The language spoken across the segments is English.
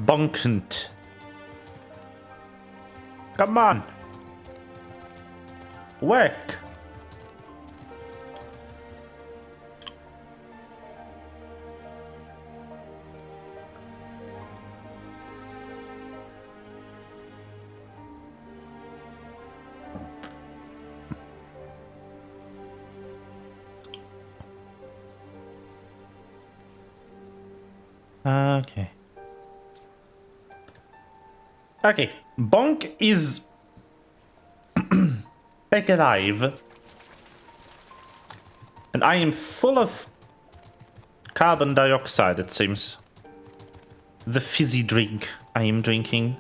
Bonkent. Come on. Work. Okay. Okay. Bonk is back alive. And I am full of carbon dioxide, it seems. The fizzy drink I am drinking.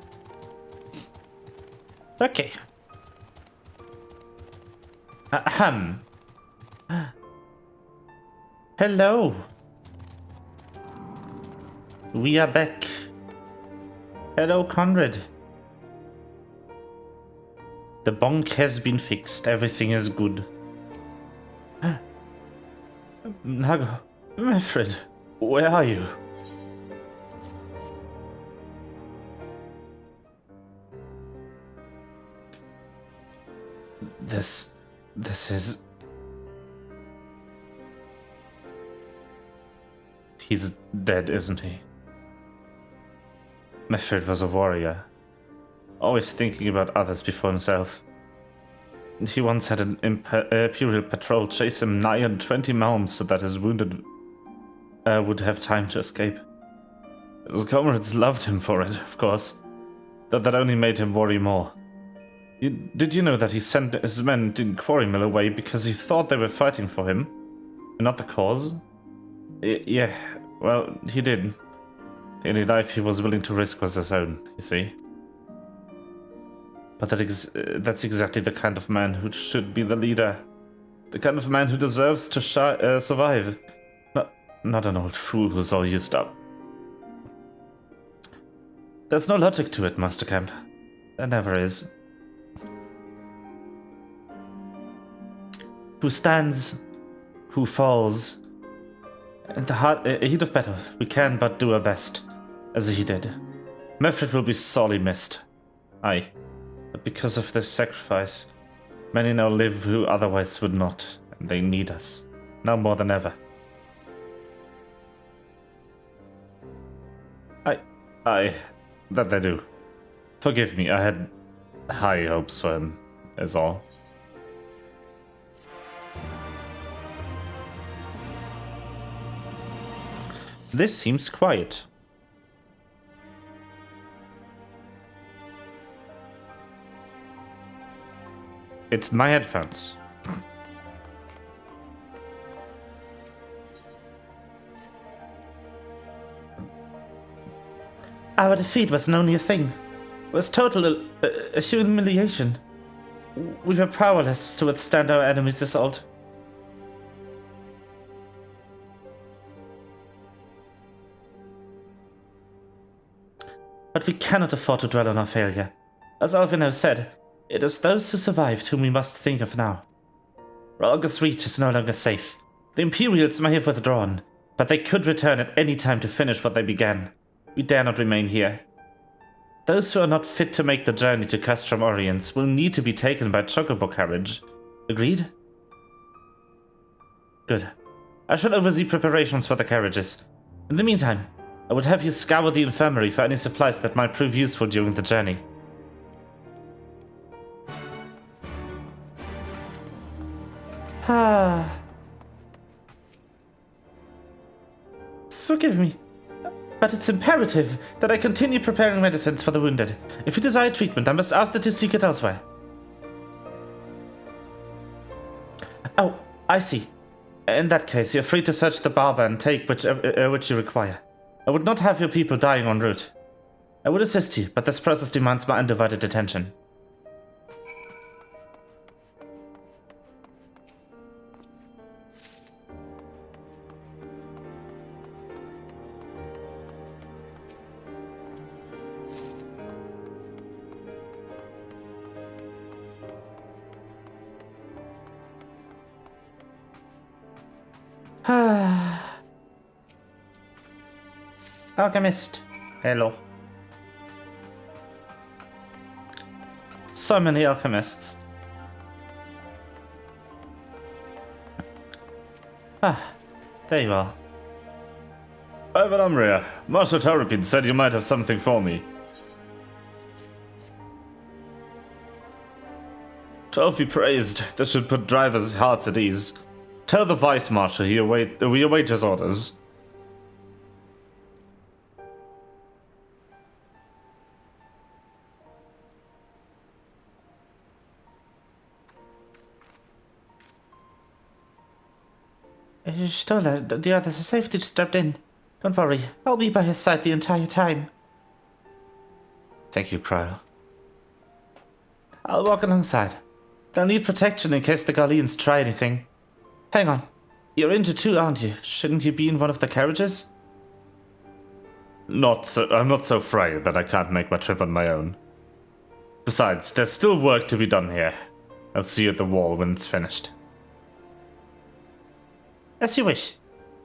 Okay. Ahem. Hello. We are back. Hello, Conrad. The bonk has been fixed. Everything is good. Nago, Manfred, where are you? This is... He's dead, isn't he? Manfred was a warrior, always thinking about others before himself. He once had an Imperial patrol chase him nigh on 20 miles so that his wounded would have time to escape. His comrades loved him for it, of course, though that only made him worry more. Did you know that he sent his men in Quarry Mill away because he thought they were fighting for him, and not the cause? Yeah, well, he did. The only life he was willing to risk was his own, you see. But that's exactly the kind of man who should be the leader. The kind of man who deserves to survive. Not an old fool who's all used up. There's no logic to it, Master Camp. There never is. Who stands, who falls. In the heat of battle, we can but do our best, as he did. Manfred will be sorely missed. Aye, but because of this sacrifice, many now live who otherwise would not, and they need us, now more than ever. That they do. Forgive me, I had high hopes for him, is all. This seems quiet. It's my headphones. Our defeat wasn't only a thing. It was total humiliation. We were powerless to withstand our enemy's assault. But we cannot afford to dwell on our failure. As Alvino said, it is those who survived whom we must think of now. Ralga's reach is no longer safe. The Imperials may have withdrawn, but they could return at any time to finish what they began. We dare not remain here. Those who are not fit to make the journey to Castrum Oriens will need to be taken by chocobo carriage. Agreed? Good. I shall oversee preparations for the carriages. In the meantime, I would have you scour the infirmary for any supplies that might prove useful during the journey. Forgive me, but it's imperative that I continue preparing medicines for the wounded. If you desire treatment, I must ask that you seek it elsewhere. Oh, I see. In that case, you're free to search the barber and take which you require. I would not have your people dying en route. I would assist you, but this process demands my undivided attention. Alchemist. Hello. so many alchemists. Ah, there you are. Ivan Umria, Marshal Tarapin said you might have something for me. 12 be praised. This should put drivers' hearts at ease. Tell the Vice Marshal we await his orders. Stola, the others are safely strapped in. Don't worry, I'll be by his side the entire time. Thank you, Cryle. I'll walk alongside. They'll need protection in case the Garleans try anything. Hang on. You're into two, aren't you? Shouldn't you be in one of the carriages? I'm not so frail that I can't make my trip on my own. Besides, there's still work to be done here. I'll see you at the wall when it's finished. As you wish.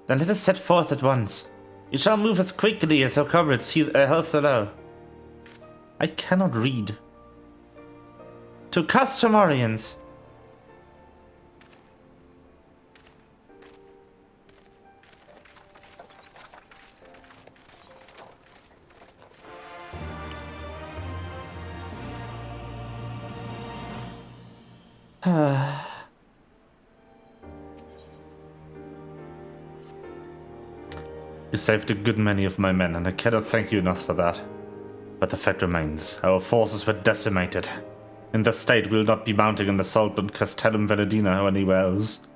Then let us set forth at once. You shall move as quickly as our comrades' health allow. I cannot read. To Customarians. You saved a good many of my men, and I cannot thank you enough for that. But the fact remains, our forces were decimated. In this state, we will not be mounting an assault on Castellum Veledina or anywhere else.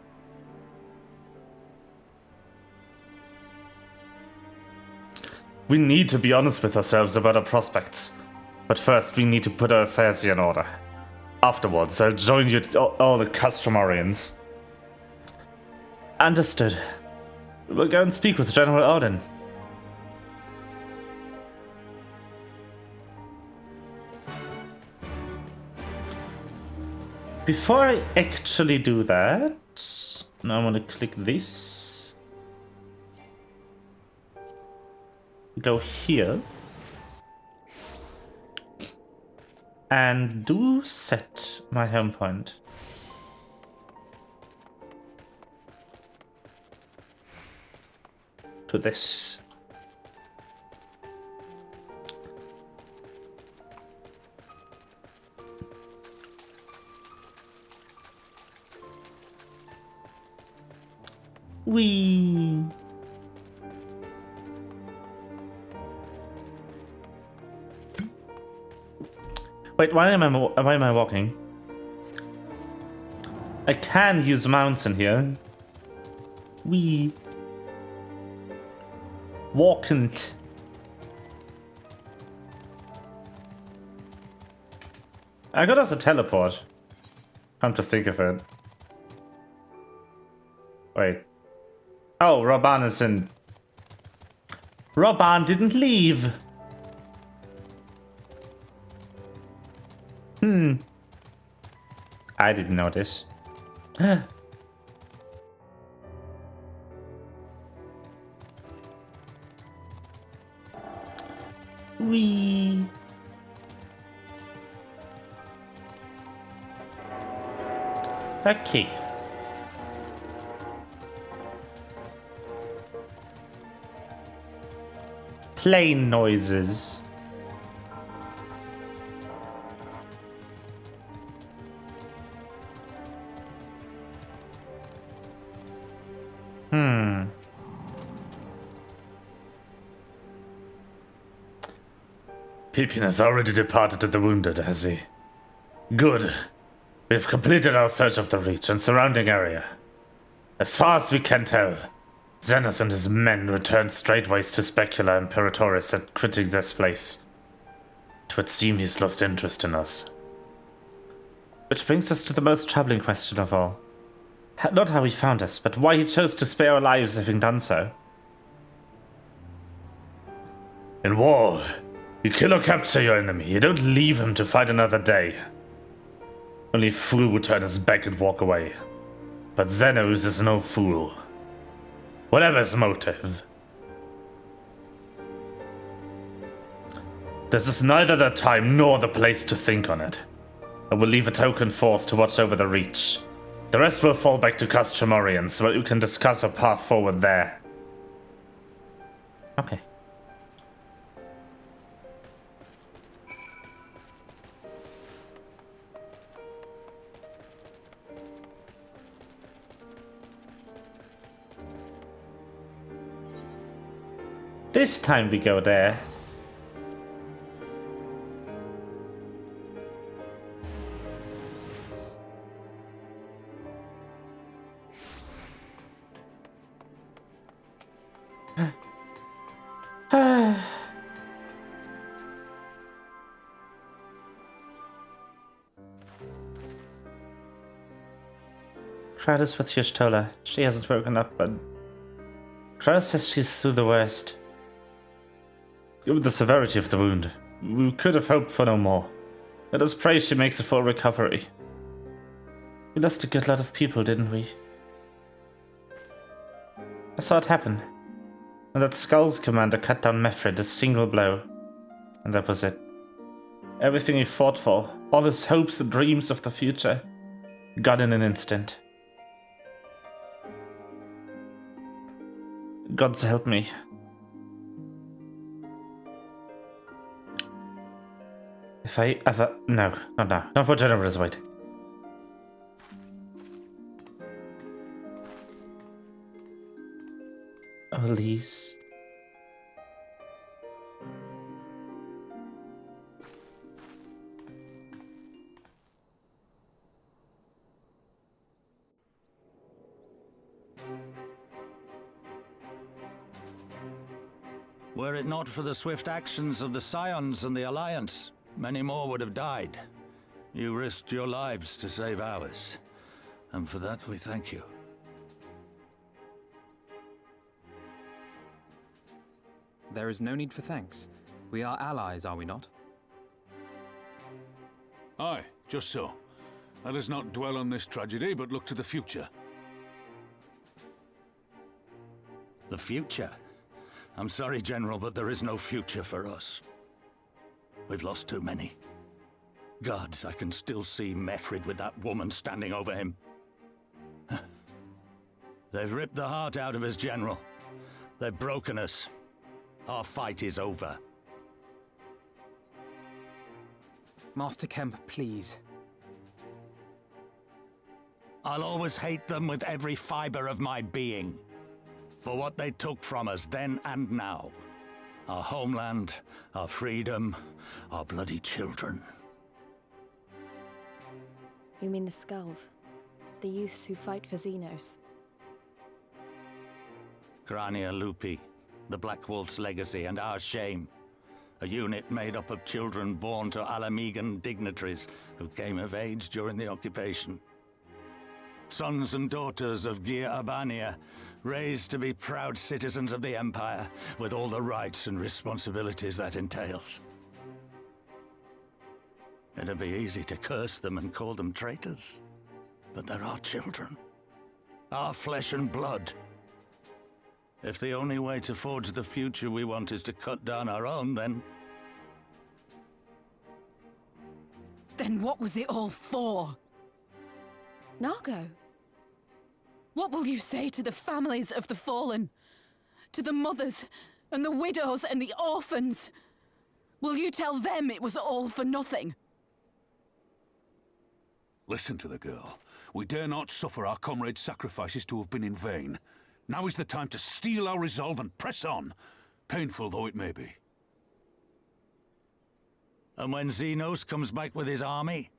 We need to be honest with ourselves about our prospects. But first, we need to put our affairs in order. Afterwards, I'll join you all the Customarians. Understood. We'll go and speak with General Odin. Before I actually do that, now I want to click this. Go here. And do set my home point. To this. Wee. Wait, why am I walking? I can use mounts in here. Wee. Walkn't. I could also teleport. Come to think of it. Wait. Oh, Raban is in. Raban didn't leave. I didn't notice. Wee. Okay. Plane noises. Pippin has already departed to the wounded, has he? Good. We have completed our search of the Reach and surrounding area. As far as we can tell, Xenos and his men returned straightways to Specula Imperatoris at quitting this place. It would seem he's lost interest in us. Which brings us to the most troubling question of all. Not how he found us, but why he chose to spare our lives having done so. In war, you kill or capture your enemy, you don't leave him to fight another day. Only a fool would turn his back and walk away. But Xenos is no fool. Whatever his motive. This is neither the time nor the place to think on it. I will leave a token force to watch over the Reach. The rest will fall back to Castramorian, so we can discuss a path forward there. Okay. This time we go there. Kratos with Y'shtola. She hasn't woken up, but Kratos says she's through the worst. Given the severity of the wound, we could have hoped for no more. Let us pray she makes a full recovery. We lost a good lot of people, didn't we? I saw it happen. When that Skulls commander cut down Mefrid a single blow. And that was it. Everything he fought for, all his hopes and dreams of the future, gone in an instant. Gods help me. If I ever... No, not now. Not put Jennifer's weight. Elise. Were it not for the swift actions of the Scions and the Alliance, many more would have died. You risked your lives to save ours, and for that we thank you. There is no need for thanks. We are allies, are we not? Aye, just so. Let us not dwell on this tragedy, but look to the future. The future? I'm sorry, General, but there is no future for us. We've lost too many. Gods, I can still see Mefrid with that woman standing over him. They've ripped the heart out of us, General. They've broken us. Our fight is over. Master Kemp, please. I'll always hate them with every fiber of my being. For what they took from us then and now. Our homeland, our freedom, our bloody children. You mean the Skulls? The youths who fight for Xenos? Grania Lupi, the Black Wolf's legacy and our shame. A unit made up of children born to Alamegan dignitaries who came of age during the occupation. Sons and daughters of Gir Abania, raised to be proud citizens of the Empire, with all the rights and responsibilities that entails. It'd be easy to curse them and call them traitors, but they're our children. Our flesh and blood. If the only way to forge the future we want is to cut down our own, then... Then what was it all for? Nargo? What will you say to the families of the fallen? To the mothers, and the widows, and the orphans? Will you tell them it was all for nothing? Listen to the girl. We dare not suffer our comrades' sacrifices to have been in vain. Now is the time to steel our resolve and press on, painful though it may be. And when Xenos comes back with his army,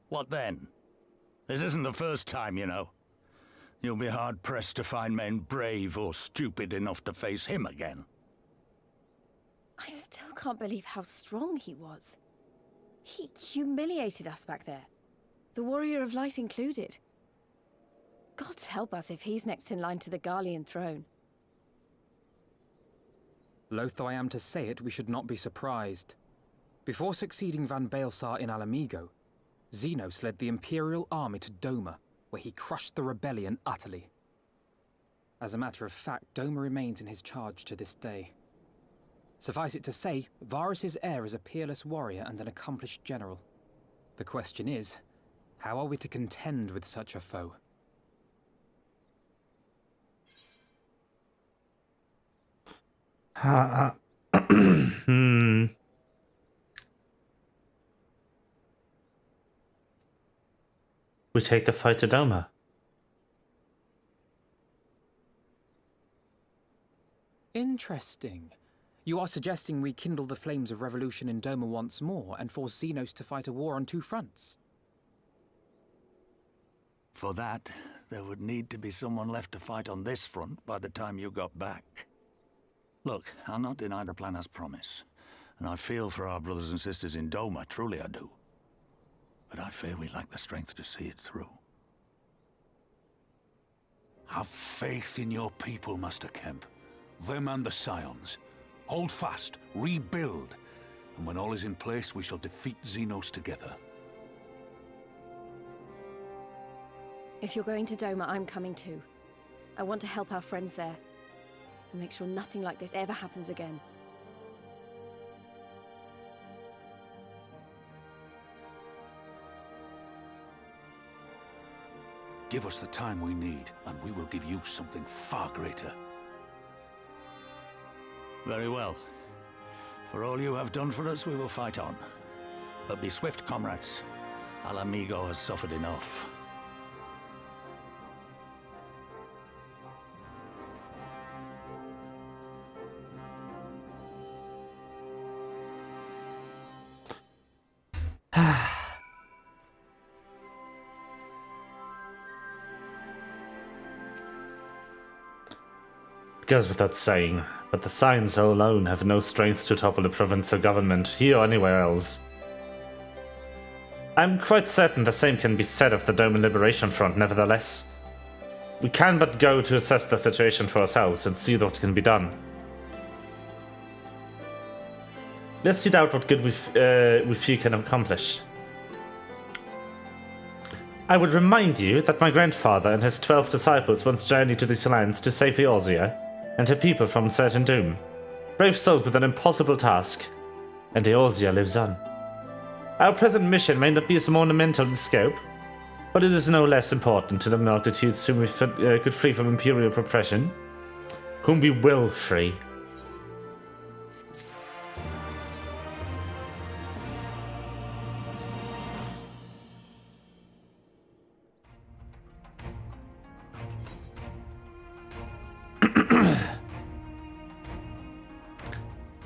what then? This isn't the first time, you know. You'll be hard-pressed to find men brave or stupid enough to face him again. I still can't believe how strong he was. He humiliated us back there. The Warrior of Light included. Gods help us if he's next in line to the Garlean throne. Loath though I am to say it, we should not be surprised. Before succeeding Van Baelsar in Alamigo, Xenos led the Imperial army to Doma, where he crushed the rebellion utterly. As a matter of fact, Doma remains in his charge to this day. Suffice it to say, Varus' heir is a peerless warrior and an accomplished general. The question is, how are we to contend with such a foe? We take the fight to Doma. Interesting. You are suggesting we kindle the flames of revolution in Doma once more and force Xenos to fight a war on two fronts? For that, there would need to be someone left to fight on this front by the time you got back. Look, I'll not deny the plan as promised, and I feel for our brothers and sisters in Doma, truly I do. But I fear we lack the strength to see it through. Have faith in your people, Master Kemp. Them and the Scions. Hold fast, rebuild, and when all is in place, we shall defeat Xenos together. If you're going to Doma, I'm coming too. I want to help our friends there, and make sure nothing like this ever happens again. Give us the time we need, and we will give you something far greater. Very well. For all you have done for us, we will fight on. But be swift, comrades. Al Amigo has suffered enough. It goes without saying, but the Scions alone have no strength to topple the provincial government, here or anywhere else. I'm quite certain the same can be said of the Doma Liberation Front, nevertheless. We can but go to assess the situation for ourselves and see what can be done. Let's see out what good we few can accomplish. I would remind you that my grandfather and his 12 disciples once journeyed to these lands to save Eorzea and her people from certain doom. Brave souls with an impossible task, and Eorzea lives on. Our present mission may not be as monumental in scope, but it is no less important to the multitudes whom we could free from imperial oppression, whom we will free.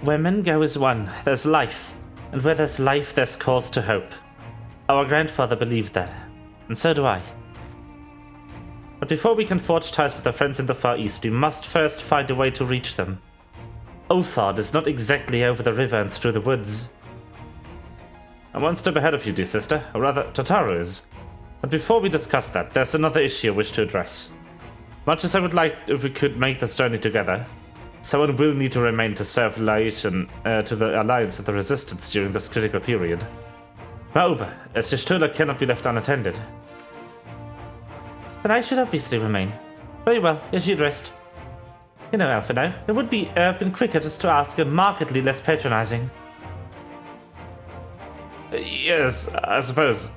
Where men go as one, there's life, and where there's life, there's cause to hope. Our grandfather believed that, and so do I. But before we can forge ties with our friends in the Far East, we must first find a way to reach them. Othard is not exactly over the river and through the woods. I'm one step ahead of you, dear sister, or rather, Totaro is. But before we discuss that, there's another issue I wish to address. Much as I would like if we could make this journey together, someone will need to remain to serve liaison to the Alliance of the Resistance during this critical period. Moreover, as Y'shtola cannot be left unattended. Then I should obviously remain. Very well, as you'd rest. You know, Alphino, it would have been quicker just to ask and markedly less patronizing. Yes, I suppose.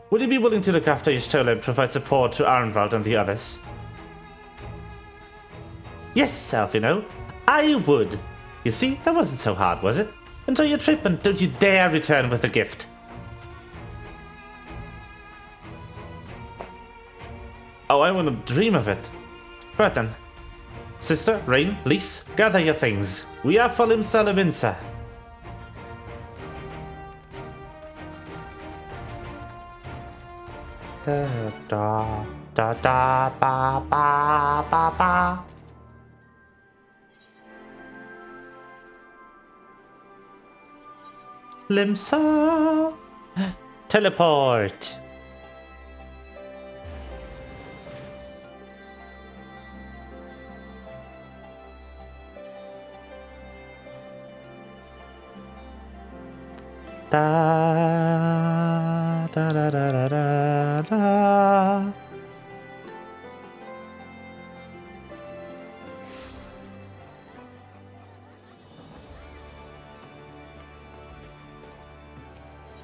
Would you be willing to look after Y'shtola and provide support to Arnvald and the others? Yes, Alphino, I would. You see, that wasn't so hard, was it? Enjoy your trip and don't you dare return with a gift. Oh, I wouldn't dream of it. Right then. Sister, Rain, Lise, gather your things. We are for Limsa Levinsa. Da da da da ba ba ba ba. Limsa! Teleport! Da da da da da da da.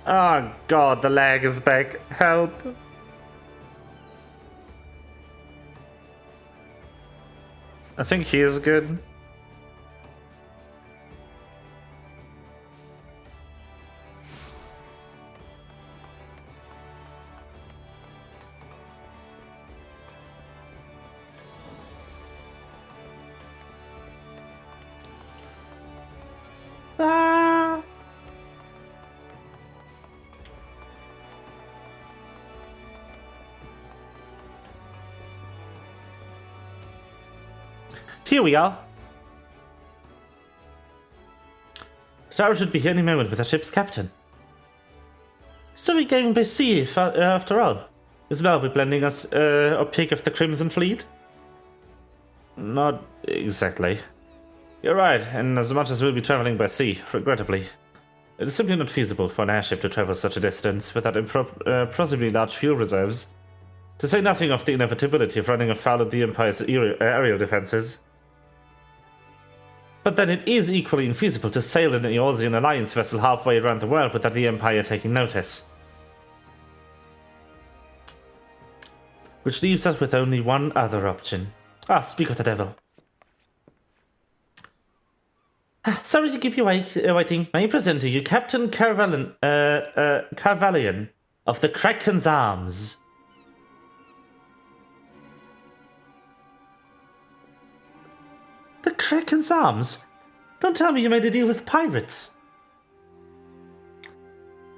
Oh god, the lag is back. Help. I think he is good. Ah. Here we are. The tower should be here any moment with our ship's captain. Still regaining by sea, after all. Isabel will be blending us opaque of the Crimson Fleet? Not exactly. You're right, and as much as we'll be traveling by sea, regrettably, it is simply not feasible for an airship to travel such a distance without possibly large fuel reserves, to say nothing of the inevitability of running afoul of the Empire's aerial defenses. But then it is equally infeasible to sail an Eorzean Alliance vessel halfway around the world without the Empire taking notice. Which leaves us with only one other option. Speak of the devil. Sorry to keep you waiting. May I present to you Captain Carvalian of the Kraken's Arms. The Kraken's Arms? Don't tell me you made a deal with pirates.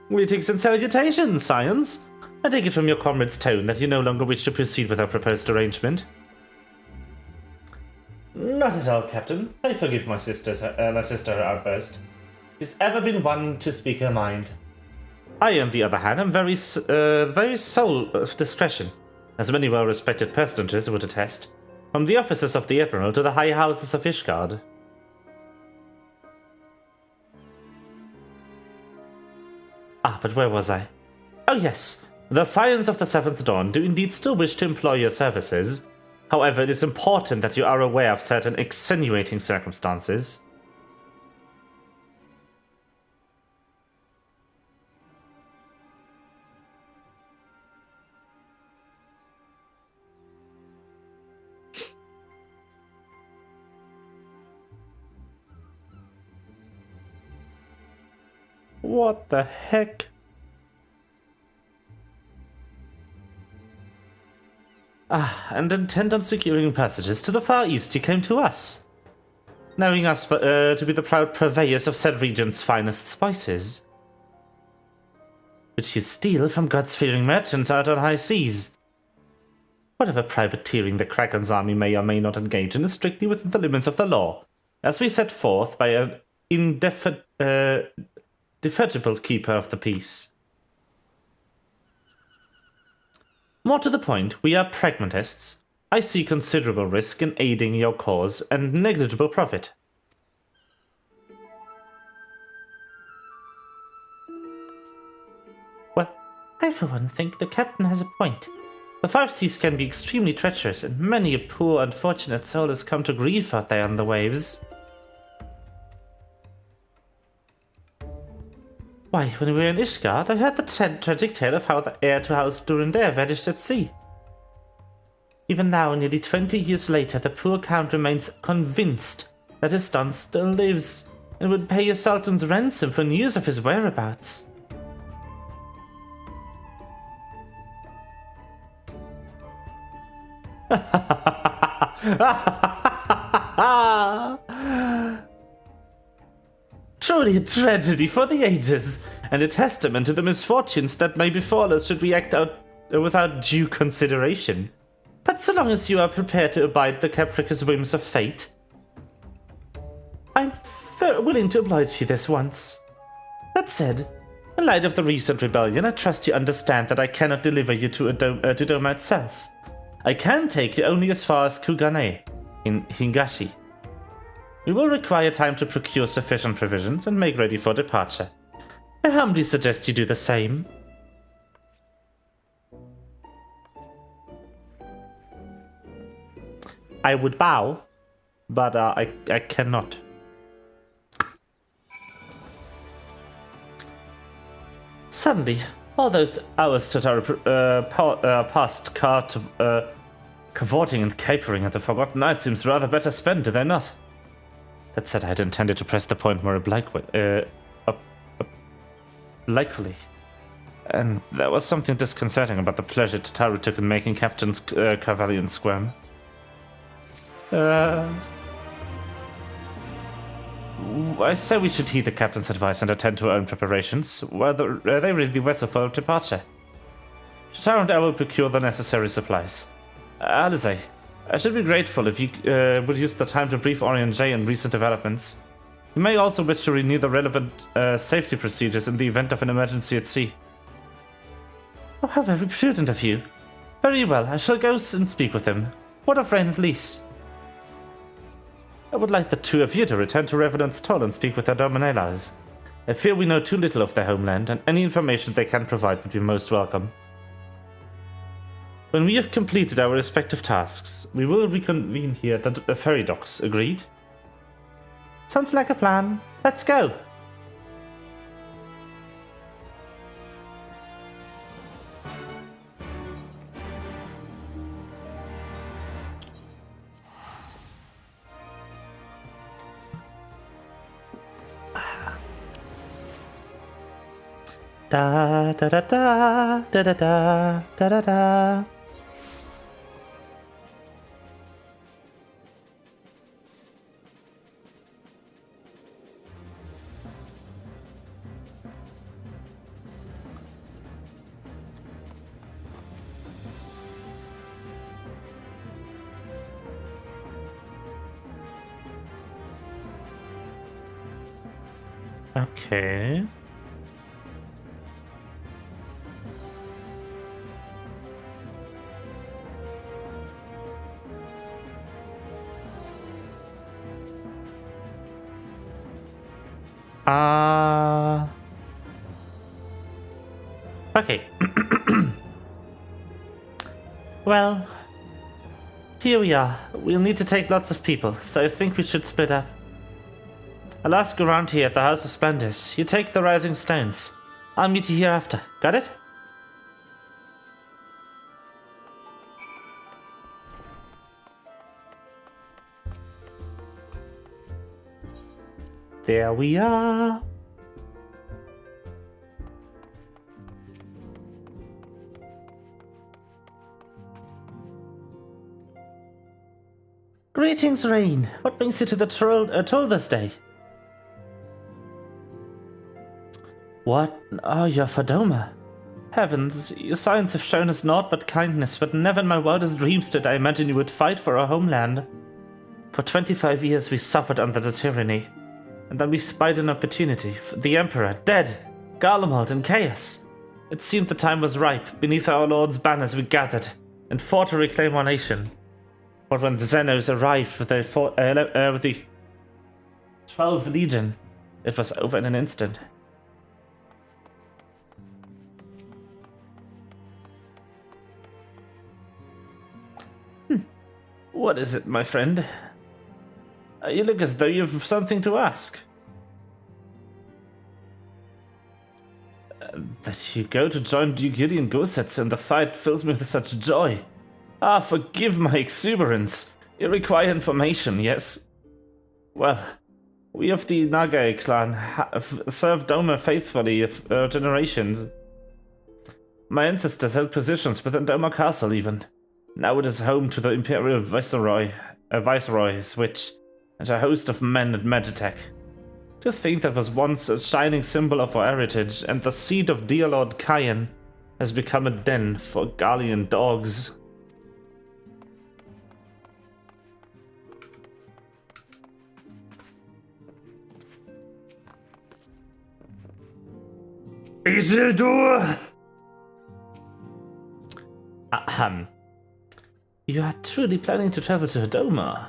Greetings and salutations, Scions. I take it from your comrade's tone that you no longer wish to proceed with our proposed arrangement. Not at all, Captain. I forgive my sister her outburst. She's ever been one to speak her mind. I, on the other hand, am very soul of discretion, as many well-respected personages would attest, from the officers of the Admiral to the high houses of Ishgard. But where was I? Oh yes, the Scions of the Seventh Dawn do indeed still wish to employ your services. However, it is important that you are aware of certain extenuating circumstances. What the heck? And intent on securing passages to the Far East, you came to us, knowing us to be the proud purveyors of said region's finest spices, which you steal from God-fearing merchants out on high seas. Whatever privateering the Kraken's army may or may not engage in is strictly within the limits of the law, as we set forth by an indefatigable keeper of the peace. More to the point, we are pragmatists. I see considerable risk in aiding your cause and negligible profit. Well, I for one think the captain has a point. The Five Seas can be extremely treacherous, and many a poor, unfortunate soul has come to grief out there on the waves. Why, when we were in Ishgard, I heard the tragic tale of how the heir to House Durandare vanished at sea. Even now, nearly 20 years later, the poor count remains convinced that his son still lives, and would pay a sultan's ransom for news of his whereabouts. Truly a tragedy for the ages, and a testament to the misfortunes that may befall us should we act out without due consideration. But so long as you are prepared to abide the capricious whims of fate, I'm willing to oblige you this once. That said, in light of the recent rebellion, I trust you understand that I cannot deliver you to Doma itself. I can take you only as far as Kugane, in Hingashi. We will require time to procure sufficient provisions and make ready for departure. I humbly suggest you do the same. I would bow, but I Suddenly, all those hours that are past cavorting and capering at the Forgotten Night seems rather better spent, do they not? That said, I had intended to press the point more obliquely. And there was something disconcerting about the pleasure Tataru took in making Captain Carvalian squirm. I say we should heed the captain's advice and attend to our own preparations. Whether they ready the vessel for departure. Tataru and I will procure the necessary supplies. Alize, I should be grateful if you would use the time to brief Orion J on recent developments. You may also wish to renew the relevant safety procedures in the event of an emergency at sea. Oh, how very prudent of you. Very well, I shall go and speak with him. What of Rain at least? I would like the two of you to return to Revenant's Toll and speak with their Dominelas. I fear we know too little of their homeland, and any information they can provide would be most welcome. When we have completed our respective tasks, we will reconvene here at the ferry docks, agreed? Sounds like a plan. Let's go! Da da da da da da da da da da. Okay. Okay. Well, here we are. We'll need to take lots of people, so I think we should split up. I'll ask around here at the House of Splendors. You take the Rising Stones. I'll meet you here after. Got it? There we are. Greetings, Rain. What brings you to the toll this day? What? Oh, you're Fadoma. Heavens, your signs have shown us naught but kindness, but never in my wildest dreams did I imagine you would fight for our homeland. For 25 years we suffered under the tyranny, and then we spied an opportunity. The Emperor, dead, Garlemald in chaos. It seemed the time was ripe. Beneath our Lord's banners we gathered, and fought to reclaim our nation. But when the Xenos arrived with the 12th Legion, it was over in an instant. What is it, my friend? You look as though you have something to ask. That you go to join Duke Gideon Gosetsu in the fight fills me with such joy. Ah, forgive my exuberance. You require information, yes? Well, we of the Nagai clan have served Doma faithfully for generations. My ancestors held positions within Doma Castle even. Now it is home to the Imperial Viceroys, which, and a host of men and Magitech. To think that was once a shining symbol of our heritage, and the seat of dear Lord Cayenne has become a den for Gallian dogs. Isildur! Ahem. You are truly planning to travel to Doma?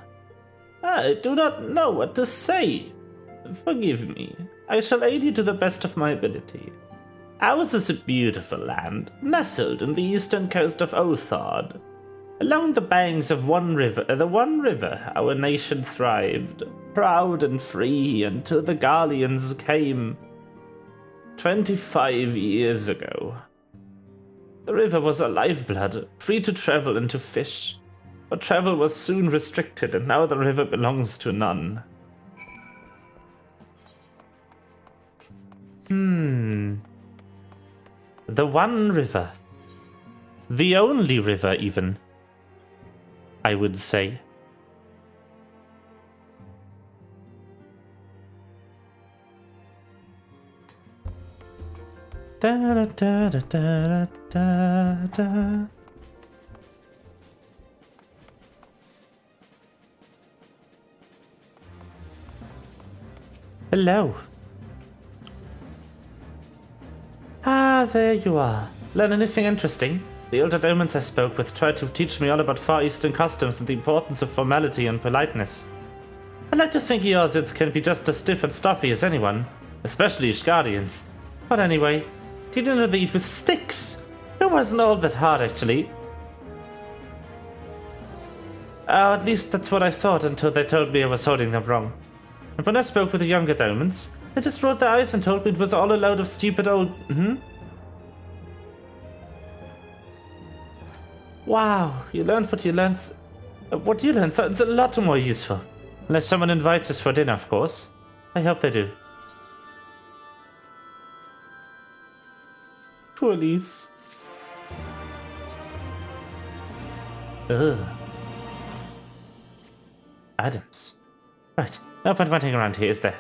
I do not know what to say. Forgive me. I shall aid you to the best of my ability. Ours is a beautiful land, nestled in the eastern coast of Othard. Along the banks of the one river, our nation thrived, proud and free, until the Gallians came. 25 years ago. The river was a lifeblood, free to travel and to fish. But travel was soon restricted, and now the river belongs to none. The one river. The only river, even. I would say. Da da da da da da da. Hello. Ah, there you are. Learn anything interesting? The older Domans I spoke with tried to teach me all about Far Eastern customs and the importance of formality and politeness. I'd like to think yours can be just as stiff and stuffy as anyone, especially Ishgardians. But anyway, did you know they eat with sticks? It wasn't all that hard, actually. At least that's what I thought until they told me I was holding them wrong. And when I spoke with the younger Domans, they just rolled their eyes and told me it was all a load of stupid old... Wow, you learned what you learned... What you learned sounds a lot more useful. Unless someone invites us for dinner, of course. I hope they do. Poor Lise. Ugh. Adams. Right, no point waiting around here, is there?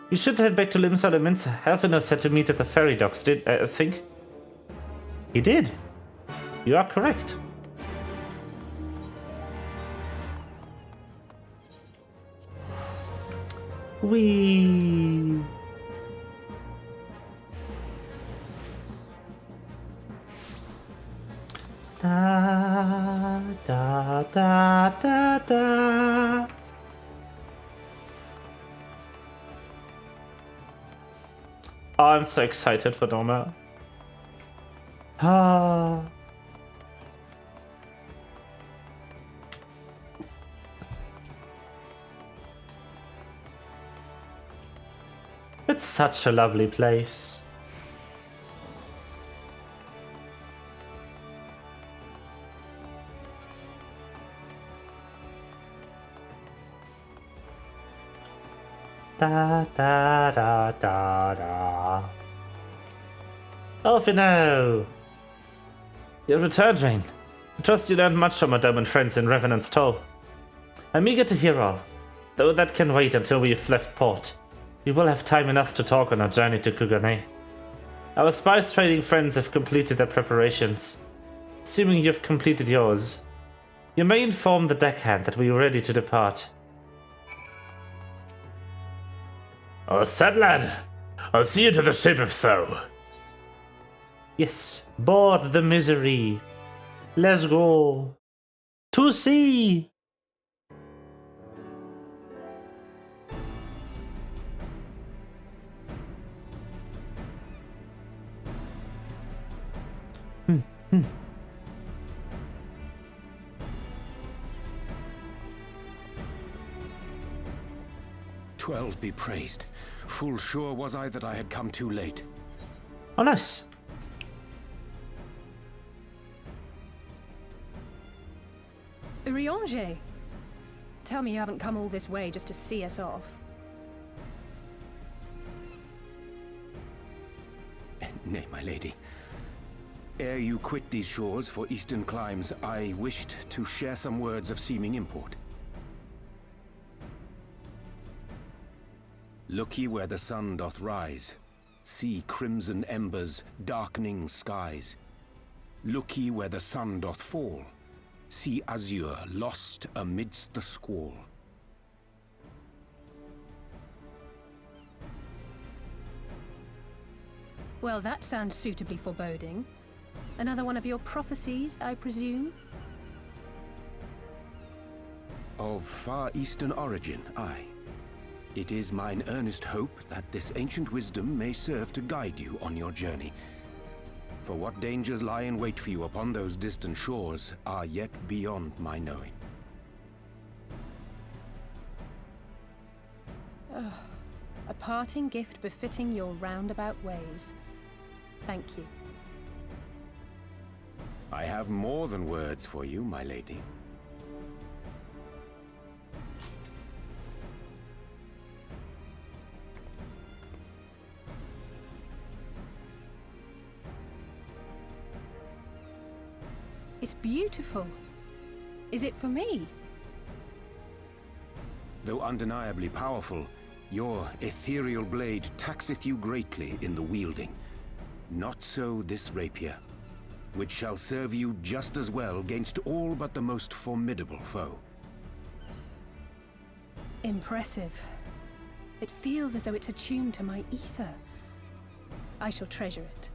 You should head back to Limsala Minsa. Halfino said to meet at the ferry docks, I think? He did. You are correct. Whee! Da da da da da. Oh, I'm so excited for Doma. Ah. It's such a lovely place. Da da da da da. Elfino! You returned, Rain. I trust you learned much from our Doman friends in Revenant's Toll. I'm eager to hear all, though that can wait until we've left port. We will have time enough to talk on our journey to Kugane. Our spice trading friends have completed their preparations. Assuming you've completed yours, you may inform the deckhand that we are ready to depart. All set, lad. I'll see you to the ship if so. Yes, board the misery. Let's go. To sea! "12 be praised. Full sure was I that I had come too late." Oh, nice. Urianger! Tell me you haven't come all this way just to see us off. Nay, my lady. Ere you quit these shores for eastern climes, I wished to share some words of seeming import. Look ye where the sun doth rise. See crimson embers, darkening skies. Look ye where the sun doth fall. See azure lost amidst the squall. Well, that sounds suitably foreboding. Another one of your prophecies, I presume? Of far eastern origin, aye. It is mine earnest hope that this ancient wisdom may serve to guide you on your journey. For what dangers lie in wait for you upon those distant shores are yet beyond my knowing. A parting gift befitting your roundabout ways. Thank you. I have more than words for you, my lady. It's beautiful. Is it for me? Though undeniably powerful, your ethereal blade taxeth you greatly in the wielding. Not so this rapier, which shall serve you just as well against all but the most formidable foe. Impressive. It feels as though it's attuned to my ether. I shall treasure it.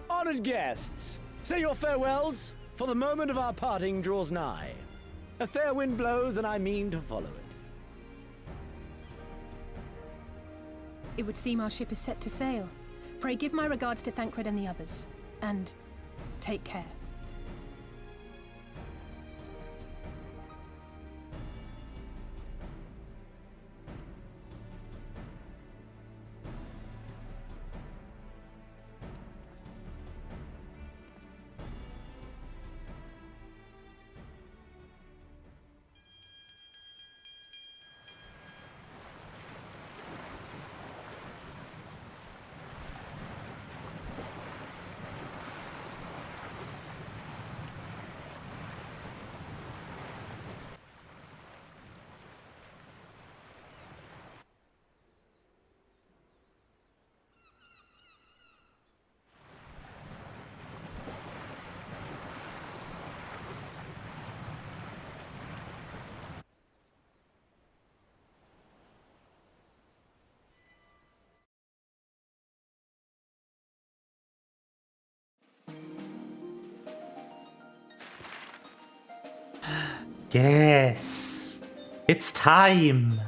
Honored guests, say your farewells, for the moment of our parting draws nigh. A fair wind blows, and I mean to follow it. It would seem our ship is set to sail. Pray give my regards to Thancred and the others. And take care. Yes! It's time!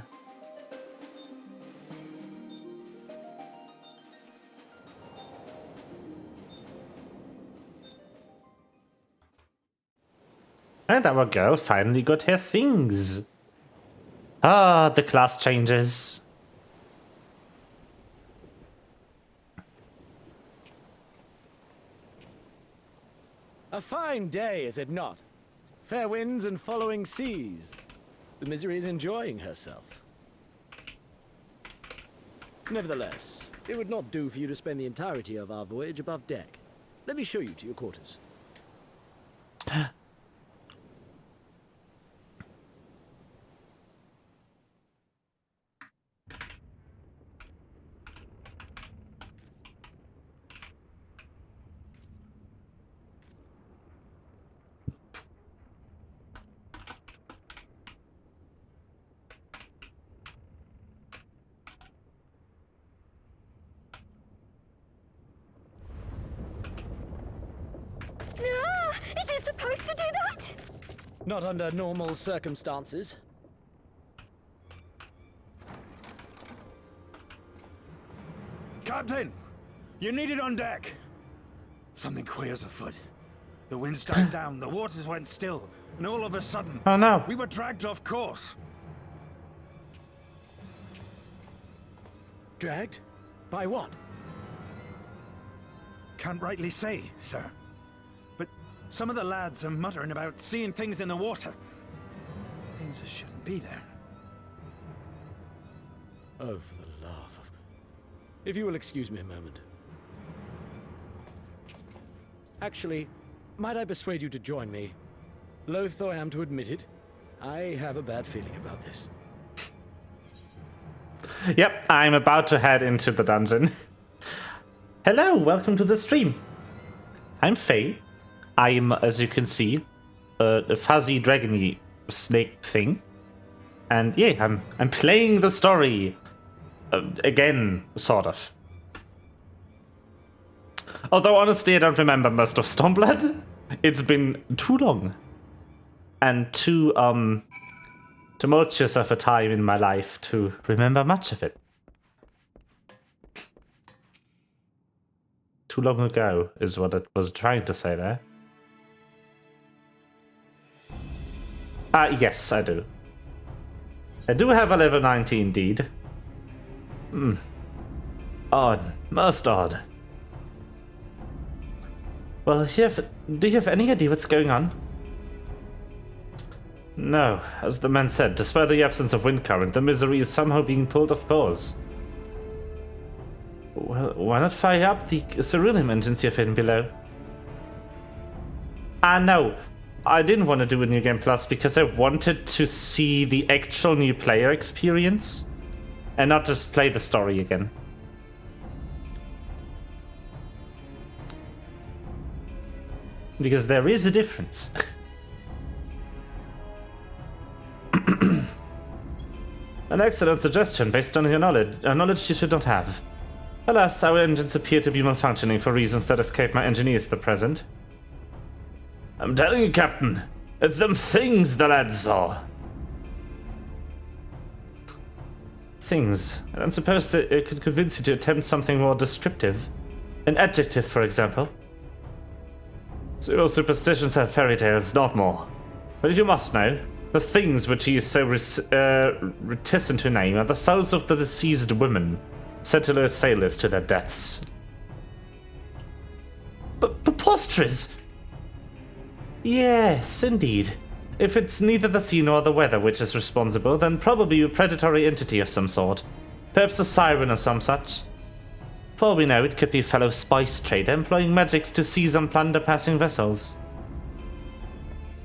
And our girl finally got her things. Ah, the class changes. A fine day, is it not? Fair winds and following seas. The Misery is enjoying herself. Nevertheless, it would not do for you to spend the entirety of our voyage above deck. Let me show you to your quarters. Is it supposed to do that? Not under normal circumstances. Captain! You're needed on deck! Something queer's afoot. The winds died down, the waters went still, and all of a sudden... Oh no. We were dragged off course. Dragged? By what? Can't rightly say, sir. But some of the lads are muttering about seeing things in the water. Things that shouldn't be there. Oh, for the love of... If you will excuse me a moment. Actually, might I persuade you to join me? Loath though I am to admit it, I have a bad feeling about this. Yep, I'm about to head into the dungeon. Hello, welcome to the stream. I'm Faye. I'm, as you can see, a fuzzy dragony snake thing. And yeah, I'm playing the story. Again, sort of. Although honestly I don't remember most of Stormblood. It's been too long. And too tumultuous of a time in my life to remember much of it. Too long ago is what it was trying to say there. Yes, I do. I do have a level 90 indeed. Odd. Most odd. Well, do you have any idea what's going on? No. As the man said, despite the absence of wind current, the misery is somehow being pulled off course. Well, why not fire up the ceruleum engines you've hidden below? No. I didn't want to do a New Game Plus because I wanted to see the actual new player experience and not just play the story again. Because there is a difference. An excellent suggestion based on your knowledge, a knowledge you should not have. Alas, our engines appear to be malfunctioning for reasons that escape my engineers at the present. I'm telling you, Captain, it's them things the lads saw. Things. I don't suppose that it could convince you to attempt something more descriptive. An adjective, for example. Zero superstitions have fairy tales, not more. But if you must know, the things which he is so reticent to name are the souls of the deceased women, sent to lure sailors to their deaths. But preposterous! Yes, indeed. If it's neither the sea nor the weather which is responsible, then probably a predatory entity of some sort. Perhaps a siren or some such. For all we know, it could be a fellow spice trader employing magics to seize and plunder passing vessels.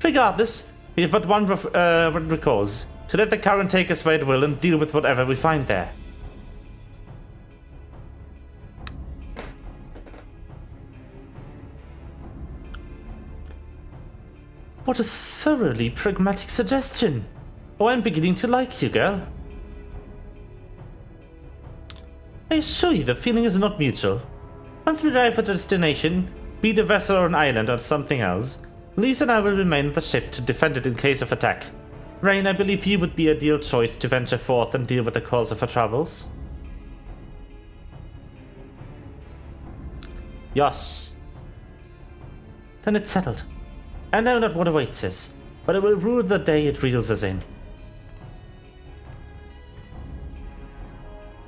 Regardless, we have but one recourse, to let the current take us where it will and deal with whatever we find there. What a thoroughly pragmatic suggestion. Oh, I'm beginning to like you, girl. I assure you the feeling is not mutual. Once we arrive at our destination, be it a vessel or an island or something else, Lisa and I will remain on the ship to defend it in case of attack. Rain, I believe you would be a ideal choice to venture forth and deal with the cause of our troubles. Yes. Then it's settled. I know not what awaits us, but it will rue the day it reels us in.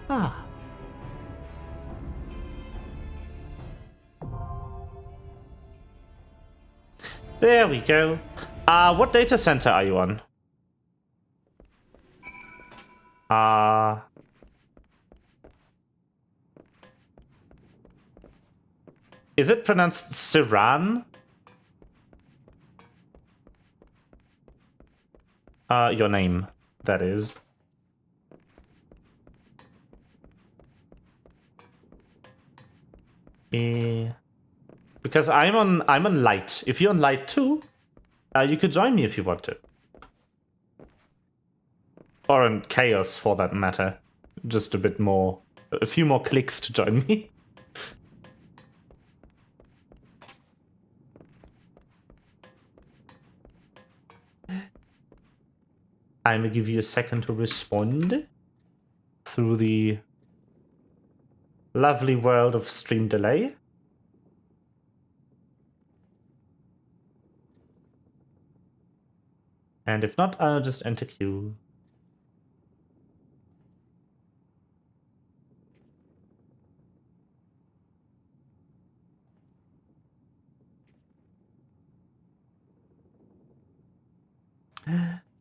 Ah. There we go. What data center are you on? Is it pronounced Siran? Your name, that is. Because I'm on light. If you're on light too, you could join me if you want to. Or on chaos for that matter. Just a few more clicks to join me. I'm gonna give you a second to respond through the lovely world of stream delay. And if not, I'll just enter queue.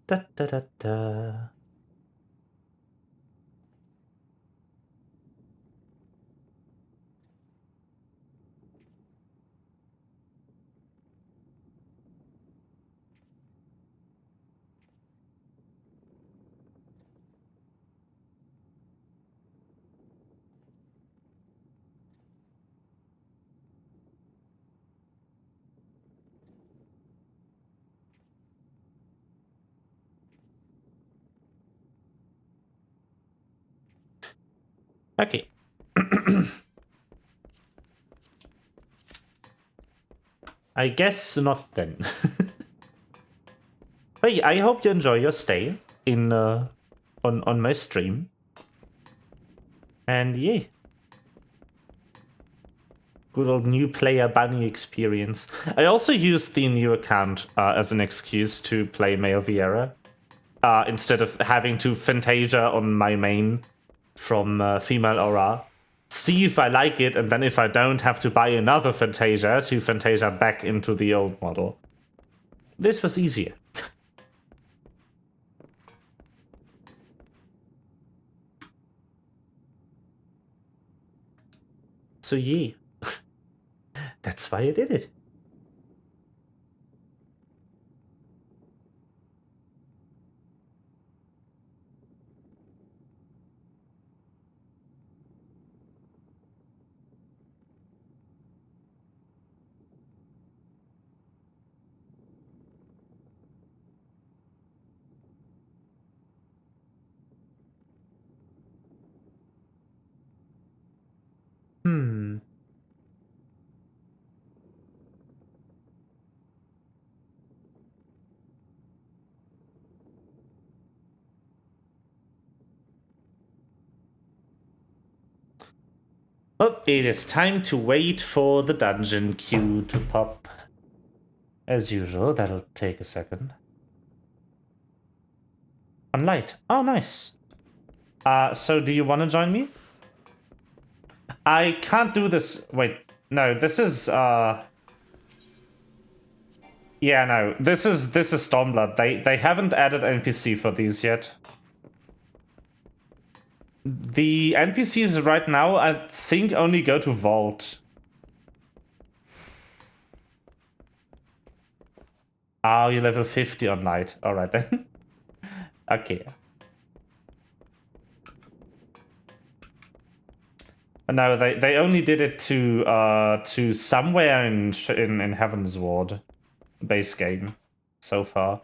Da da da da. Okay. I guess not then. Hey, I hope you enjoy your stay in on my stream. And yeah. Good old new player bunny experience. I also used the new account as an excuse to play Mail Vieira. instead of having to Fantasia on my main from Female Aura. See if I like it, and then if I don't, have to buy another Fantasia to Fantasia back into the old model. This was easier. So yeah, that's why I did it. Oh, it is time to wait for the dungeon queue to pop. As usual, that'll take a second. On light. Oh, nice. So do you want to join me? I can't do this. Wait, no, this is, yeah, no, this is Stormblood. They haven't added NPC for these yet. The NPCs right now, I think, only go to Vault. Oh, you're level 50 on Light. Alright then. Okay. No, they only did it to somewhere in Heaven's Ward base game so far.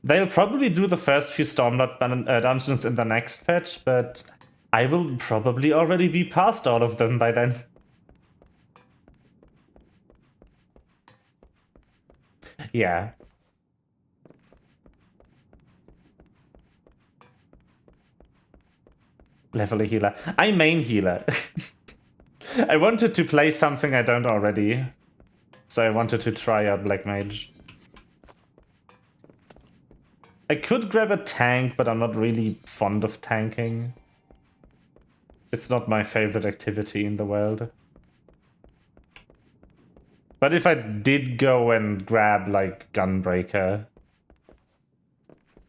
They'll probably do the first few Stormblood dungeons in the next patch, but I will probably already be past all of them by then. Yeah. Level a healer. I main healer. I wanted to play something I don't already, so I wanted to try out Black Mage. I could grab a tank, but I'm not really fond of tanking. It's not my favorite activity in the world. But if I did go and grab, like, Gunbreaker,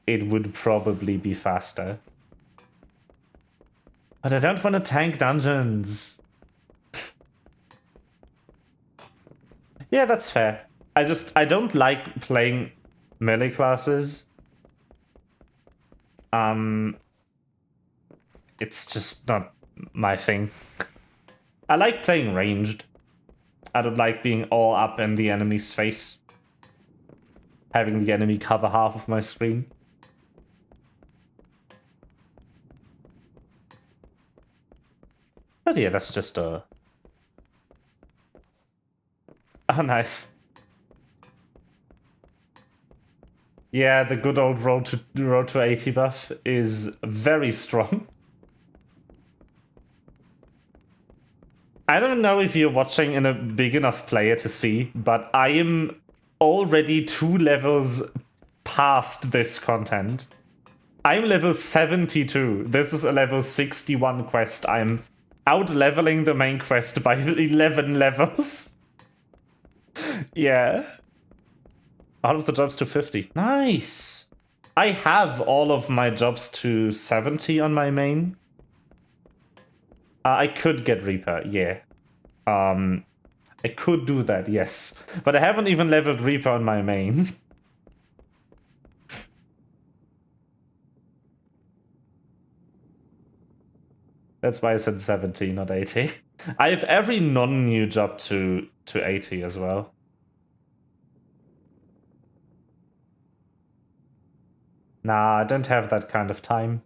it would probably be faster. But I don't want to tank dungeons. Yeah, that's fair. I don't like playing melee classes. It's just not my thing. I like playing ranged. I don't like being all up in the enemy's face. Having the enemy cover half of my screen. But yeah, that's just a... Oh, nice. Yeah, the good old road to 80 buff is very strong. I don't know if you're watching in a big enough player to see, but I am already 2 levels past this content. I'm level 72. This is a level 61 quest. I'm out-leveling the main quest by 11 levels. Yeah. All of the jobs to 50. Nice! I have all of my jobs to 70 on my main. I could get Reaper, yeah. I could do that, yes. But I haven't even leveled Reaper on my main. That's why I said 70, not 80. I have every non-new job to 80 as well. Nah, I don't have that kind of time.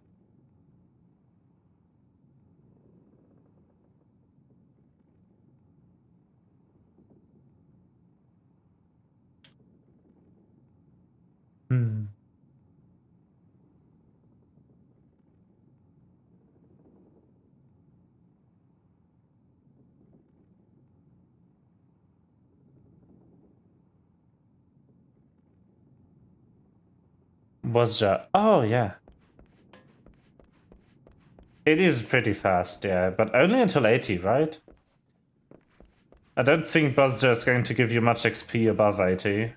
Buzzjar. Oh, yeah. It is pretty fast, yeah, but only until 80, right? I don't think Buzzjar is going to give you much XP above 80.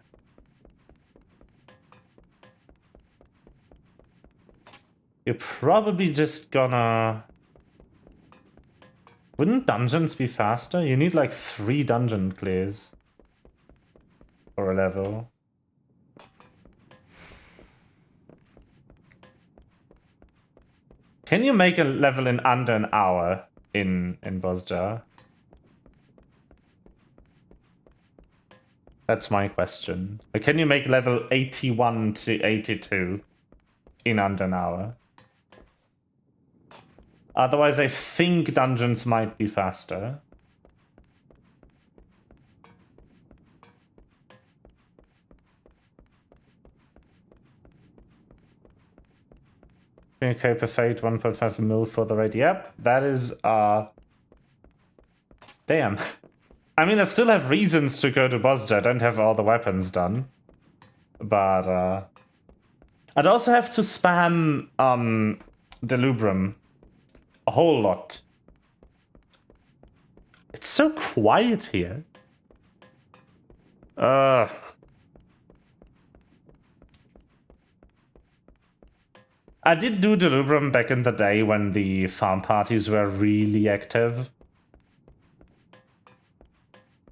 You're probably just gonna... Wouldn't dungeons be faster? You need like 3 dungeon clears for a level. Can you make a level in under an hour in Buzzjar? That's my question. Or can you make level 81 to 82 in under an hour? Otherwise, I think dungeons might be faster. Okay, perfect. 1.5 mil for the raid. Yep, that is, damn. I mean, I still have reasons to go to Buzzjar. I don't have all the weapons done. But, I'd also have to spam, Delubrum a whole lot. It's so quiet here. I did do Delubrum back in the day when the farm parties were really active.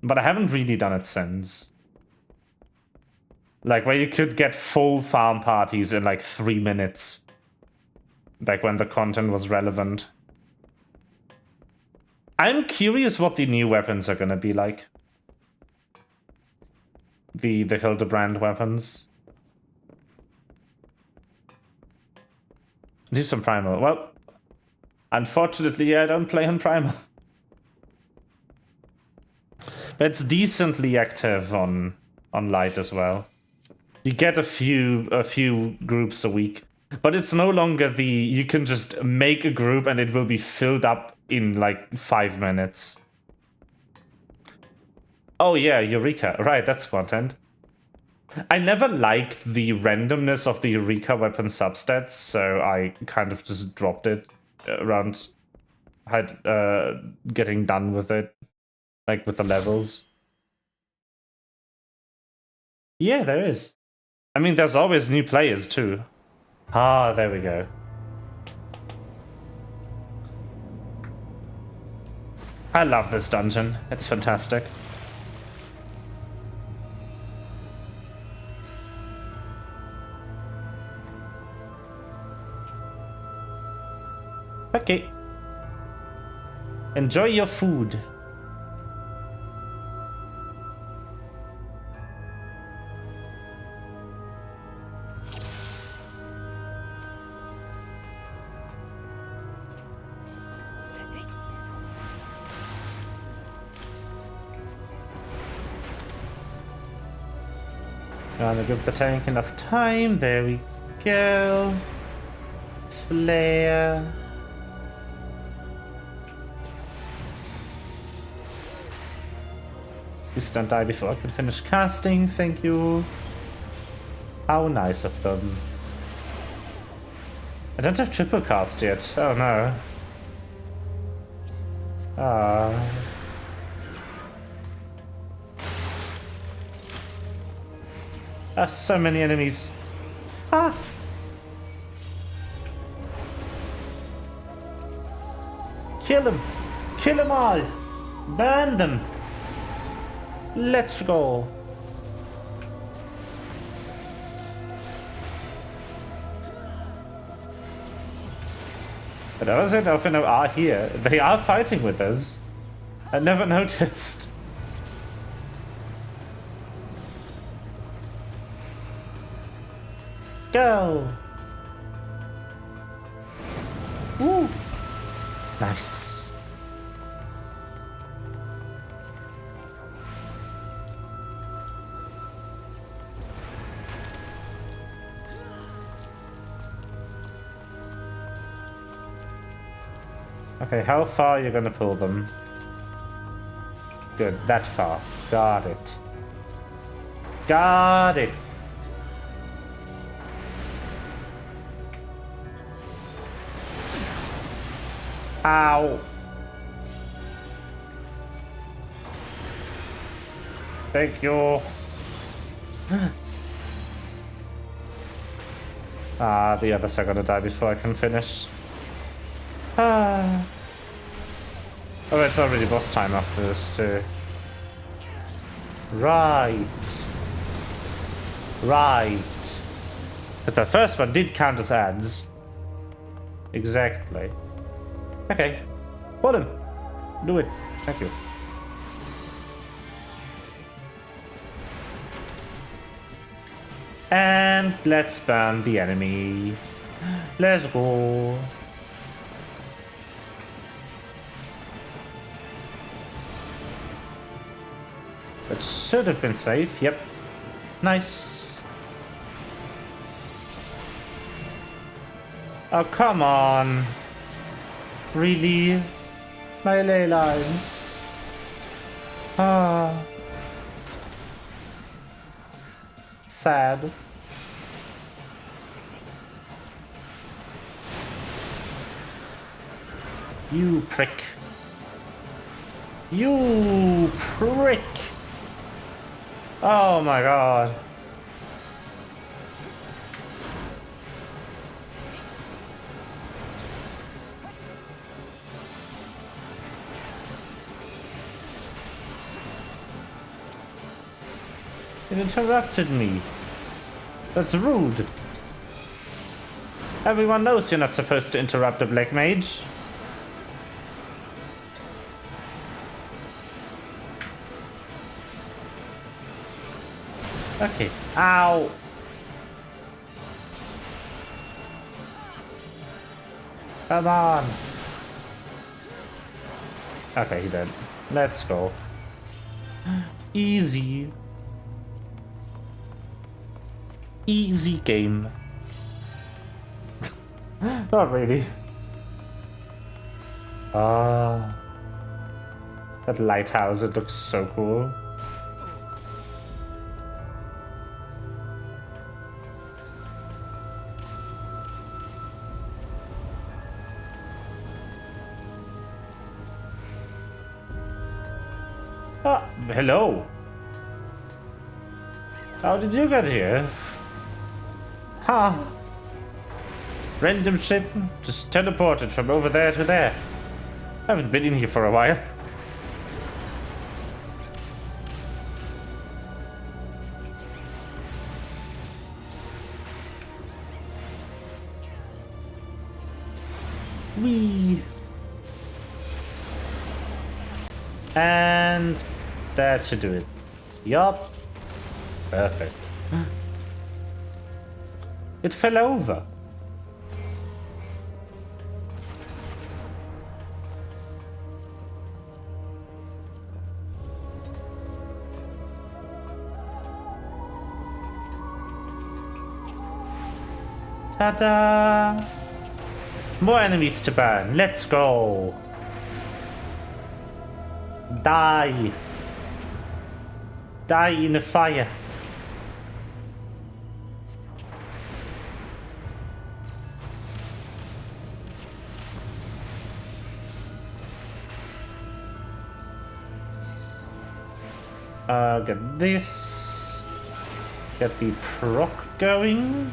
But I haven't really done it since. Like, where you could get full farm parties in like 3 minutes. Back when the content was relevant. I'm curious what the new weapons are gonna be like. The Hildebrand weapons. Do some Primal. Well, unfortunately, I don't play on Primal. But it's decently active on Light as well. You get a few groups a week. But it's no longer the... You can just make a group and it will be filled up in like 5 minutes. Oh yeah, Eureka. Right, that's content. I never liked the randomness of the Eureka weapon substats, so I kind of just dropped it around getting done with it. Like with the levels. Yeah, there is. I mean, there's always new players too. Ah, there we go. I love this dungeon. It's fantastic. Okay. Enjoy your food. Gonna give the tank enough time. There we go. Flare. Please don't die before I can finish casting. Thank you. How nice of them. I don't have triple cast yet. Oh no. Ah. So many enemies. Ah! Kill them! Kill them all! Burn them! Let's go! But others I often are here. They are fighting with us. I never noticed. Go! Woo! Nice. Okay, how far are you gonna pull them? Good, that far. Got it. Got it! Ow. Thank you. The others are gonna die before I can finish. Oh, it's already boss time after this too. Right. Because the first one did count as ads. Exactly. Okay. Pull him. Do it. Thank you. And let's burn the enemy. Let's go. That should have been safe. Yep. Nice. Oh, come on. Really? My ley lines. Ah. Sad. You prick. You prick. Oh my god. It interrupted me. That's rude. Everyone knows you're not supposed to interrupt a black mage. Okay. Ow. Come on. Okay, he did. Let's go. Easy. Easy game. Not really. Ah. That lighthouse, it looks so cool. Ah, hello. How did you get here? Huh. Random ship just teleported from over there to there. I haven't been in here for a while. Whee! And that should do it. Yup. Perfect. It fell over. Ta-da! More enemies to burn. Let's go. Die. Die in the fire. Get this. Get the proc going.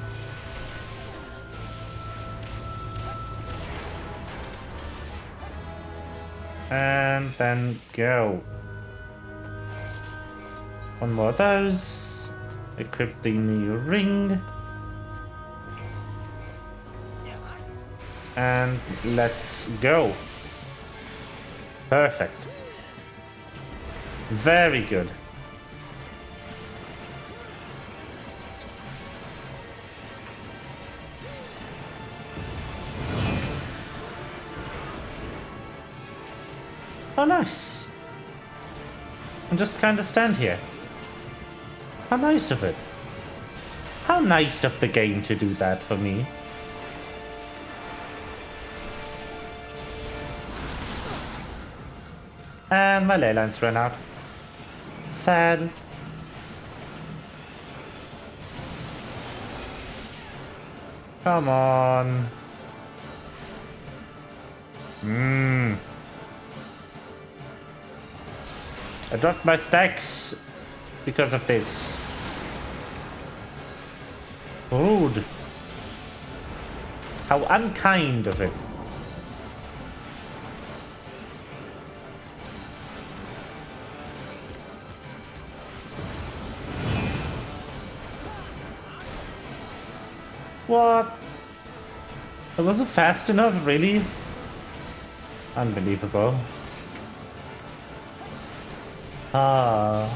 And then go. One more of those. Equip the new ring. And let's go. Perfect. Very good. Oh, nice. And just kind of stand here. How nice of it. How nice of the game to do that for me. And my ley lines ran out. Sad. Come on. I dropped my stacks because of this. Rude. How unkind of it. What? It wasn't fast enough, really? Unbelievable. Ah.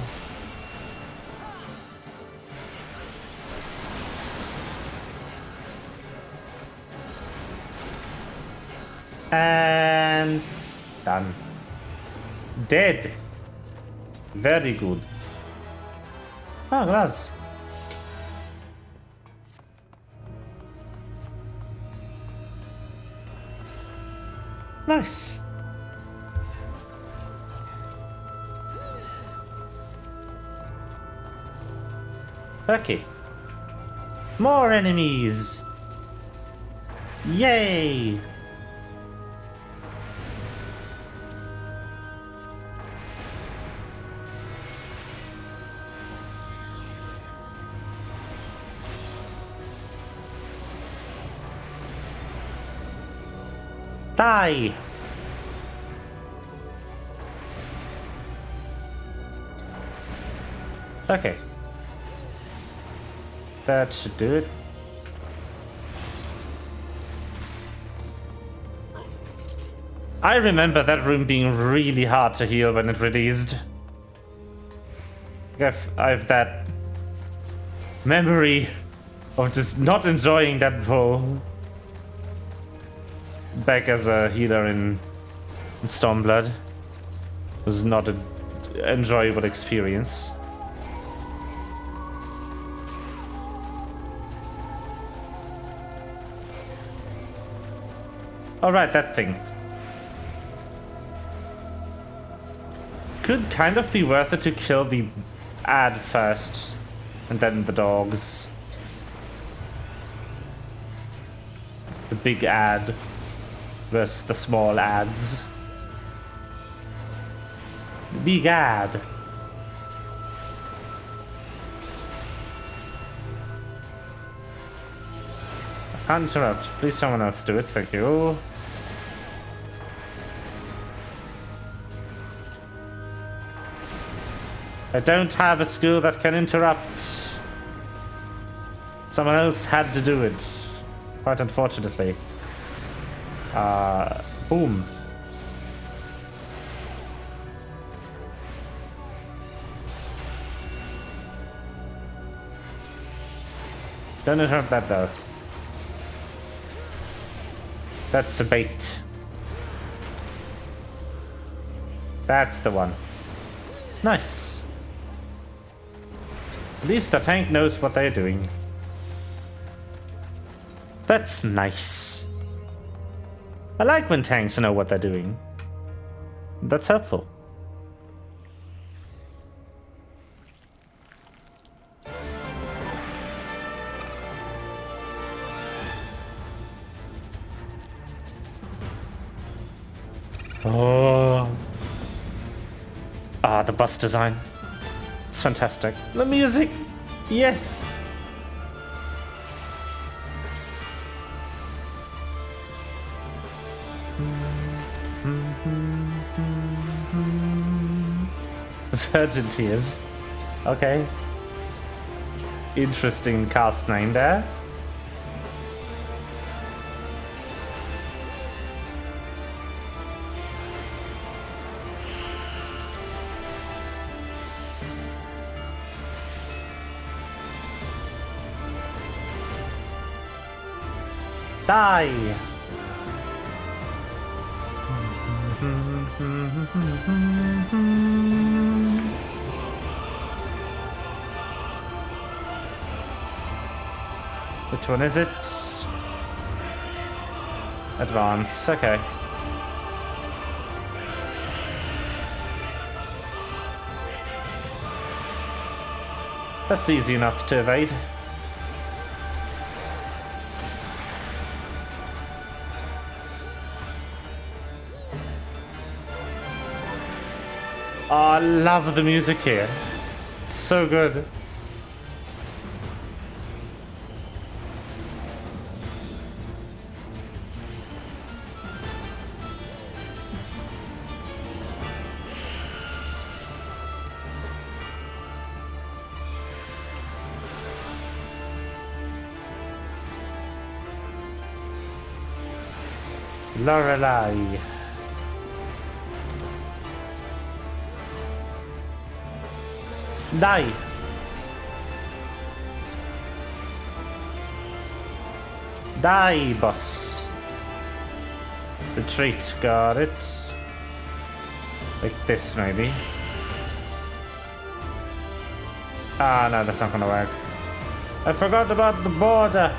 And done. Dead. Very good. Ah, gloves. Nice. Okay. More enemies. Yay. Die! Okay. That should do it. I remember that room being really hard to heal when it released. I've that memory of just not enjoying that role. Back as a healer in Stormblood. It was not an enjoyable experience. Alright, that thing. Could kind of be worth it to kill the ad first, and then the dogs. The big ad versus the small ads. The big ad. I can't interrupt. Please someone else do it, thank you. I don't have a skill that can interrupt. Someone else had to do it. Quite unfortunately. Boom. Don't interrupt that though. That's a bait. That's the one. Nice. At least the tank knows what they're doing. That's nice. I like when tanks know what they're doing. That's helpful. Oh. Ah, the bus design. It's fantastic. The music. Yes. Virgin Tears. Okay. Interesting cast name there. Die! Which one is it? Advance, okay. That's easy enough to evade. Oh, I love the music here. It's so good. Lorelei. Die. Die, boss. Retreat, got it. Like this, maybe. Ah, no, that's not gonna work. I forgot about the border.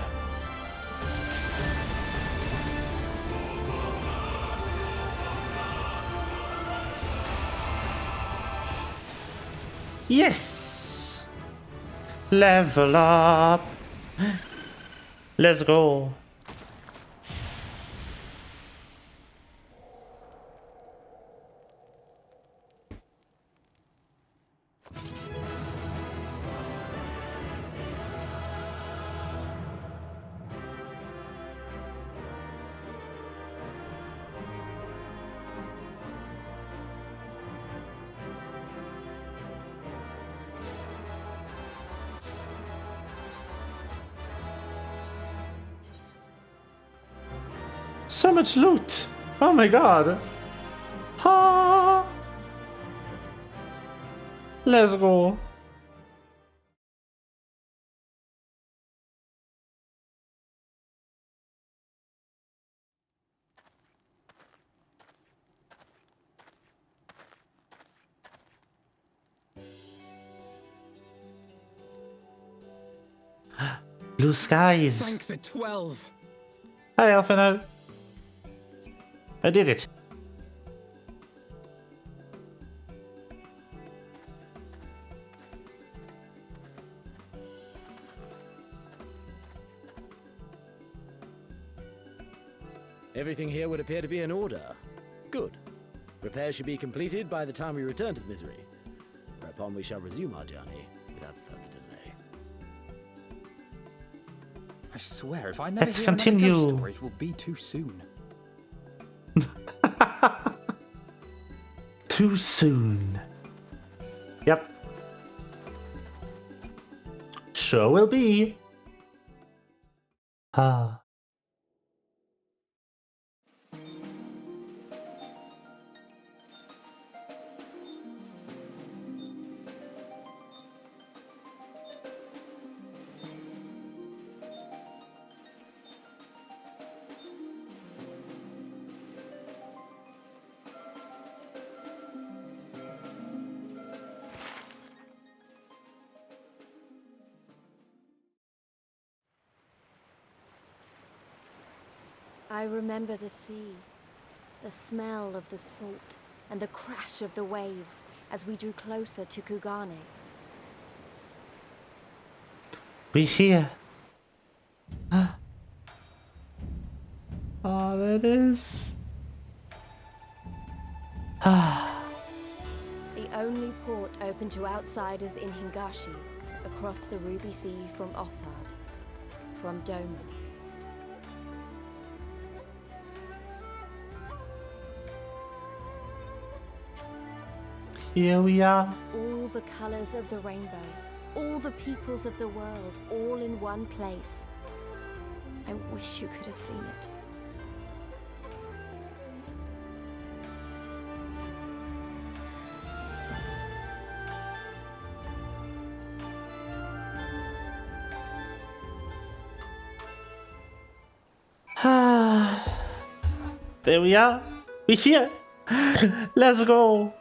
Yes! Level up! Let's go! So much loot! Oh my god! Ha! Let's go! Blue skies! Thank the 12! Hi, Alphino! I did it! Everything here would appear to be in order. Good. Repairs should be completed by the time we return to the Misery, whereupon we shall resume our journey without further delay. I swear, if I never Let's hear another continue. ghost story, it will be too soon. Too soon. Yep. Sure will be. Ah. I remember the sea, the smell of the salt, and the crash of the waves as we drew closer to Kugane. We here. Oh, there it is. The only port open to outsiders in Hingashi, across the Ruby Sea from Othard, from Doma. Here we are. All the colors of the rainbow, all the peoples of the world, all in one place. I wish you could have seen it. There we are. We're here. Let's go.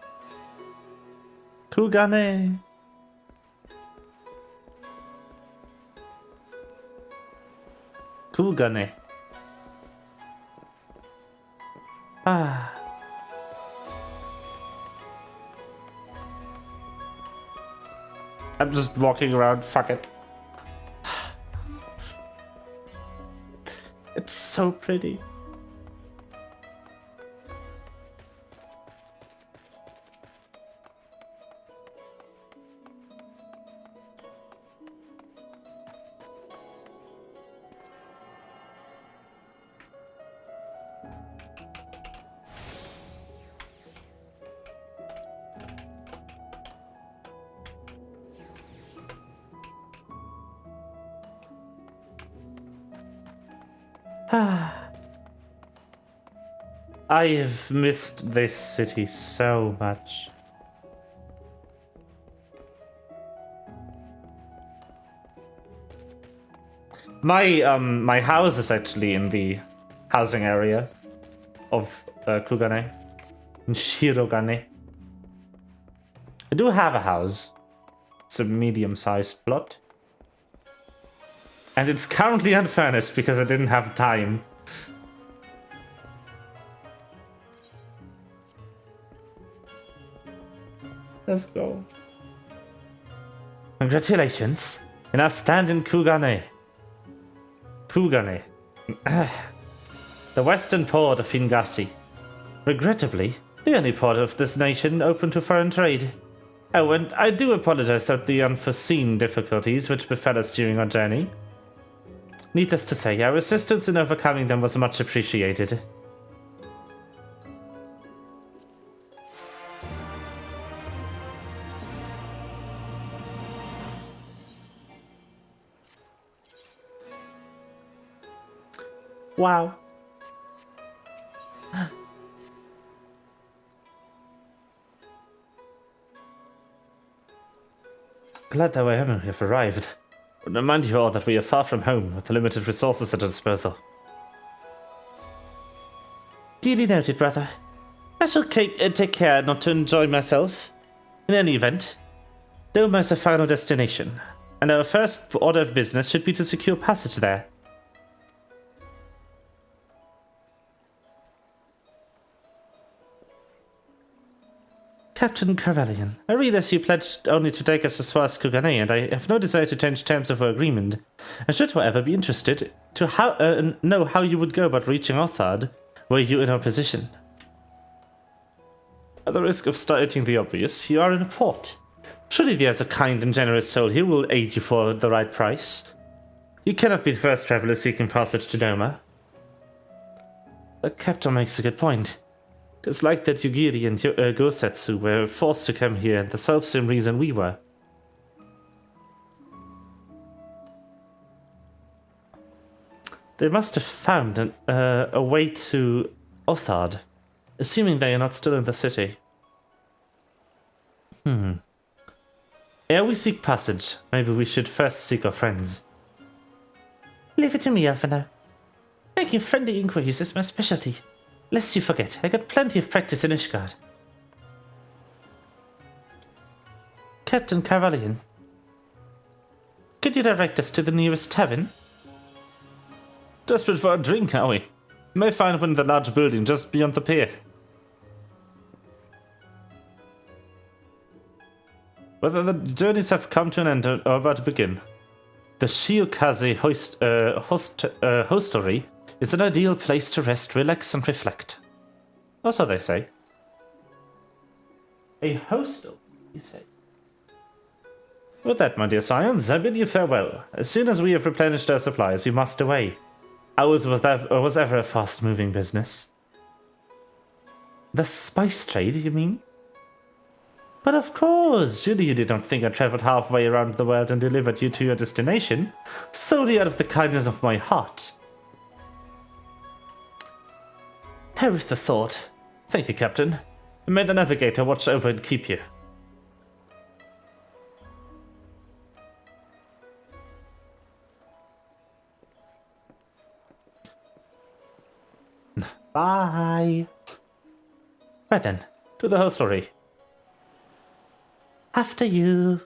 Kugane. Kugane. Ah. I'm just walking around. Fuck it. It's so pretty. I've missed this city so much. My house is actually in the housing area of Kugane, in Shirogane. I do have a house. It's a medium-sized plot. And it's currently unfurnished because I didn't have time. Let's go. Congratulations. You now stand in Kugane. Kugane. The western port of Fingashi. Regrettably, the only port of this nation open to foreign trade. Oh, and I do apologize for the unforeseen difficulties which befell us during our journey. Needless to say, our assistance in overcoming them was much appreciated. Wow. Glad that we have arrived. I remind you all that we are far from home with limited resources at our disposal. Duly noted, brother. I shall take care not to enjoy myself. In any event, Doma is a final destination, and our first order of business should be to secure passage there. Captain Carvelian, I realize you pledged only to take us as far as Kugane, and I have no desire to change terms of our agreement. I should, however, be interested to know how you would go about reaching Othard, were you in our position. At the risk of stating the obvious, you are in a port. Surely there's a kind and generous soul who will aid you for the right price. You cannot be the first traveler seeking passage to Doma. The captain makes a good point. It's like that Yugiri and Gosetsu were forced to come here, and the self-same reason we were. They must have found a way to Othard, assuming they are not still in the city. Ere we seek passage, maybe we should first seek our friends. Leave it to me, Alphino. Making friendly inquiries is my specialty. Lest you forget, I got plenty of practice in Ishgard. Captain Carvelian, could you direct us to the nearest tavern? Desperate for a drink, are we? You may find one in the large building just beyond the pier. Whether the journeys have come to an end or about to begin, the Shiokaze hostelry is an ideal place to rest, relax, and reflect. Or so they say. A hostel, you say? With that, my dear scions, I bid you farewell. As soon as we have replenished our supplies, we must away. Ours was ever a fast-moving business. The spice trade, you mean? But of course, surely you did not think I travelled halfway around the world and delivered you to your destination, solely out of the kindness of my heart. Perish the thought. Thank you, Captain. May the Navigator watch over and keep you. Bye. Right then, to the hostelry. After you.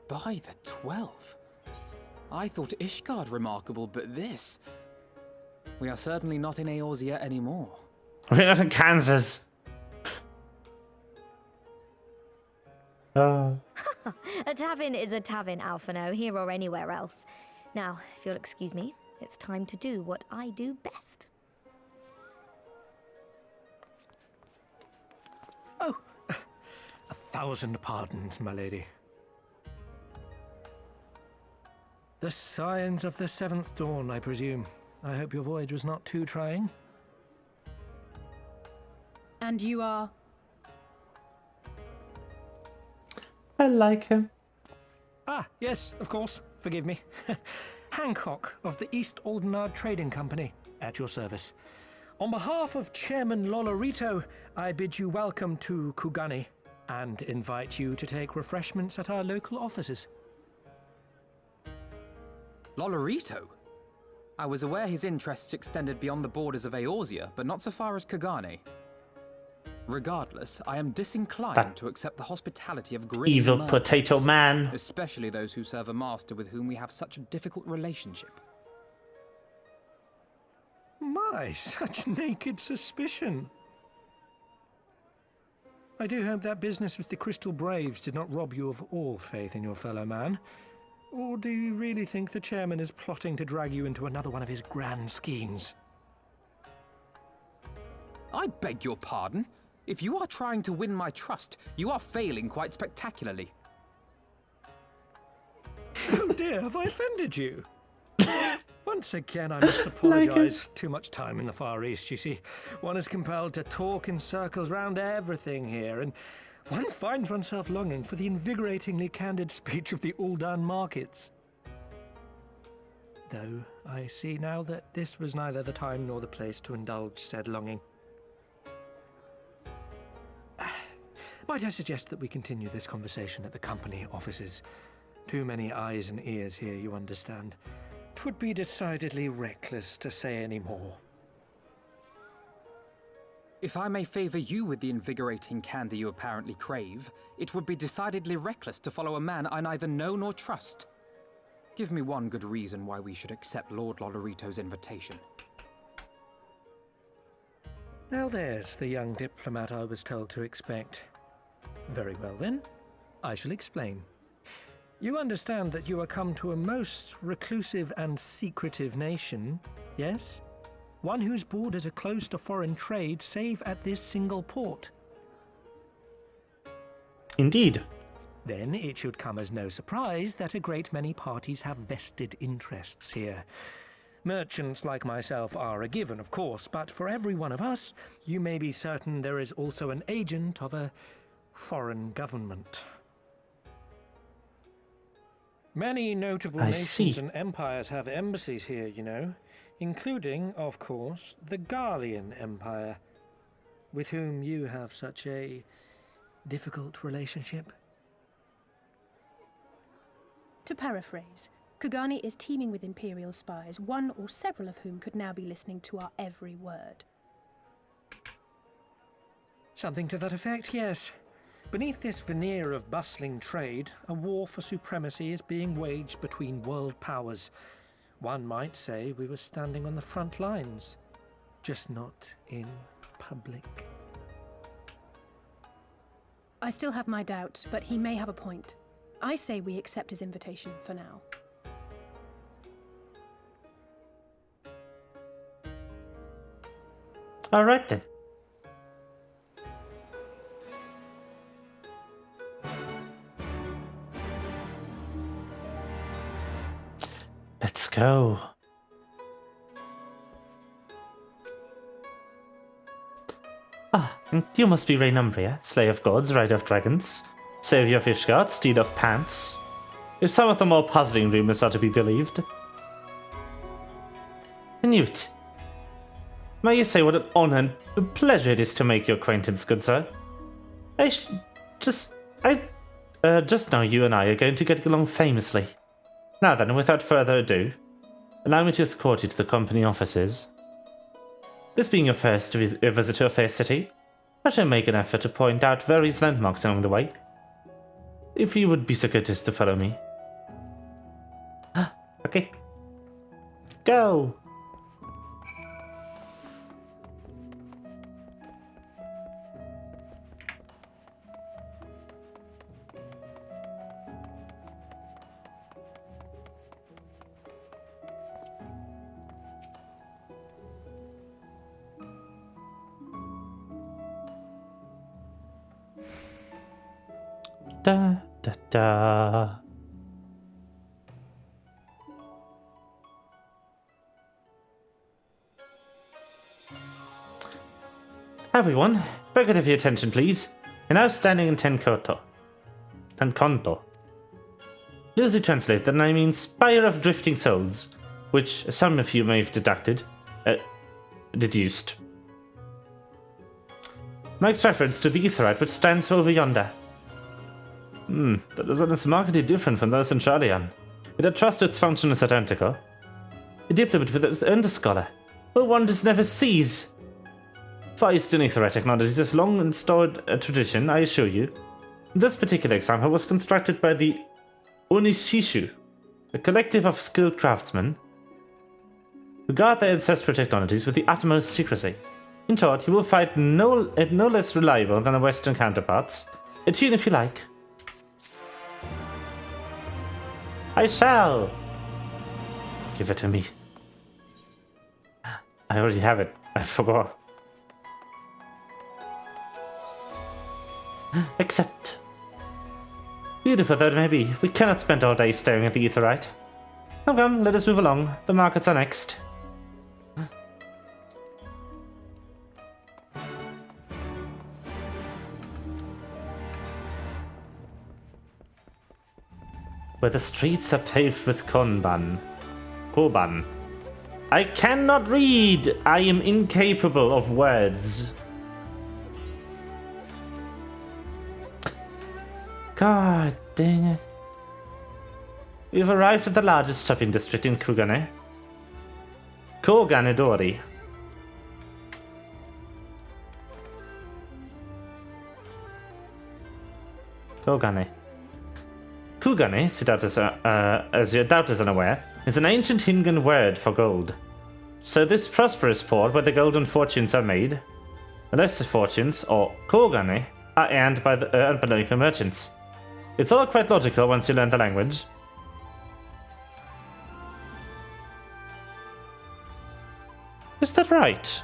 By the 12. I thought Ishgard remarkable, but this... We are certainly not in Eorzea anymore. We're not in Kansas. A tavern is a tavern, Alphino, here or anywhere else. Now, if you'll excuse me, it's time to do what I do best. Oh, 1,000 pardons, my lady. The signs of the 7th dawn, I presume. I hope your voyage was not too trying. And you are? I like him. Ah, yes, of course. Forgive me. Hancock of the East Aldenard Trading Company, at your service. On behalf of Chairman Lolorito, I bid you welcome to Kugani and invite you to take refreshments at our local offices. Lolorito? I was aware his interests extended beyond the borders of Eorzea, but not so far as Kugane. Regardless, I am disinclined to accept the hospitality of grim evil merchants, potato man. especially those who serve a master with whom we have such a difficult relationship. My, such naked suspicion. I do hope that business with the Crystal Braves did not rob you of all faith in your fellow man. Or do you really think the chairman is plotting to drag you into another one of his grand schemes? I beg your pardon? If you are trying to win my trust, you are failing quite spectacularly. Oh dear, have I offended you? Once again, I must apologize. Too much time in the Far East, you see. One is compelled to talk in circles round everything here, and one finds oneself longing for the invigoratingly candid speech of the Uldan markets. Though I see now that this was neither the time nor the place to indulge said longing. Might I suggest that we continue this conversation at the company offices? Too many eyes and ears here, you understand. 'Twould be decidedly reckless to say any more. If I may favor you with the invigorating candy you apparently crave, it would be decidedly reckless to follow a man I neither know nor trust. Give me one good reason why we should accept Lord Lolorito's invitation. Now there's the young diplomat I was told to expect. Very well then, I shall explain. You understand that you are come to a most reclusive and secretive nation, yes? One whose borders are closed to foreign trade save at this single port. Indeed. Then it should come as no surprise that a great many parties have vested interests here. Merchants like myself are a given, of course, but for every one of us, you may be certain there is also an agent of a foreign government. Many notable nations and empires have embassies here, you know, including, of course, the Garlean Empire, with whom you have such a difficult relationship. To paraphrase, Kugani is teeming with Imperial spies, one or several of whom could now be listening to our every word. Something to that effect, yes. Beneath this veneer of bustling trade, a war for supremacy is being waged between world powers. One might say we were standing on the front lines, just not in public. I still have my doubts, but he may have a point. I say we accept his invitation for now. All right then. Let's go. Ah, and you must be Rainumbria, Slayer of Gods, Rider of Dragons, Savior of Ishgard, Steed of Pants. If some of the more puzzling rumors are to be believed. Newt, may you say what an honor and a pleasure it is to make your acquaintance, good sir. Just now you and I are going to get along famously. Now then, without further ado, allow me to escort you to the company offices. This being your first visit to a fair city, I shall make an effort to point out various landmarks along the way. If you would be so courteous to follow me. Okay. Go! da da da. Everyone, beg of your attention, please. You're now standing in Tenkonto. Loosely translated, I mean Spire of Drifting Souls, which some of you may have deduced. Makes reference to the Aetheryte, which stands over yonder. That is markedly different from those in Shadian. Yet I trust its function is identical. A diplomat and a scholar, but one does never cease. Far Eastern Aetheryte technology is a long and stored tradition, I assure you. This particular example was constructed by the Onishishu, a collective of skilled craftsmen who guard their ancestral technologies with the utmost secrecy. In short, you will find no less reliable than our Western counterparts. A tune if you like. I shall! Give it to me. I already have it. I forgot. Except... beautiful though it may be, we cannot spend all day staring at the Aetheryte. Now come, let us move along. The markets are next. Where the streets are paved with Koban. I cannot read! I am incapable of words. God dang it. We've arrived at the largest shopping district in Kugane. Koganedori. Kogane. Kugane, as you're doubtless unaware, is an ancient Hingan word for gold. So this prosperous port where the golden fortunes are made, the lesser fortunes, or Kogane, are earned by the local merchants. It's all quite logical once you learn the language. Is that right?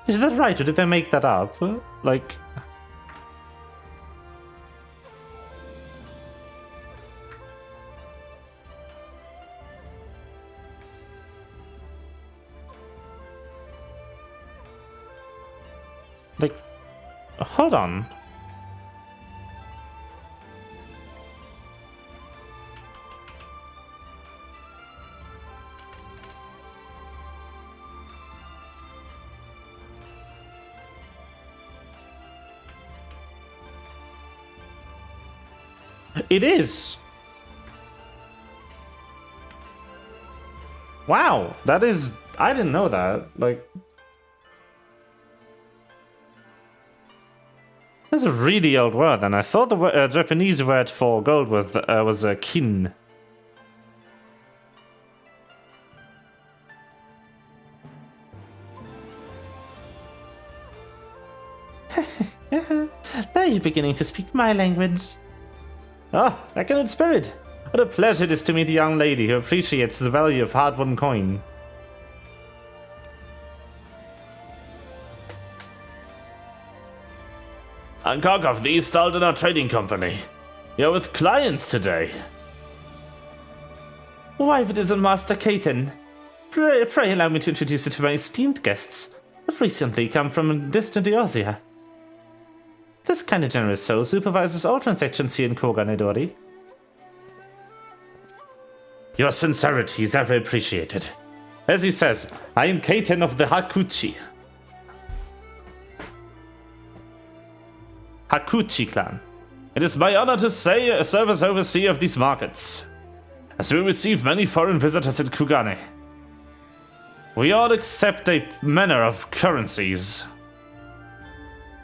Is that right, or did they make that up? Like... Like... Hold on. It is. Wow, that is... I didn't know that. Like... That's a really old word, and I thought the Japanese word for gold was kin. Now you're beginning to speak my language. Oh, that kindred spirit! What a pleasure it is to meet a young lady who appreciates the value of hard-won coin. I'm Cock of the East Aldenar Trading Company. You're with clients today. Why, if it isn't Master Caton. Pray allow me to introduce you to my esteemed guests, who have recently come from distant Eorzea. This kind of generous soul supervises all transactions here in Koganedori. Your sincerity is ever appreciated. As he says, I am Caton of the Hakuchi clan. It is my honor to serve as overseer of these markets, as we receive many foreign visitors in Kugane. We all accept a manner of currencies.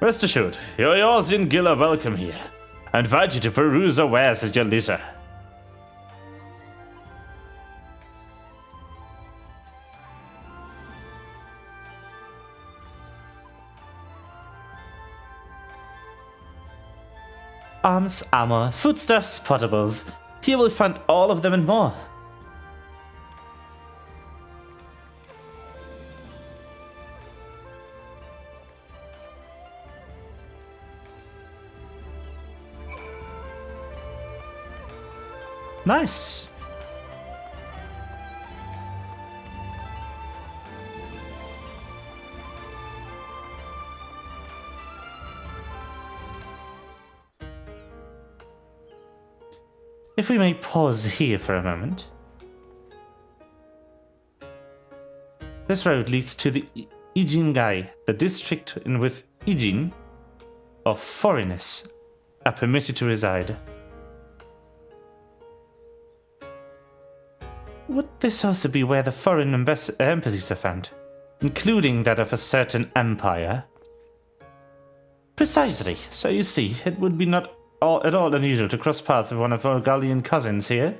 Rest assured, your Eorzean Guild are welcome here. I invite you to peruse our wares at your leisure. Arms, armor, foodstuffs, potables. Here we'll find all of them and more. Nice. If we may pause here for a moment. This road leads to the Ijingai, the district in which Ijin, or foreigners, are permitted to reside. Would this also be where the foreign embassies are found, including that of a certain empire? Precisely. So you see, it would be not at all unusual to cross paths with one of our Gallian cousins here.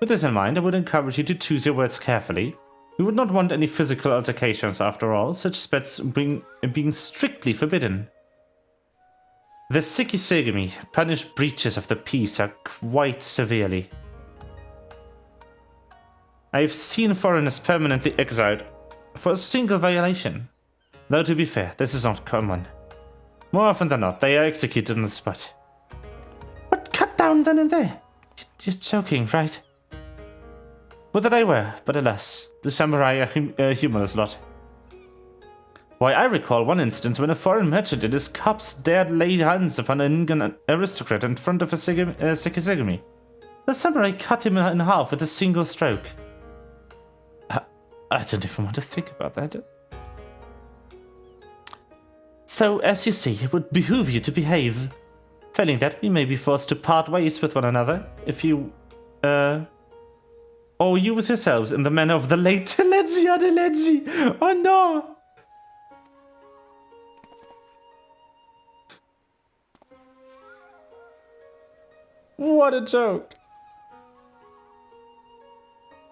With this in mind, I would encourage you to choose your words carefully. We would not want any physical altercations after all, such spats being strictly forbidden. The Sikisegami punish breaches of the peace quite severely. I have seen foreigners permanently exiled for a single violation. Though to be fair, this is not common. More often than not, they are executed on the spot. But cut down then and there. You're joking, right? Would that I were, but alas, the samurai are a humorless lot. Why, I recall one instance when a foreign merchant and his cops dared lay hands upon an Ingan aristocrat in front of a Sikisegami. The samurai cut him in half with a single stroke. I don't even want to think about that. So, as you see, it would behoove you to behave. Failing that, we may be forced to part ways with one another, if you, or you with yourselves in the manner of the late Leggy Adeleggy. Oh no! What a joke!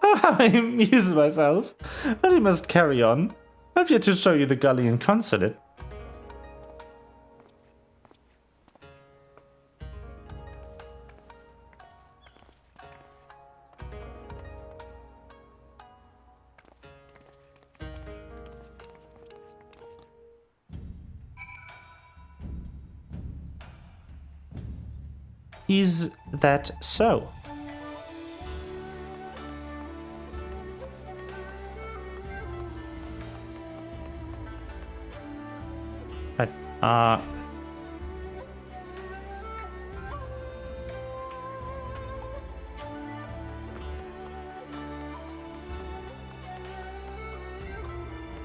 I amuse myself, but we must carry on. I've yet to show you the Gallian consulate. Is that so? Right,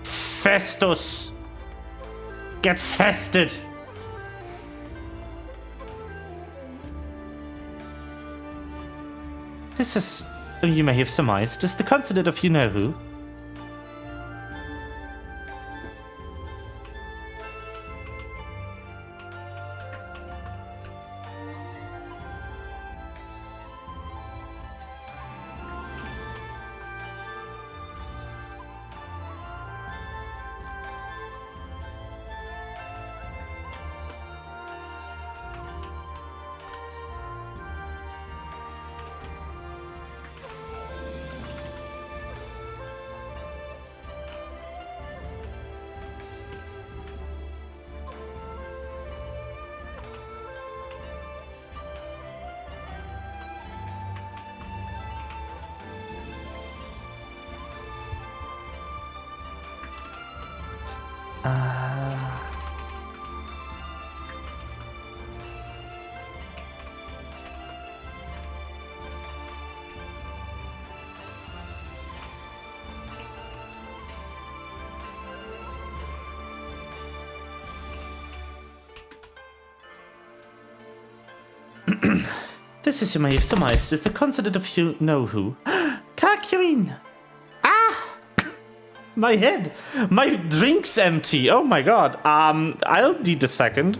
Festus! Get fested! This is, you may have surmised, is the consulate of you-know-who. This, as you may have surmised, is the consulate of you-know-who. Kakuin! Ah! My head! My drink's empty! Oh my god. I'll need a second.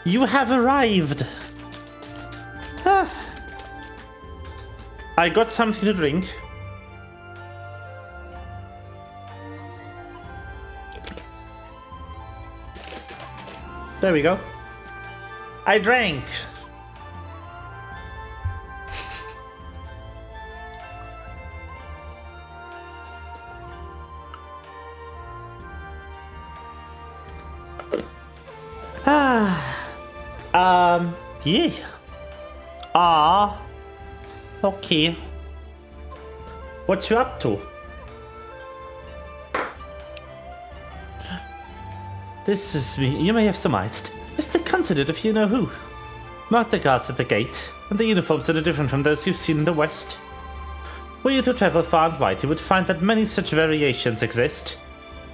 You have arrived! Ah. I got something to drink. There we go. I drank! Yeah. Okay. What you up to? This is me. You may have surmised. It's the candidate if you know who. Mark the guards at the gate, and the uniforms that are different from those you've seen in the West. Were you to travel far and wide, you would find that many such variations exist,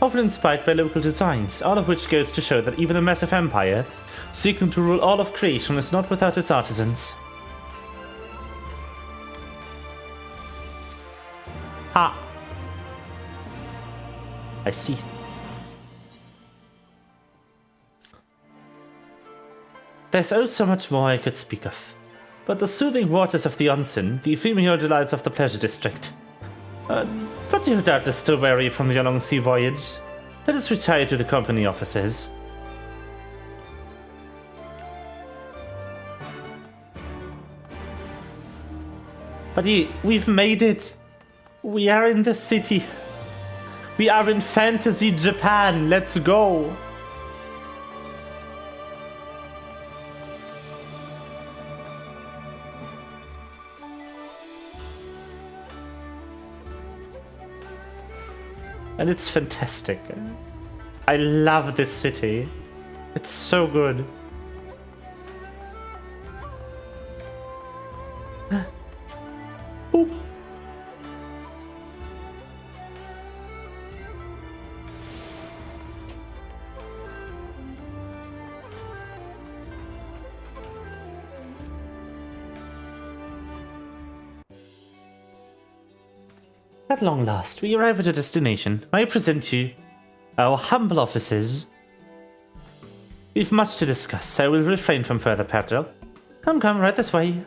often inspired by local designs, all of which goes to show that even a massive empire, seeking to rule all of creation, is not without its artisans. Ah. I see. There's oh so much more I could speak of. But the soothing waters of the onsen, the ephemeral delights of the pleasure district. But you're doubtless still weary from your long sea voyage. Let us retire to the company offices. Buddy, we've made it. We are in the city. We are in Fantasy Japan. Let's go. And it's fantastic. I love this city. It's so good. Boop. At long last, we arrive at a destination. I present you our humble offices. We've much to discuss, so I will refrain from further prattle. Come, right this way.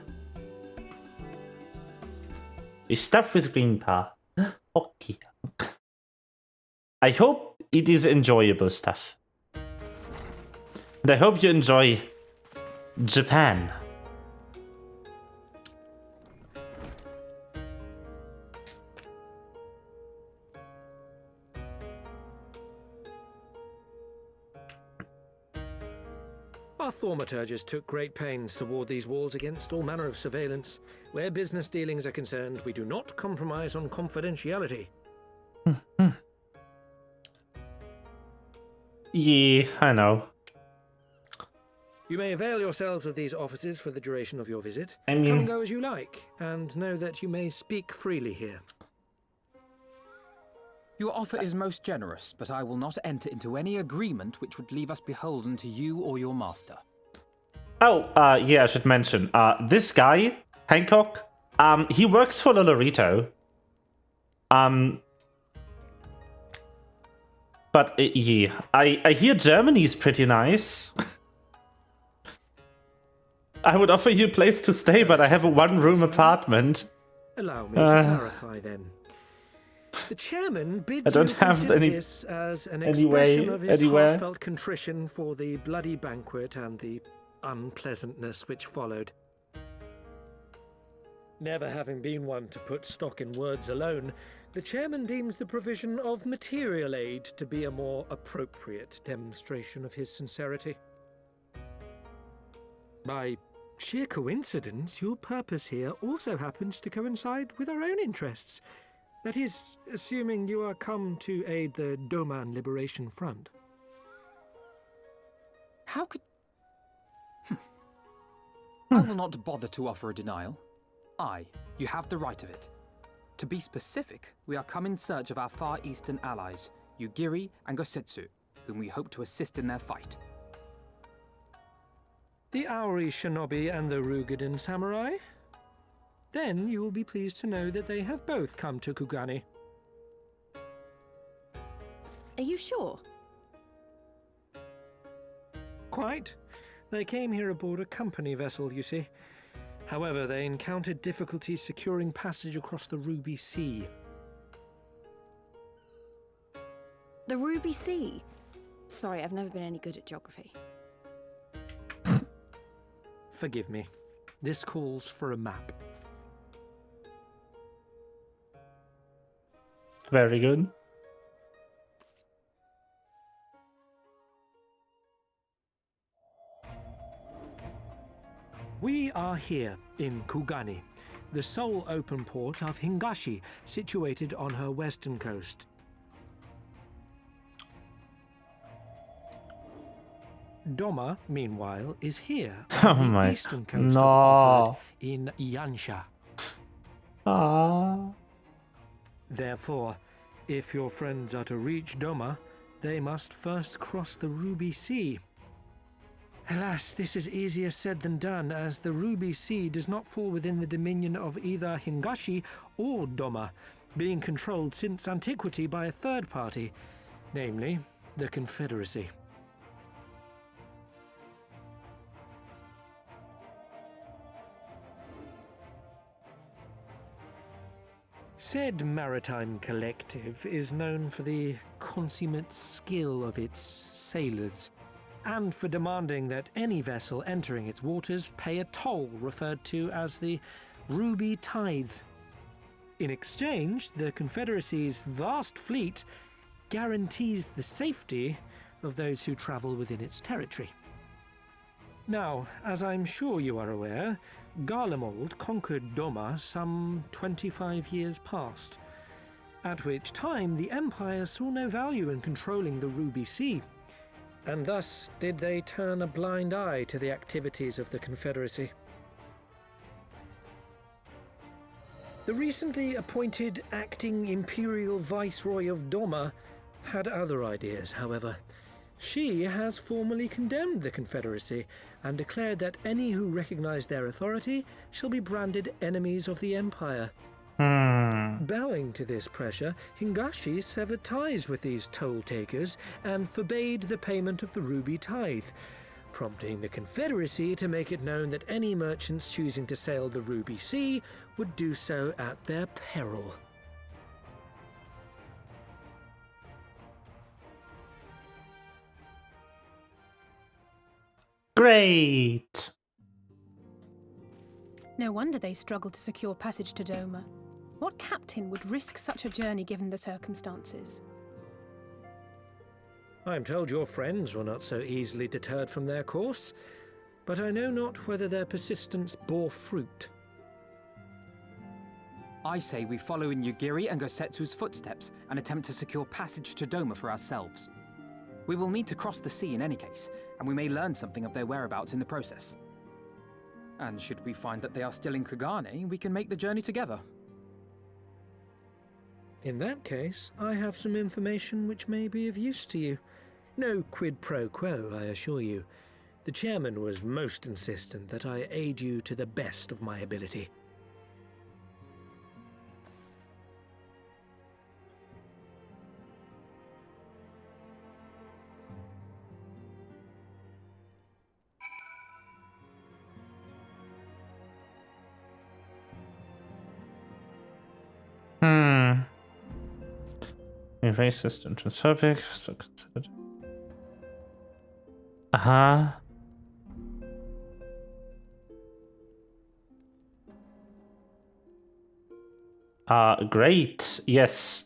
We stuff with green paw. Okay. I hope it is enjoyable stuff. And I hope you enjoy Japan. Our thaumaturgist took great pains to ward these walls against all manner of surveillance. Where business dealings are concerned, we do not compromise on confidentiality. Yeah, I know. You may avail yourselves of these offices for the duration of your visit. I mean, come and go as you like, and know that you may speak freely here. Your offer is most generous, but I will not enter into any agreement which would leave us beholden to you or your master. Oh, yeah, I should mention, this guy, Hancock, he works for Lolorito. But, yeah, I hear Germany's pretty nice. I would offer you a place to stay, but I have a one-room apartment. Allow me to clarify, then. The chairman bids I don't you have consider any this as an expression of his anywhere. heartfelt contrition for the bloody banquet and the unpleasantness which followed. Never having been one to put stock in words alone, the chairman deems the provision of material aid to be a more appropriate demonstration of his sincerity. By sheer coincidence, your purpose here also happens to coincide with our own interests. That is, assuming you are come to aid the Doman Liberation Front. How could... I will not bother to offer a denial. You have the right of it. To be specific, we are come in search of our Far Eastern allies, Yugiri and Gosetsu, whom we hope to assist in their fight. The Aori Shinobi and the Rugadan Samurai? Then you will be pleased to know that they have both come to Kugani. Are you sure? Quite. They came here aboard a company vessel, you see. However, they encountered difficulties securing passage across the Ruby Sea. The Ruby Sea? Sorry, I've never been any good at geography. Forgive me. This calls for a map. Very good. We are here in Kugani, the sole open port of Hingashi, situated on her western coast. Doma, meanwhile, is here on the eastern coast of Offord in Yansha. Therefore, if your friends are to reach Doma, they must first cross the Ruby Sea. Alas, this is easier said than done, as the Ruby Sea does not fall within the dominion of either Hingashi or Doma, being controlled since antiquity by a third party, namely the Confederacy. Said maritime collective is known for the consummate skill of its sailors, and for demanding that any vessel entering its waters pay a toll referred to as the Ruby Tithe. In exchange, the Confederacy's vast fleet guarantees the safety of those who travel within its territory. Now, as I'm sure you are aware, Garlemald conquered Doma some 25 years past, at which time the Empire saw no value in controlling the Ruby Sea, and thus did they turn a blind eye to the activities of the Confederacy. The recently appointed acting Imperial Viceroy of Doma had other ideas, however. She has formally condemned the Confederacy and declared that any who recognize their authority shall be branded enemies of the Empire. Bowing to this pressure, Hingashi severed ties with these toll-takers and forbade the payment of the Ruby Tithe, prompting the Confederacy to make it known that any merchants choosing to sail the Ruby Sea would do so at their peril. Great! No wonder they struggled to secure passage to Doma. What captain would risk such a journey given the circumstances? I am told your friends were not so easily deterred from their course, but I know not whether their persistence bore fruit. I say we follow in Yugiri and Gosetsu's footsteps and attempt to secure passage to Doma for ourselves. We will need to cross the sea in any case, and we may learn something of their whereabouts in the process. And should we find that they are still in Kugane, we can make the journey together. In that case, I have some information which may be of use to you. No quid pro quo, I assure you. The chairman was most insistent that I aid you to the best of my ability. Racist and transphobic, so considered. Great. Yes.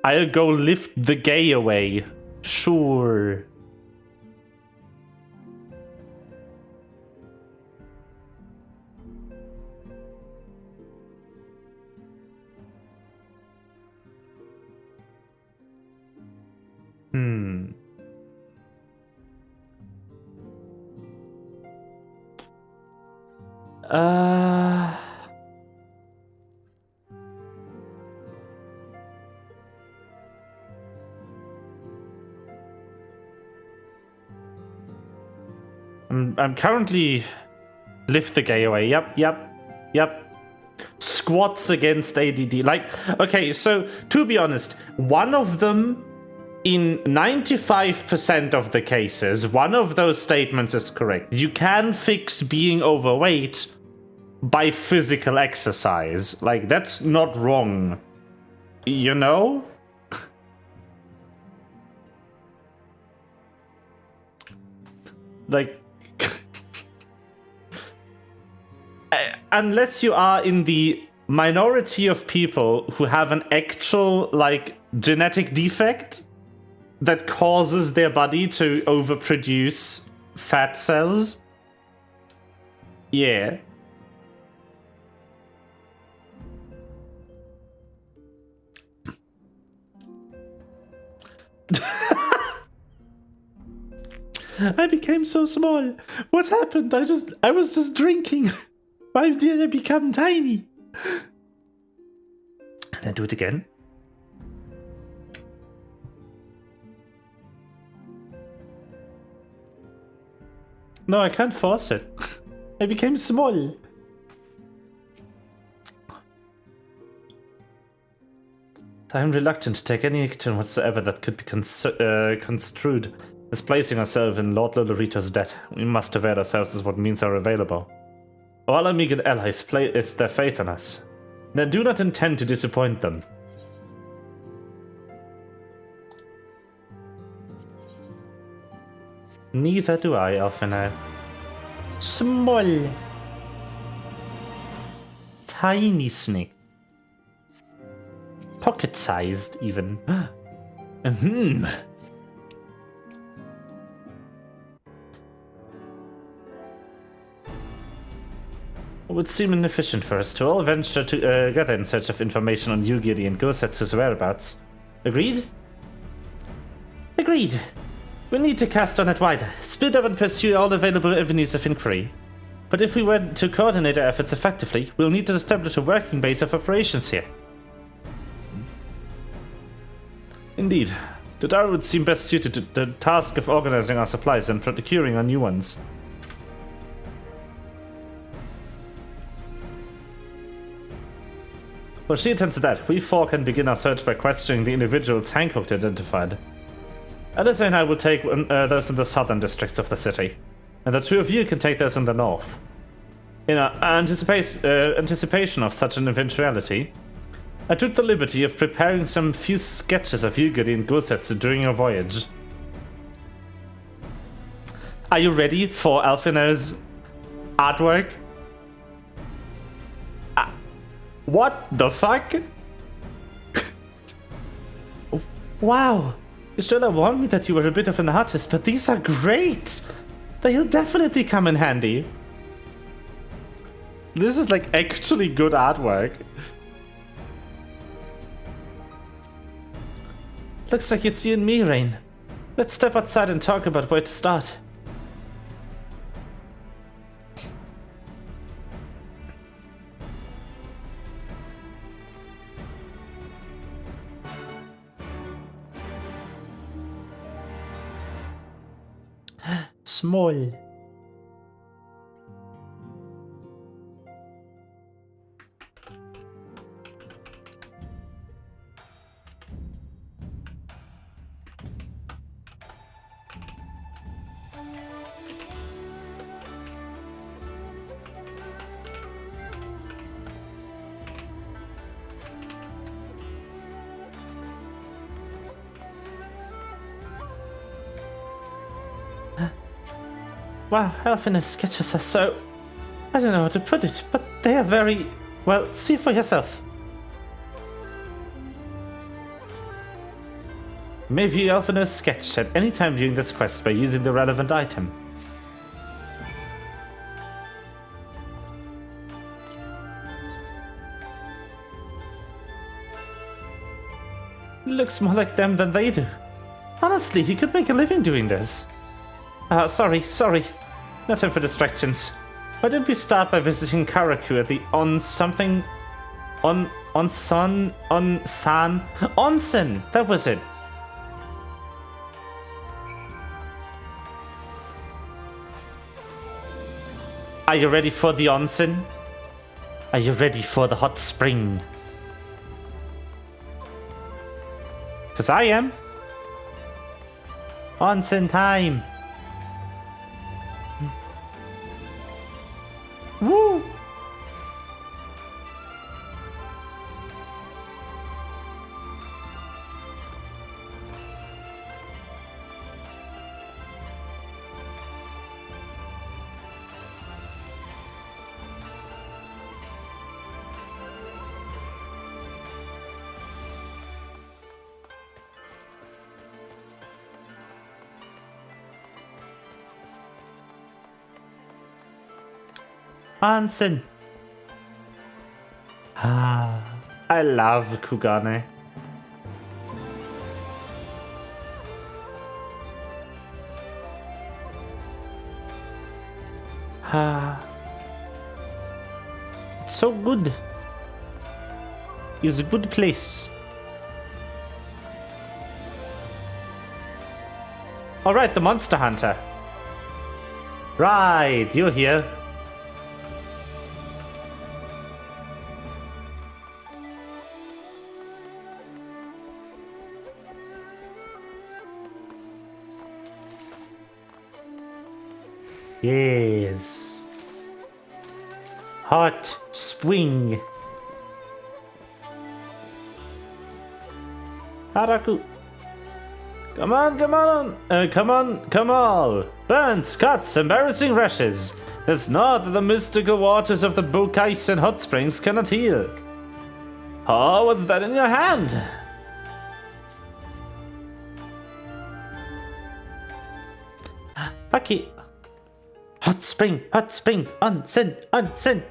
I'll go lift the gay away. Sure. I'm currently lift the gay away. Yep. Squats against ADD. Like, okay, so to be honest, one of them in 95% of the cases, one of those statements is correct. You can fix being overweight by physical exercise. Like, that's not wrong. You know? Like, unless you are in the minority of people who have an actual, like, genetic defect that causes their body to overproduce fat cells. Yeah. I became so small. What happened? I was just drinking. Why did I become tiny? Can I do it again? No, I can't force it. I became small. I'm reluctant to take any action whatsoever that could be construed as placing ourselves in Lord Lolorito's debt. We must avail ourselves of what means are available. All Amigan allies place their faith in us. They do not intend to disappoint them. Neither do I, Alfino. Small. Tiny snake. Pocket-sized, even. It would seem inefficient for us to all venture together in search of information on Yugiri and Gosetsu's whereabouts. Agreed? Agreed. We need to cast our net wider, split up and pursue all available avenues of inquiry. But if we were to coordinate our efforts effectively, we'll need to establish a working base of operations here. Indeed. Dodaro would seem best suited to the task of organizing our supplies and procuring our new ones. While she attends to that, we four can begin our search by questioning the individuals Hancock identified. Alice and I will take those in the southern districts of the city, and the two of you can take those in the north. In anticipation of such an eventuality, I took the liberty of preparing some few sketches of Yugiri and Gosetsu during your voyage. Are you ready for Alfino's artwork? What the fuck? Wow. You should have warned me that you were a bit of an artist, but these are great! They'll definitely come in handy. This is like actually good artwork. Looks like it's you and me, Rain. Let's step outside and talk about where to start. Small. Wow, Alfino's sketches are so... I don't know how to put it, but they are very... Well, see for yourself. You may view Alfino's sketch at any time during this quest by using the relevant item. Looks more like them than they do. Honestly, he could make a living doing this. Sorry. No time for distractions. Why don't we start by visiting Karaku at the onsen? That was it. Are you ready for the onsen? Are you ready for the hot spring? Because I am. Onsen time! Woo! Onsen. Ah, I love Kugane. Ah, it's so good. It's a good place. All right, the Monster Hunter. Right, you're here. Yes. Hot spring. Haraku. Come on, come on. Come on. Burns, cuts, embarrassing rashes. There's naught that the mystical waters of the Bokaisen hot springs cannot heal. Oh, what's that in your hand? Bucky. Hot spring, onsen, onsen.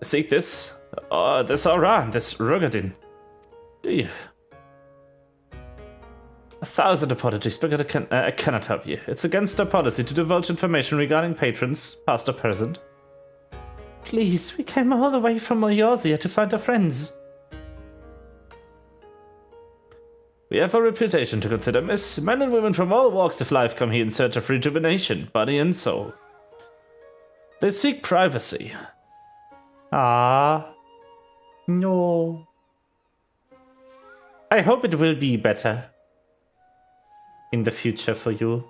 Seek this. This Aran, this Rugadin. Do you? 1,000 apologies, but I cannot help you. It's against our policy to divulge information regarding patrons, past or present. Please, we came all the way from Moyosia to find our friends. We have a reputation to consider, miss. Men and women from all walks of life come here in search of rejuvenation, body and soul. They seek privacy. Ah. No. I hope it will be better in the future for you.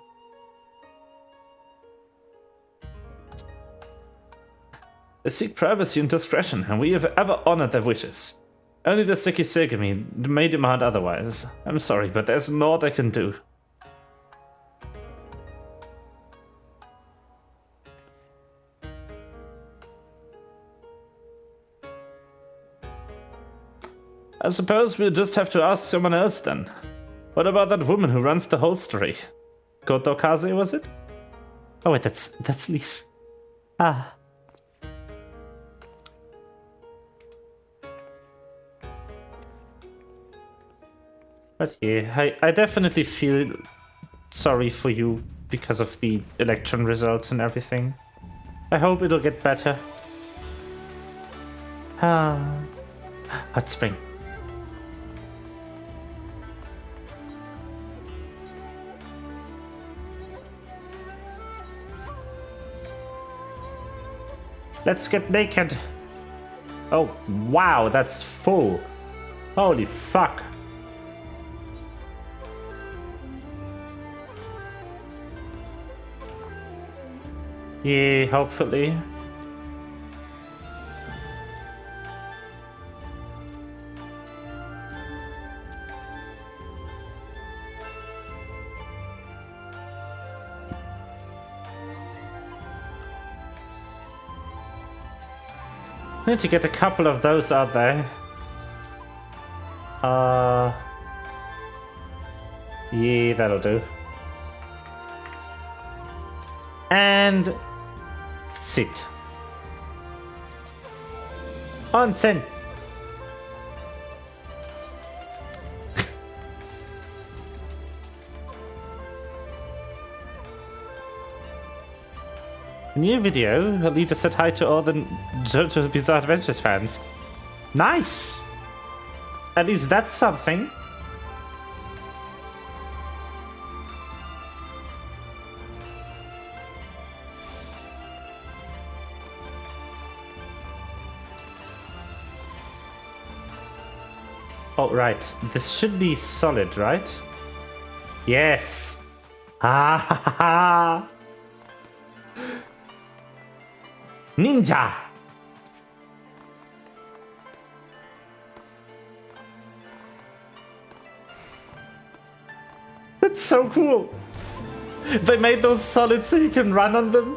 They seek privacy and discretion, and we have ever honored their wishes. Only the Sekisegami may demand otherwise. I'm sorry, but there's naught I can do. I suppose we'll just have to ask someone else then. What about that woman who runs the holstery? Kotokaze, was it? Oh wait, that's Lise. Ah. But yeah, I definitely feel sorry for you because of the election results and everything. I hope it'll get better. Ah. Hot spring. Let's get naked. Oh, wow, that's full. Holy fuck. Yeah, hopefully. I need to get a couple of those out there. Yeah, that'll do. And sit. Onsen. New video. Alita said hi to all the JoJo's Bizarre Adventures fans. Nice. At least that's something. Oh, right. This should be solid, right? Yes. Ha ha ha ha. Ninja. That's so cool. They made those solid so you can run on them.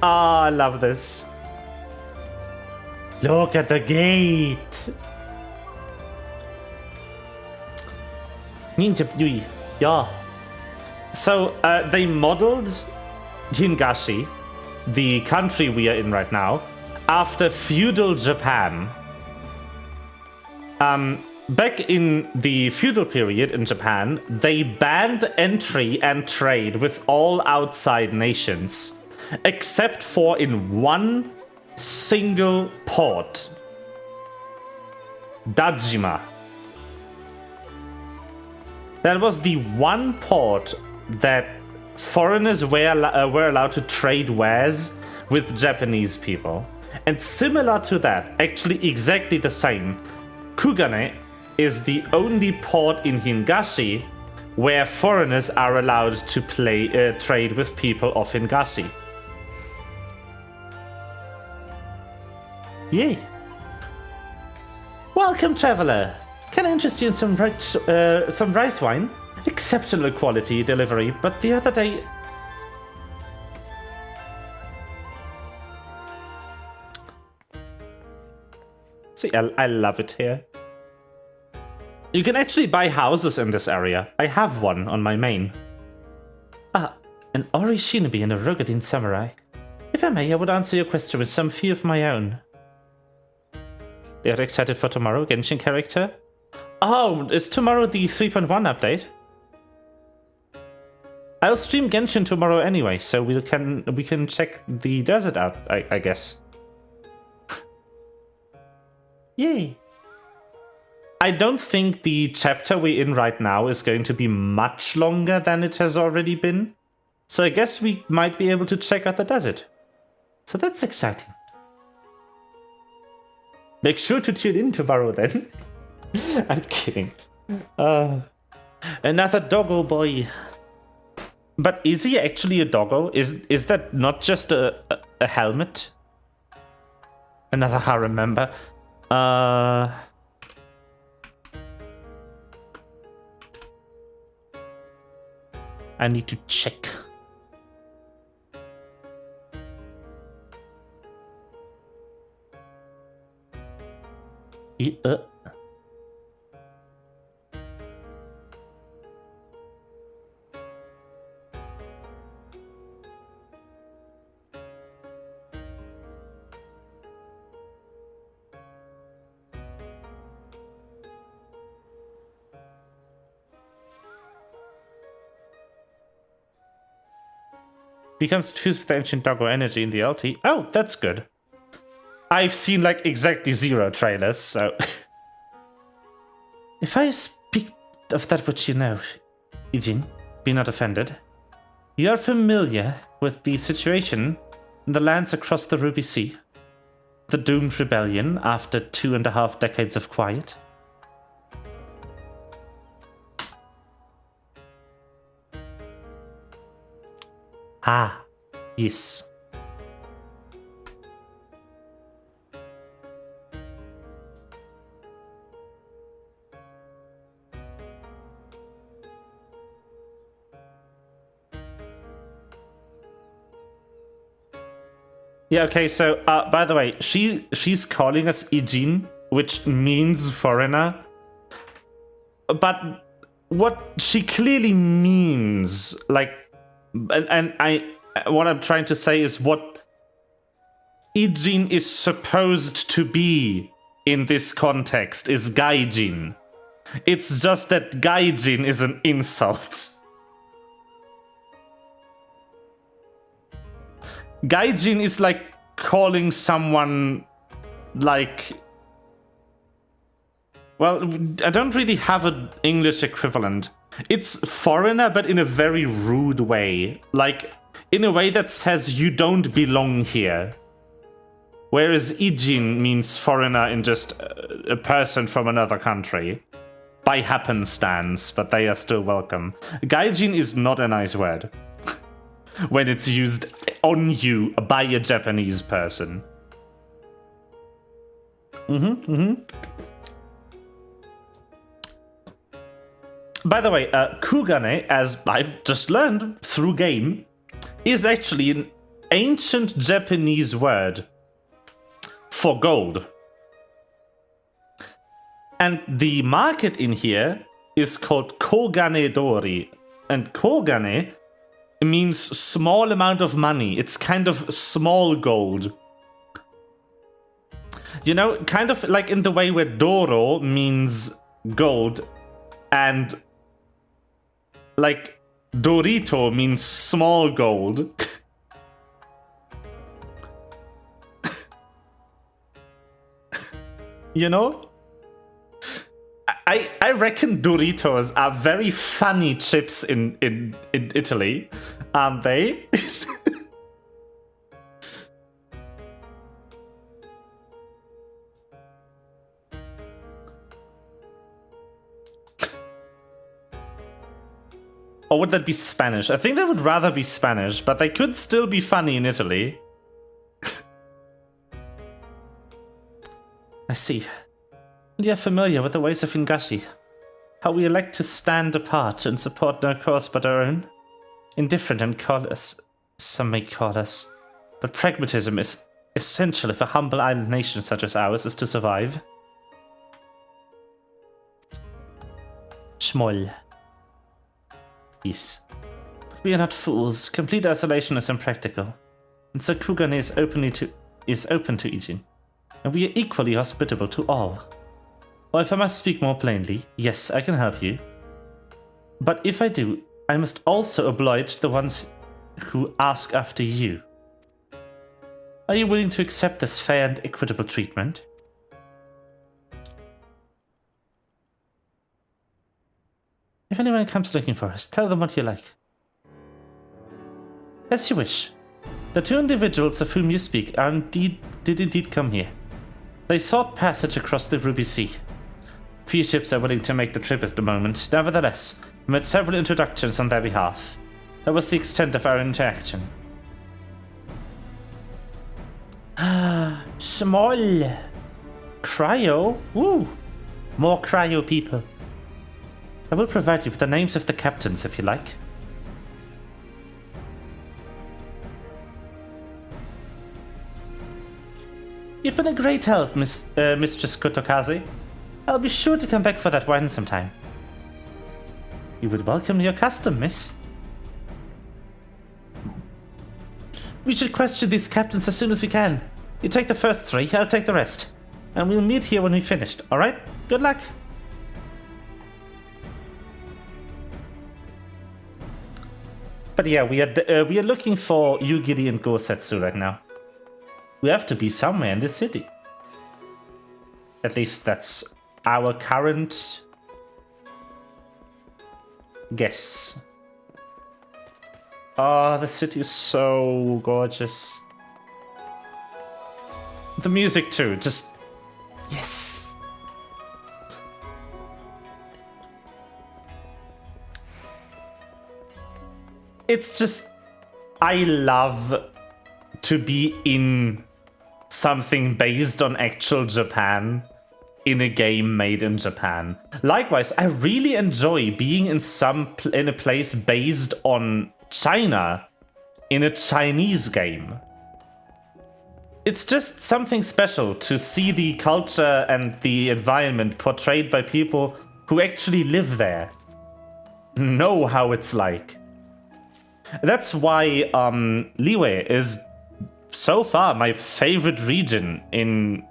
Ah, I love this. Look at the gate. Ninja Yui. Yeah. So they modeled Hingashi, the country we are in right now, after feudal Japan. Back in the feudal period in Japan, they banned entry and trade with all outside nations, except for in one single port, Dajima. That was the one port that foreigners were allowed to trade wares with Japanese people. And similar to that, actually exactly the same, Kugane is the only port in Hingashi where foreigners are allowed to trade with people of Hingashi. Yay! Welcome, traveler. Can I interest you in some rice wine? Exceptional quality delivery, but the other day... See, I love it here. You can actually buy houses in this area. I have one on my main. Ah, an Ori Shinobi and a Rogadin Samurai. If I may, I would answer your question with some few of my own. You're excited for tomorrow, Genshin character? Oh, is tomorrow the 3.1 update? I'll stream Genshin tomorrow anyway, so we can check the desert out, I guess. Yay! I don't think the chapter we're in right now is going to be much longer than it has already been. So I guess we might be able to check out the desert. So that's exciting. Make sure to tune in tomorrow then. I'm kidding. Another doggo boy. But is he actually a doggo? Is that not just a helmet? Another harem member. I need to check. Becomes fused with the ancient doggo energy in the LT. Oh, that's good. I've seen like exactly 0 trailers, so... If I speak of that which you know, Ijin, be not offended. You are familiar with the situation in the lands across the Ruby Sea. The doomed rebellion after 2.5 decades of quiet. Ah, yes. Yeah, okay, so, by the way, she's calling us Ijin, which means foreigner. But what she clearly means, like, and what I'm trying to say is what Ijin is supposed to be in this context is Gaijin. It's just that Gaijin is an insult. Gaijin is like calling someone like... Well, I don't really have an English equivalent. It's foreigner, but in a very rude way. Like, in a way that says you don't belong here. Whereas Ijin means foreigner in just a person from another country. by happenstance, but they are still welcome. Gaijin is not a nice word when it's used on you by a Japanese person. By the way, Kugane, as I've just learned through game, is actually an ancient Japanese word for gold. And the market in here is called Kogane Dori. And Kogane means small amount of money. It's kind of small gold. You know, kind of like in the way where Doro means gold and like Dorito means small gold. You know? I reckon Doritos are very funny chips in Italy, aren't they? Or would that be Spanish? I think they would rather be Spanish, but they could still be funny in Italy. I see. You are familiar with the ways of Ingashi. How we elect to stand apart and support no cause but our own. Indifferent and callous, some may call us. But pragmatism is essential if a humble island nation such as ours is to survive. Schmoll. Yes. We are not fools. Complete isolation is impractical. And so Kugane is open to Ijin. And we are equally hospitable to all. Or if I must speak more plainly, yes, I can help you. But if I do, I must also oblige the ones who ask after you. Are you willing to accept this fair and equitable treatment? If anyone comes looking for us, tell them what you like. As you wish. The two individuals of whom you speak did indeed come here. They sought passage across the Ruby Sea. Few ships are willing to make the trip at the moment. Nevertheless, we made several introductions on their behalf. That was the extent of our interaction. Small. Cryo? Woo! More cryo people. I will provide you with the names of the captains if you like. You've been a great help, Mistress Kotokaze. I'll be sure to come back for that wine sometime. You would welcome your custom, miss. We should question these captains as soon as we can. You take the first three, I'll take the rest. And we'll meet here when we've finished, alright? Good luck. But yeah, we are looking for Yugiri and Gosetsu right now. We have to be somewhere in this city. At least that's our current guess. Oh, the city is so gorgeous. The music too, just... yes! It's just... I love to be in something based on actual Japan in a game made in Japan. Likewise, I really enjoy being in a place based on China in a Chinese game. It's just something special to see the culture and the environment portrayed by people who actually live there, know how it's like. That's why Liyue is so far my favorite region in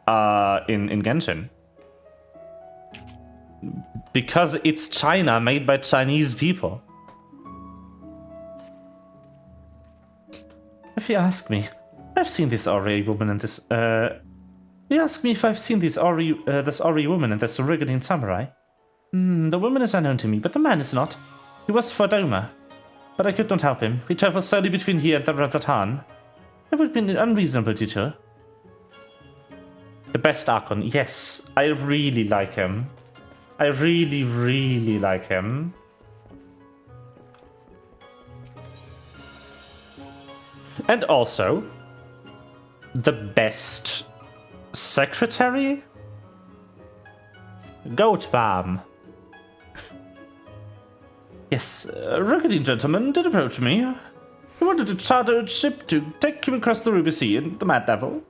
Genshin. Because it's China made by Chinese people. If you ask me, I've seen this Ori woman and this you ask me if I've seen this Ori woman and this Rigidine samurai. The woman is unknown to me, but the man is not. He was for Doma, but I could not help him. We travel solely between here and the Razatan. It would be an unreasonable detour. The best Archon, yes, I really like him. I really, really like him. And also, the best secretary? Goat Balm. Yes, a rugged gentleman did approach me. He wanted to charter a ship to take him across the Ruby Sea in the Mad Devil.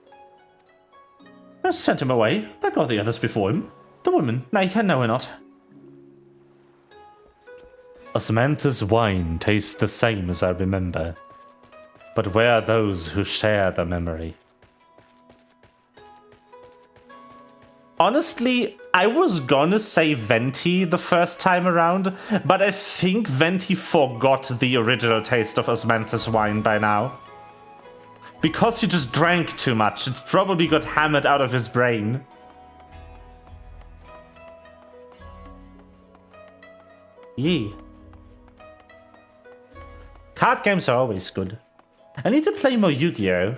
I sent him away, like all the others before him. The woman, nay, I know her not. Osmantha's wine tastes the same as I remember. But where are those who share the memory? Honestly, I was gonna say Venti the first time around, but I think Venti forgot the original taste of Osmantha's wine by now. Because he just drank too much, it probably got hammered out of his brain. Yee. Card games are always good. I need to play more Yu-Gi-Oh!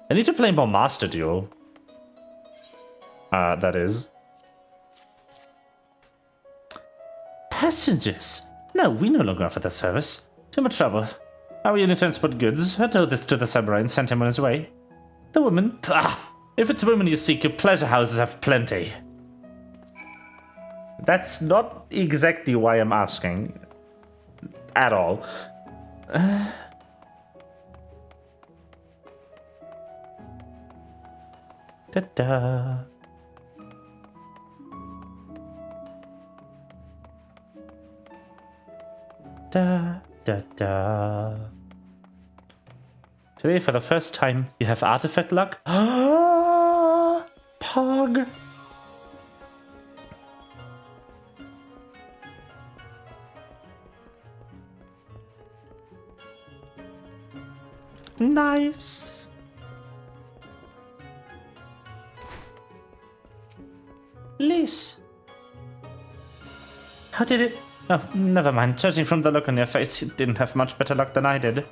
I need to play more Master Duel. That is. Passengers! No, we no longer offer the service. Too much trouble. Our unit transport goods. I told this to the samurai and sent him on his way. The woman? Ah! If it's women you seek, your pleasure houses have plenty. That's not exactly why I'm asking. At all. Da-da. Da-da-da. Today, for the first time, you have artifact luck. Pog. Nice. Liz. How did it? Oh, never mind. Judging from the look on your face, you didn't have much better luck than I did.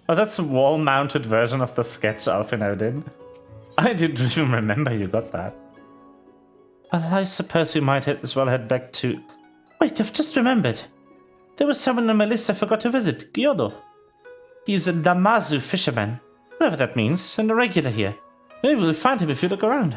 Oh, that's a wall-mounted version of the sketch Alfino did. I didn't even remember you got that. Well, I suppose we might as well head back to... Wait, I've just remembered. There was someone on my list I forgot to visit, Gyodo. He's a Damazu fisherman, whatever that means, and a regular here. Maybe we'll find him if you look around.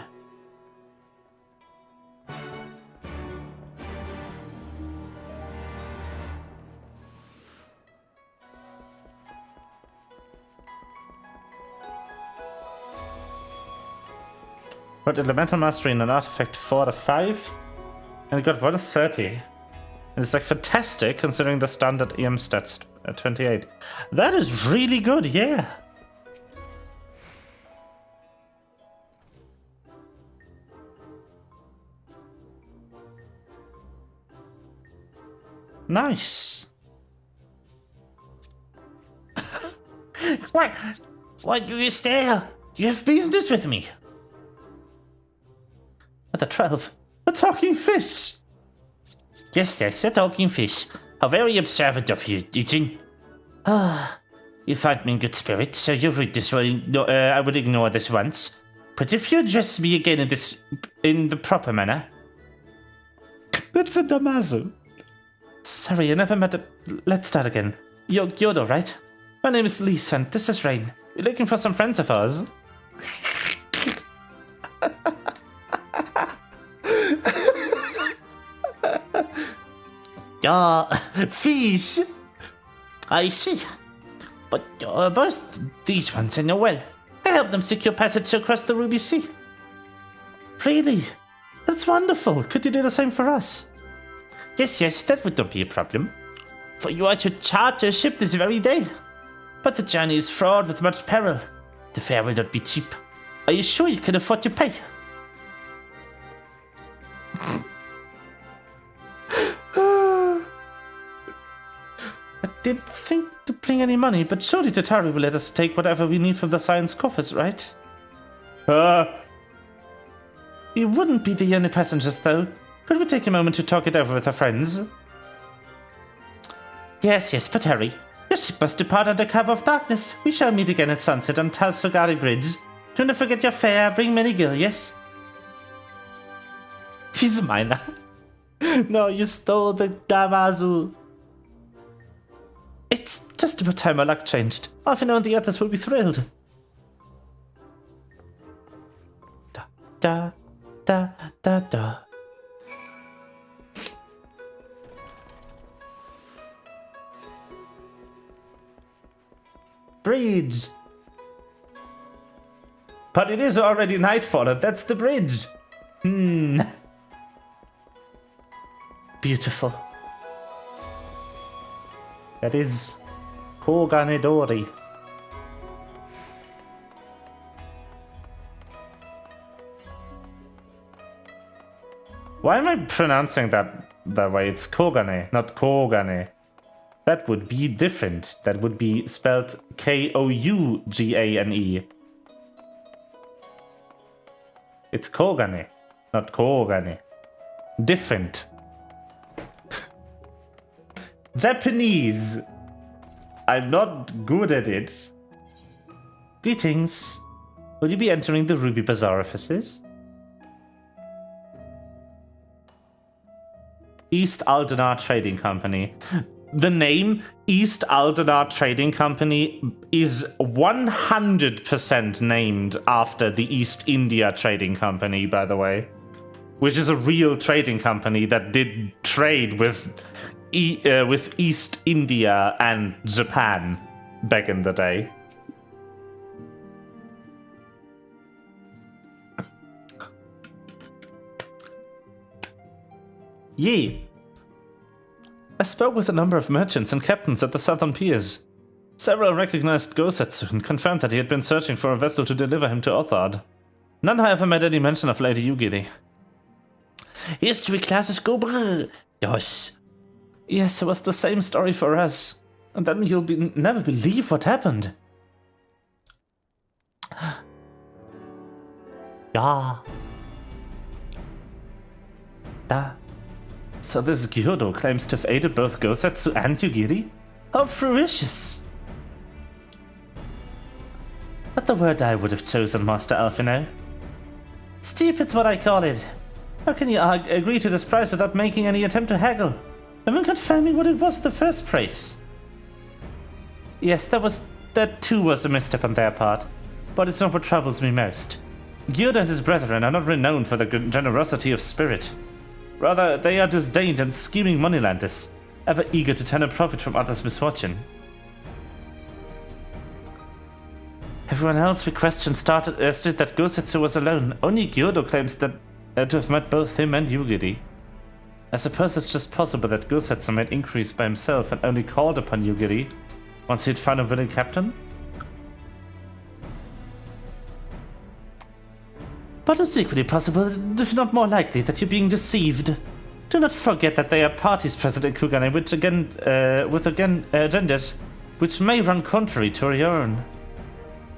Got Elemental Mastery in an Artifact 4 out of 5. And it got 1 of 30. And it's like fantastic considering the standard EM stats at 28. That is really good, yeah. Nice. Why do you stare? You have business with me. The 12. A talking fish. Yes, a talking fish. How very observant of you, Dijin. You find me in good spirits, so you read this one. No, I would ignore this once. But if you address me again in the proper manner... That's a Damazu. Sorry, I never met a... Let's start again. You're Gyodo, right? My name is Lisa, and this is Rain. We're looking for some friends of ours. Fish! I see. But both these ones I know well. I helped them secure passage across the Ruby Sea. Really? That's wonderful. Could you do the same for us? Yes, that would not be a problem. For you are to charter a ship this very day. But the journey is fraught with much peril. The fare will not be cheap. Are you sure you can afford to pay? I didn't think to bring any money, but surely Tatari will let us take whatever we need from the science coffers, right? You wouldn't be the only passengers, though. Could we take a moment to talk it over with our friends? Yes, but hurry. Your ship must depart under cover of darkness. We shall meet again at sunset on Talsogari Bridge. Do not forget your fare. Bring many gil, yes? He's mine. No, you stole the Damazu. It's just about time our luck changed. Alfino and the others will be thrilled. Da, da, da, da, da. Bridge. But it is already nightfall, and that's the bridge. Beautiful. That is Koganedori. Why am I pronouncing that way? It's Kogane, not Kogane. That would be different. That would be spelled Kougane. It's Kogane, not Kogane. Different. Japanese. I'm not good at it. Greetings. Will you be entering the Ruby Bazaar offices? East Aldenar Trading Company. The name East Aldenar Trading Company is 100% named after the East India Trading Company, by the way. Which is a real trading company that did trade with East India and Japan back in the day. Yee. I spoke with a number of merchants and captains at the southern piers. Several recognized Gosetsu and confirmed that he had been searching for a vessel to deliver him to Othard. None, however, made any mention of Lady Yugiri. History classes go brr. Yes. Yes, it was the same story for us. And then you'll never believe what happened. Yeah. Da. So this Gyudo claims to have aided both Gosetsu and Yugiri? How fruitious! Not the word I would have chosen, Master Alfino. Stupid's what I call it. How can you agree to this price without making any attempt to haggle? Even confirming what it was in the first place? Yes, that too was a misstep on their part. But it's not what troubles me most. Gyudo and his brethren are not renowned for their generosity of spirit. Rather, they are disdained and scheming moneylenders, ever eager to turn a profit from others' misfortune. Everyone else we questioned stated that Gosetsu was alone. Only Gyudo claims that to have met both him and Yugiri. I suppose it's just possible that Gosetsu made inquiries by himself and only called upon Yugiri once he'd found a willing captain? But it's equally possible, if not more likely, that you're being deceived. Do not forget that there are parties present in Kugane with agendas which may run contrary to your own.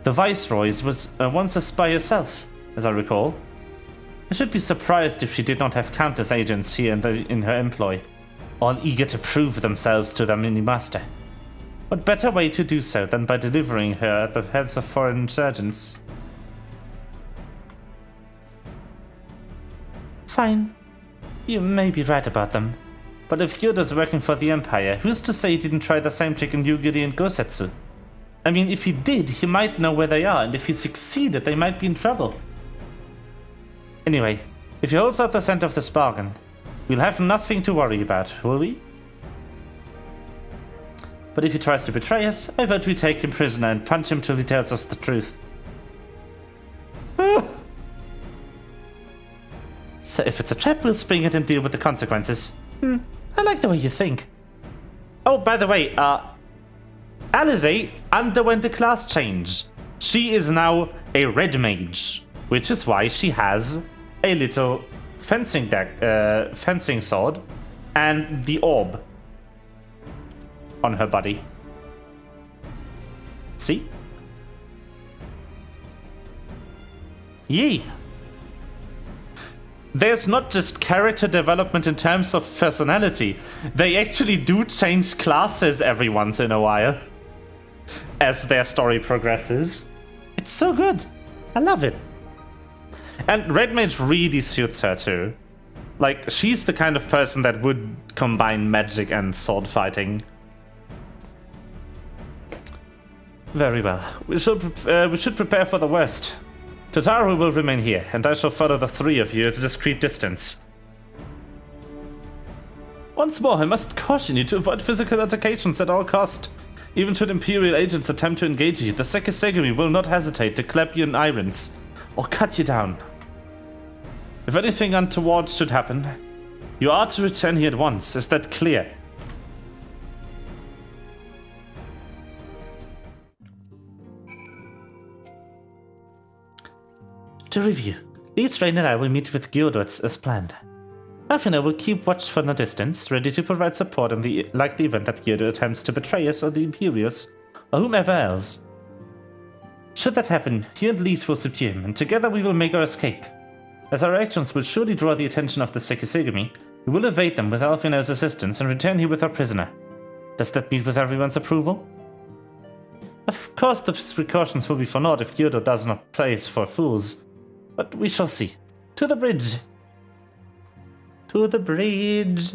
The Viceroy's was once a spy herself, as I recall. I should be surprised if she did not have countless agents here in her employ, all eager to prove themselves to their mini-master. What better way to do so than by delivering her at the heads of foreign insurgents? Fine. You may be right about them. But if Gyudo's working for the Empire, who's to say he didn't try the same trick in Yugiri and Gosetsu? I mean, if he did, he might know where they are, and if he succeeded, they might be in trouble. Anyway, if he holds out the scent of this bargain, we'll have nothing to worry about, will we? But if he tries to betray us, I vote we take him prisoner and punch him till he tells us the truth. So if it's a trap, we'll spring it and deal with the consequences. I like the way you think. Oh, by the way, Alize underwent a class change. She is now a red mage, which is why she has a little fencing sword and the orb on her body. See? Yee! there's not just character development in terms of personality. They actually do change classes every once in a while as their story progresses. It's so good. I love it. And Red Mage really suits her too. Like, she's the kind of person that would combine magic and sword fighting. Very well. We should prepare for the worst. Tataru will remain here, and I shall follow the three of you at a discreet distance. Once more, I must caution you to avoid physical altercations at all cost. Even should Imperial agents attempt to engage you, the Sekisegumi will not hesitate to clap you in irons, or cut you down. If anything untoward should happen, you are to return here at once. Is that clear? To review, Lise, Rain and I will meet with Gyodot as planned. Alfina will keep watch from a distance, ready to provide support in the likely event that Gyodot attempts to betray us or the Imperials, or whomever else. Should that happen, you and Lise will subdue him, and together we will make our escape. As our actions will surely draw the attention of the Sekisegumi, we will evade them with Alfina's assistance and return here with our prisoner. Does that meet with everyone's approval? Of course the precautions will be for naught if Gyodot does not place for fools. But we shall see. To the bridge! To the bridge!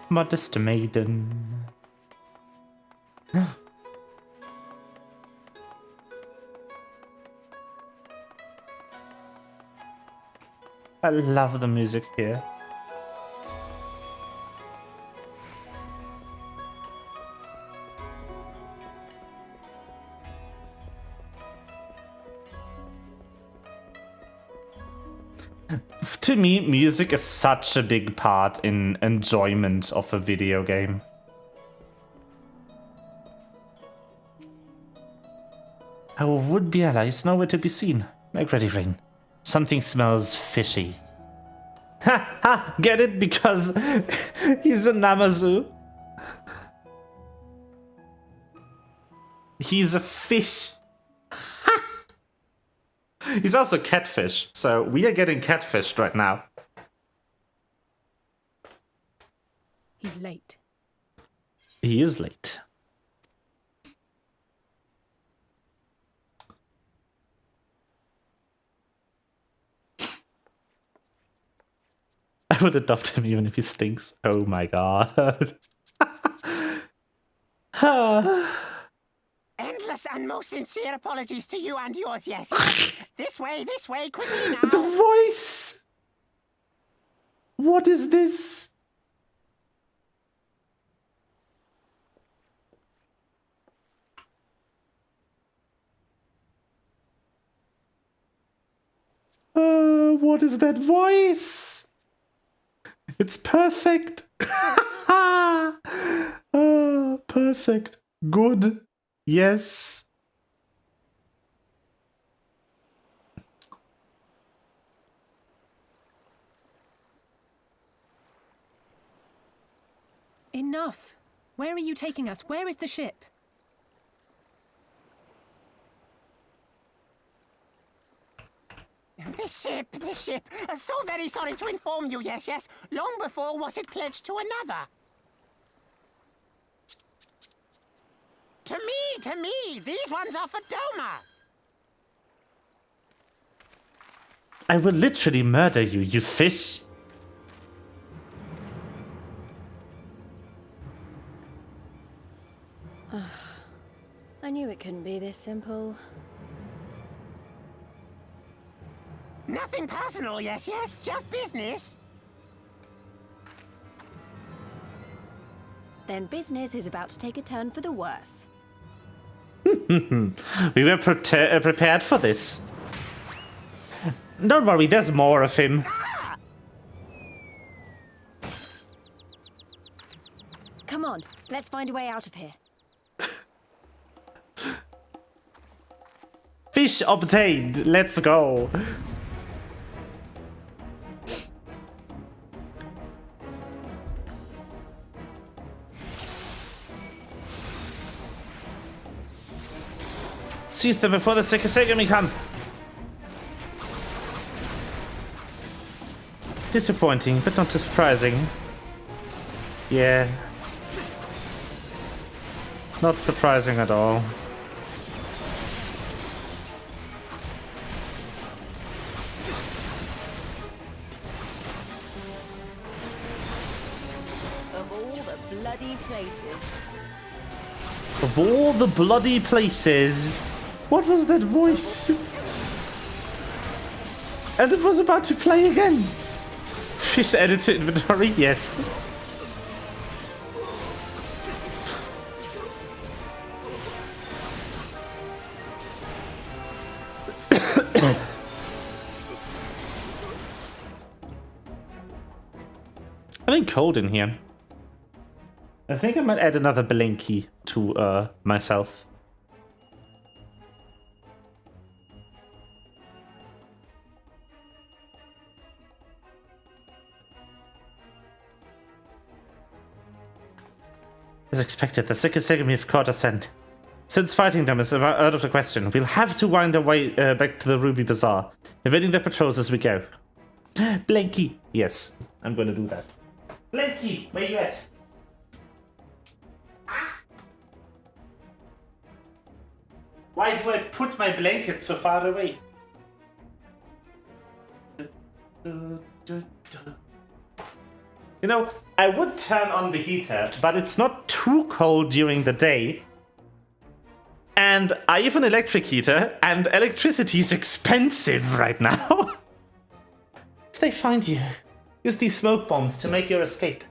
Modest maiden. I love the music here. To me, music is such a big part in enjoyment of a video game. Our would-be ally is nowhere to be seen. Make ready, Rain. Something smells fishy. Ha ha! Get it? Because he's a Namazu. He's a fish. He's also catfish, so we are getting catfished right now. He's late. He is late. I would adopt him even if he stinks. Oh my god. Endless and most sincere apologies to you and yours, yes. This way, quickly now. The voice! What is this? What is that voice? It's perfect. Perfect. Good. Yes. Enough. Where are you taking us? Where is the ship? This ship. So very sorry to inform you, yes. Long before was it pledged to another. To me, these ones are for Doma. I will literally murder you, you fish. I knew it couldn't be this simple. Nothing personal, yes, just business. Then business is about to take a turn for the worse. We were prepared for this. Don't worry, there's more of him. Come on, let's find a way out of here. Fish obtained. Let's go. Seize them before the Sekisegami come! Disappointing, but not surprising. Yeah. Not surprising at all. Of all the bloody places. Of all the bloody places. What was that voice? And it was about to play again. Fish added to inventory, yes. I think cold in here. I think I might add another Blinky to myself. As expected, the Sekisegami have caught a scent. Since fighting them is out of the question, we'll have to wind our way back to the Ruby Bazaar, evading their patrols as we go. Blinky! Yes, I'm gonna do that. Blinky, where you at? Why do I put my blanket so far away? You know, I would turn on the heater, but it's not too cold during the day. And I have an electric heater, and electricity is expensive right now. If they find you, use these smoke bombs to make your escape.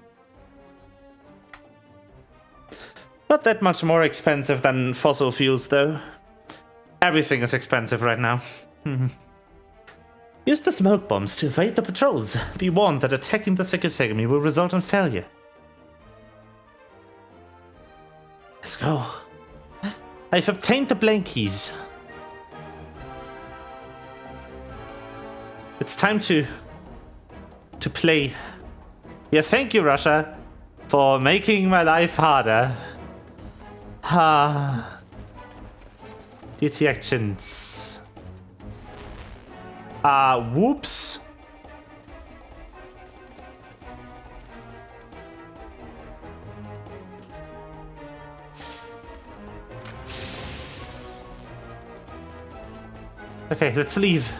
Not that much more expensive than fossil fuels, though. Everything is expensive right now. Use the smoke bombs to evade the patrols. Be warned that attacking the Sekisegami will result in failure. Let's go. I've obtained the blankies. It's time to play. Yeah, thank you, Russia, for making my life harder. Duty actions. Whoops. Okay, let's leave.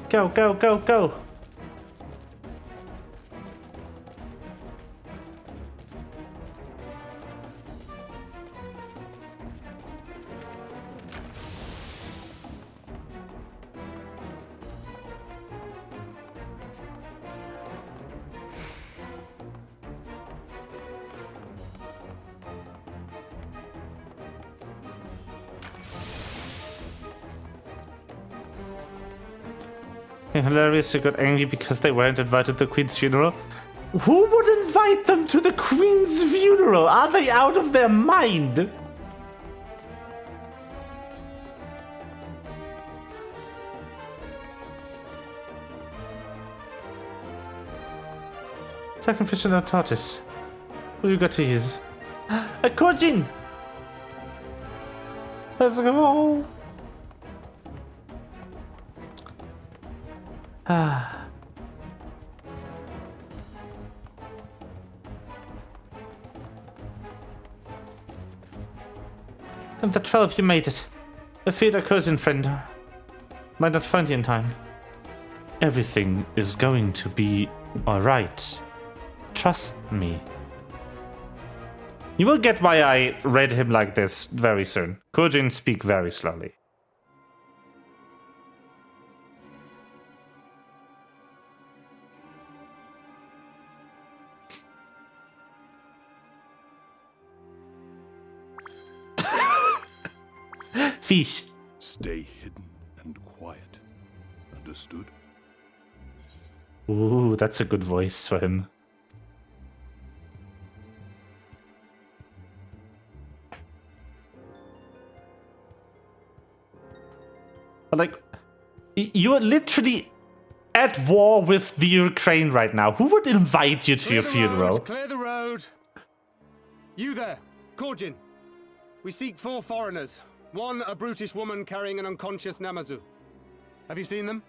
Go, go, go, go. Hilarious, who got angry because they weren't invited to the Queen's funeral. Who would invite them to the Queen's funeral? Are they out of their mind? Second fish and a tortoise. What you got to use? A Kojin! Let's go! And the 12, you made it. I feared a cousin friend might not find you in time. Everything is going to be alright. Trust me. You will get why I read him like this very soon. Kojin speak very slowly. Fish. Stay hidden and quiet. Understood? Ooh, that's a good voice for him. But like, you are literally at war with the Ukraine right now. Who would invite you to your funeral? Clear the road. You there, Korjin. We seek 4 foreigners. 1, a brutish woman carrying an unconscious Namazu. Have you seen them?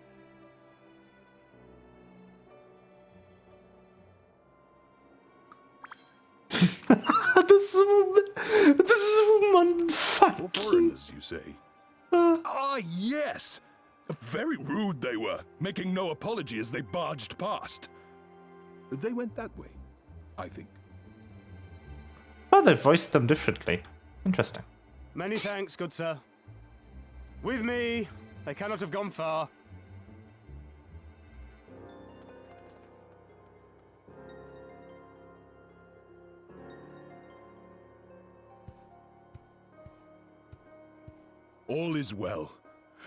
This woman, fuck. 4 foreigners, you say? Yes! Very rude they were, making no apology as they barged past. They went that way, I think. Oh, they voiced them differently. Interesting. Many thanks, good sir. With me, they cannot have gone far. All is well.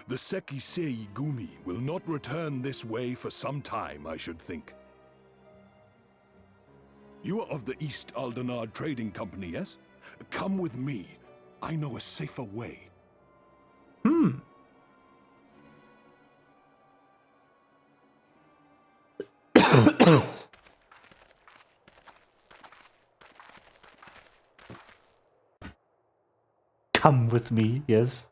The Sekisei Gumi will not return this way for some time, I should think. You are of the East Aldenard Trading Company, yes? Come with me. I know a safer way. Come with me, yes.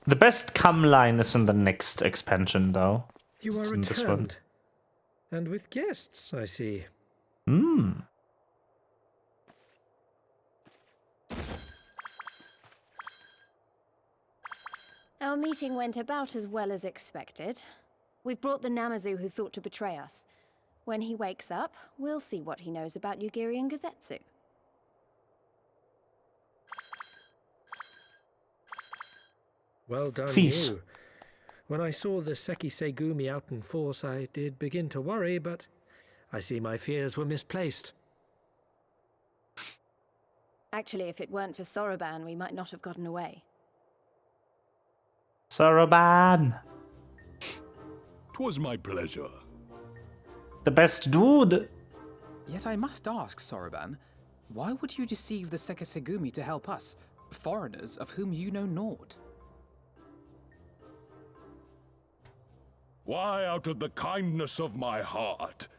The best come line is in the next expansion, though. You are It's in this one. returned. And with guests, I see. Our meeting went about as well as expected. We've brought the Namazu who thought to betray us. When he wakes up, we'll see what he knows about Yugiri and Gazetsu. Well done, Feast. you. When I saw the Sekisei Gumi out in force, I did begin to worry, but I see my fears were misplaced. Actually, if it weren't for Soroban, we might not have gotten away. Soroban! 'Twas my pleasure. The best dude! Yet I must ask, Soroban, why would you deceive the Sekisegumi to help us, foreigners of whom you know naught? Why, out of the kindness of my heart,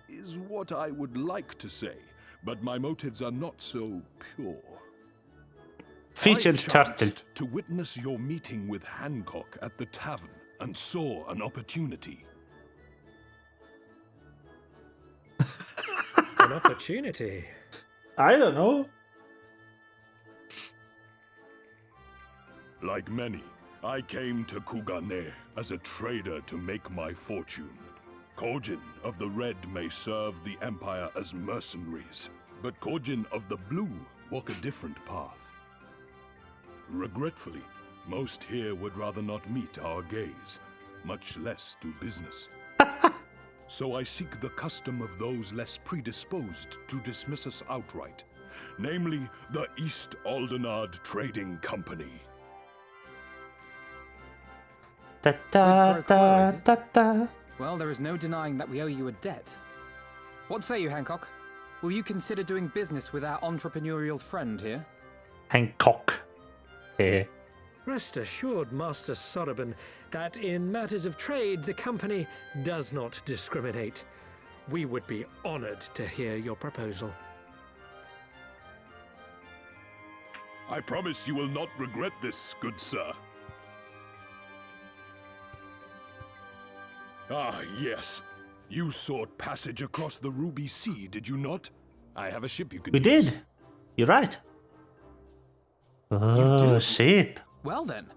is what I would like to say, but my motives are not so pure. Featured I turtle. chanced to witness your meeting with Hancock at the tavern and saw an opportunity. An opportunity? I don't know. Like many, I came to Kugane as a trader to make my fortune. Kojin of the Red may serve the Empire as mercenaries, but Kojin of the Blue walk a different path. Regretfully, most here would rather not meet our gaze, much less do business. So I seek the custom of those less predisposed to dismiss us outright, namely the East Aldenard Trading Company. Da da da da da. Well, there is no denying that we owe you a debt. What say you, Hancock? Will you consider doing business with our entrepreneurial friend here? Hancock. Eh. Rest assured, Master Soroban, that in matters of trade, the company does not discriminate. We would be honored to hear your proposal. I promise you will not regret this, good sir. Ah, yes. You sought passage across the Ruby Sea, did you not? I have a ship you can We use. did. You're right. Oh, shit. Well then,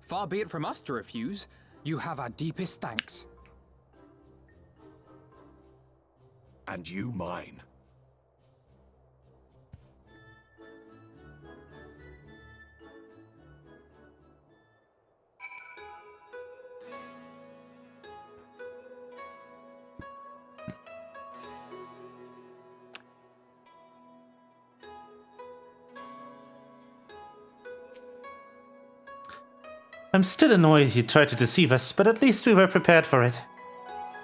far be it from us to refuse. You have our deepest thanks. And you mine. I'm still annoyed you tried to deceive us, but at least we were prepared for it.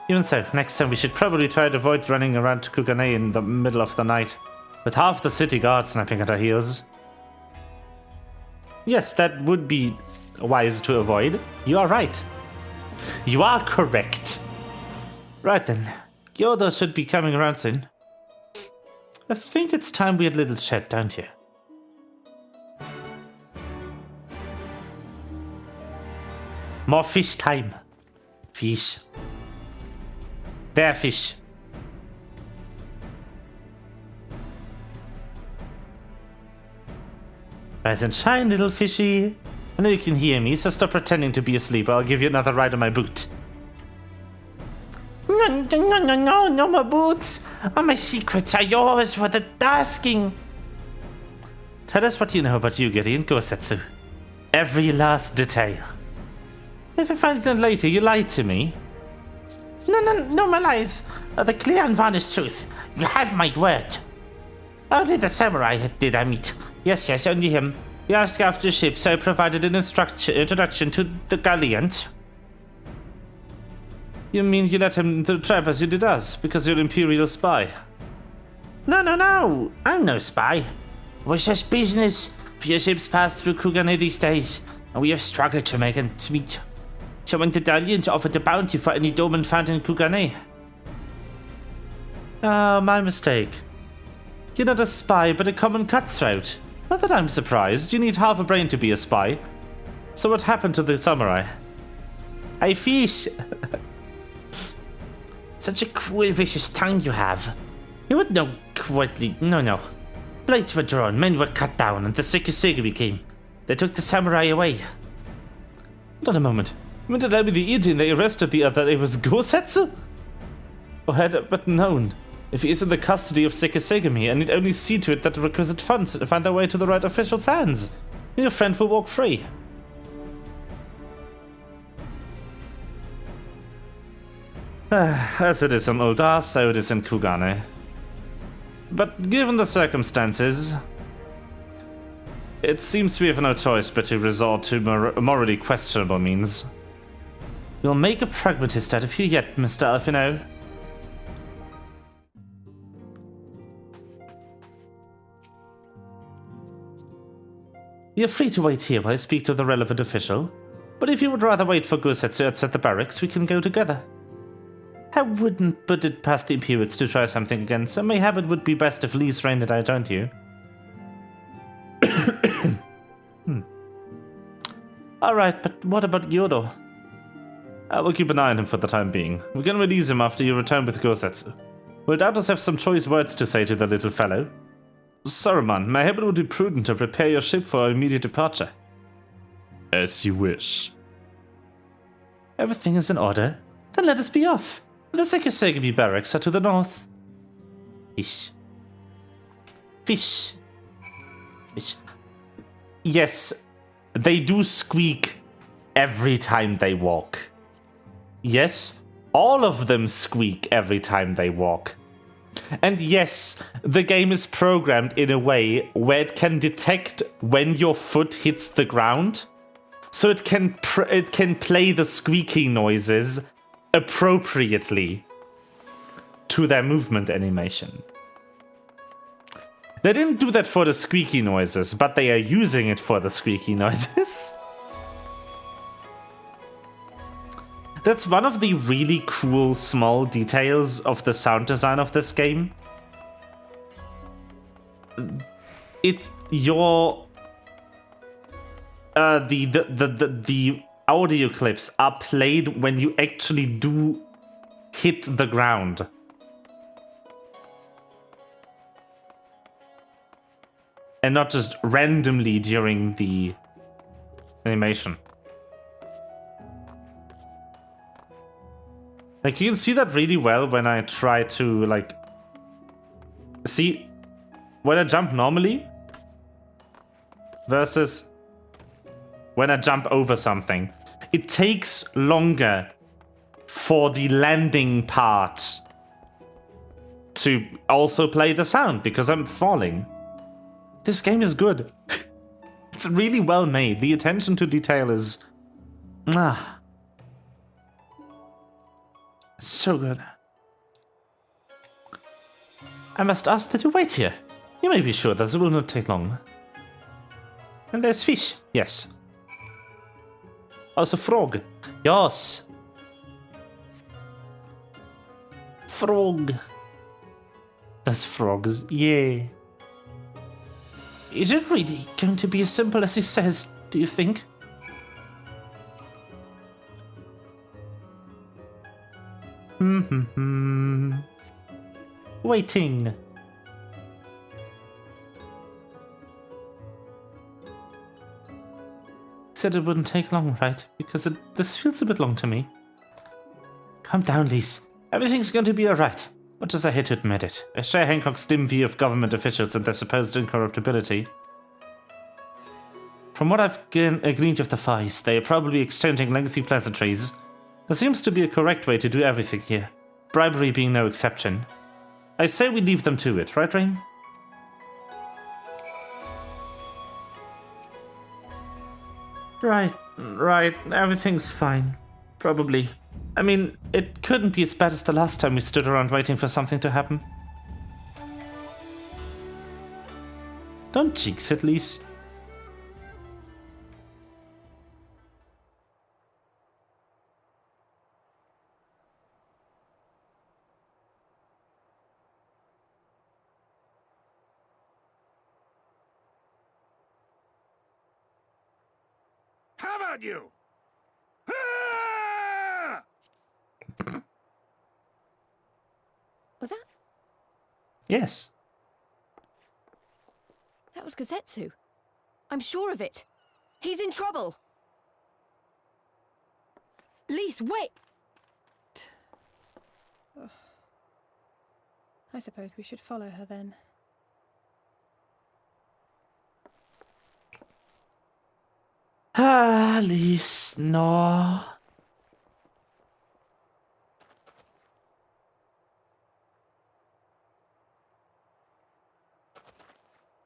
Even so, next time we should probably try to avoid running around Kugane in the middle of the night, with half the city guard snapping at our heels. Yes, that would be wise to avoid. You are right. You are correct. Right then. Yoda should be coming around soon. I think it's time we had a little chat, don't you? More fish time. Fish. There, fish. Rise and shine, little fishy. I know you can hear me, so stop pretending to be asleep or I'll give you another ride on my boot. No more boots. All my secrets are yours for the tasking. Tell us what you know about Yugiri and Gosetsu. Every last detail. If I find it out later, you lied to me. No, my lies are the clear and varnished truth. You have my word. Only the samurai did I meet. Yes, only him. He asked after the ship, so I provided an introduction to the galleons. You mean you let him into the trap as you did us, because you're an Imperial spy? No, I'm no spy. It was just business. Few ships pass through Kugane these days, and we have struggled to make ends meet. So when the galleons offered a bounty for any domain found in Kugane. Oh, my mistake. You're not a spy, but a common cutthroat. Not that I'm surprised. You need half a brain to be a spy. So what happened to the samurai? I fish. Such a cruel, vicious tongue you have. You would know quietly. No. Blades were drawn, men were cut down, and the Sekisegami came. They took the samurai away. Hold on a moment. You meant to tell me the Ijin they arrested the other, it was Gosetsu? Or had I but known? If he is in the custody of Sekisegami, I need only see to it that the requisite funds find their way to the right official's hands. Your friend will walk free. As it is in Uldar, so it is in Kugane. But given the circumstances, it seems we have no choice but to resort to morally questionable means. We'll make a pragmatist out of you yet, Mr. Alfino. You're free to wait here while I speak to the relevant official, but if you would rather wait for Gosetsu outside the barracks, we can go together. I wouldn't put it past the Imperials to try something again, so mayhap it would be best if Lee's reigned and I joined you. Alright, but what about Yodo? I will keep an eye on him for the time being. We can release him after you return with Gosetsu. We'll doubtless have some choice words to say to the little fellow. Saruman, mayhap it would be prudent to prepare your ship for our immediate departure. As you wish. Everything is in order. Then let us be off. The Sekisegami barracks are to the north. Fish. Yes, they do squeak every time they walk. Yes, all of them squeak every time they walk. And yes, the game is programmed in a way where it can detect when your foot hits the ground, so it can play the squeaking noises appropriately to their movement animation. They didn't do that for the squeaky noises, but they are using it for the squeaky noises. That's one of the really cool small details of the sound design of this game. The audio clips are played when you actually do hit the ground. And not just randomly during the animation. Like, you can see that really well when I try to, like... See, when I jump normally versus when I jump over something, it takes longer for the landing part to also play the sound because I'm falling. This game is good. It's really well made. The attention to detail is... so good. I must ask that you wait here. You may be sure that it will not take long. And there's fish. Yes. Also frog. Yes. frog. Those frogs, yeah. Is it really going to be as simple as he says, do you think? Waiting. Said it wouldn't take long, right? Because this feels a bit long to me. Calm down, Lise. Everything's going to be alright. Much as I hate to admit it. I share Hancock's dim view of government officials and their supposed incorruptibility. From what I've gleaned of the Far East, they are probably exchanging lengthy pleasantries. There seems to be a correct way to do everything here. Bribery being no exception. I say we leave them to it, right, Rain? Right, everything's fine. Probably. I mean, it couldn't be as bad as the last time we stood around waiting for something to happen. Don't jinx it, Lise. How about you? Was that? Yes. That was Gazetsu. I'm sure of it. He's in trouble. Lise, wait! I suppose we should follow her then. Ah, Lise, no.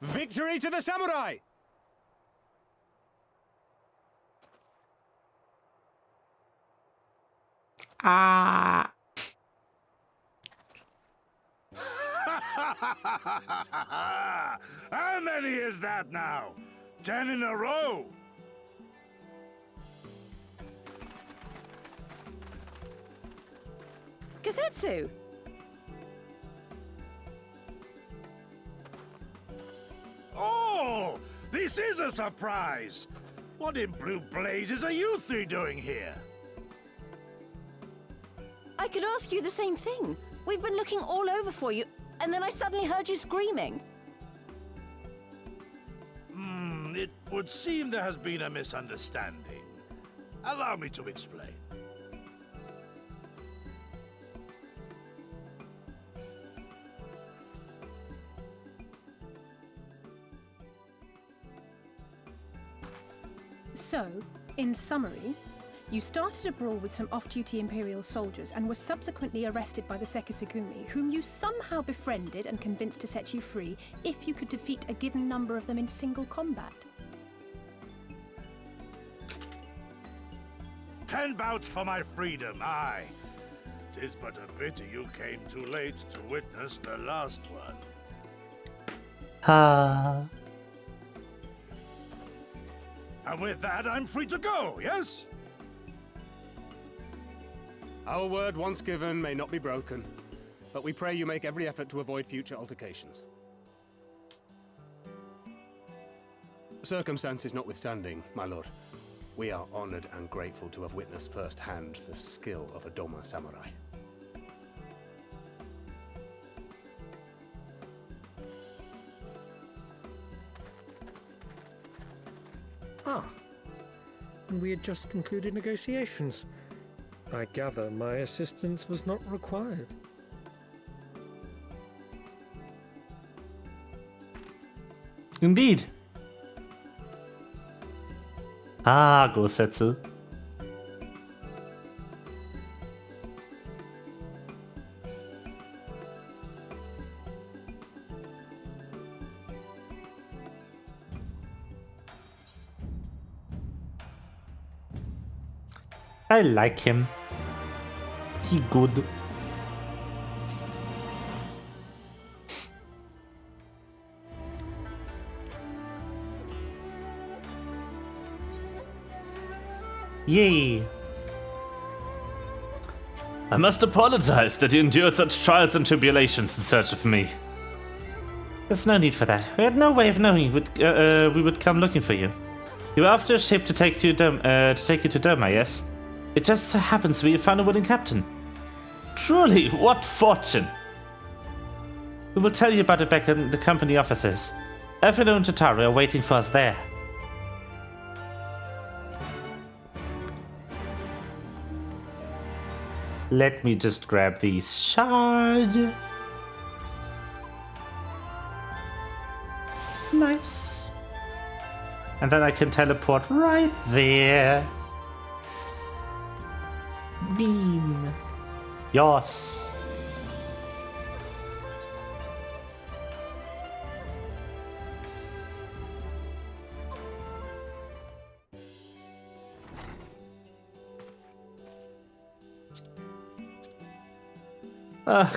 Victory to the samurai! Ah. How many is that now? 10 in a row? Gazetsu! Oh, this is a surprise! What in blue blazes are you three doing here? I could ask you the same thing. We've been looking all over for you, and then I suddenly heard you screaming. It would seem there has been a misunderstanding. Allow me to explain. So, in summary, you started a brawl with some off-duty Imperial soldiers and were subsequently arrested by the Sekisagumi, whom you somehow befriended and convinced to set you free if you could defeat a given number of them in single combat. 10 bouts for my freedom, aye. 'Tis but a pity you came too late to witness the last one. Ah. And with that, I'm free to go, yes? Our word once given may not be broken, but we pray you make every effort to avoid future altercations. Circumstances notwithstanding, my lord, we are honored and grateful to have witnessed firsthand the skill of a Doma samurai. Ah, and we had just concluded negotiations. I gather my assistance was not required. Indeed. Ah, Gosetsu. I like him. He good. Yay! I must apologize that you endured such trials and tribulations in search of me. There's no need for that. We had no way of knowing we would come looking for you. You were after a ship to take you to Doma, yes? It just so happens we found a willing captain. Truly, what fortune! We will tell you about it back in the company offices. Alfino and Tataru are waiting for us there. Let me just grab these shards. Nice. And then I can teleport right there. Beam. Yes.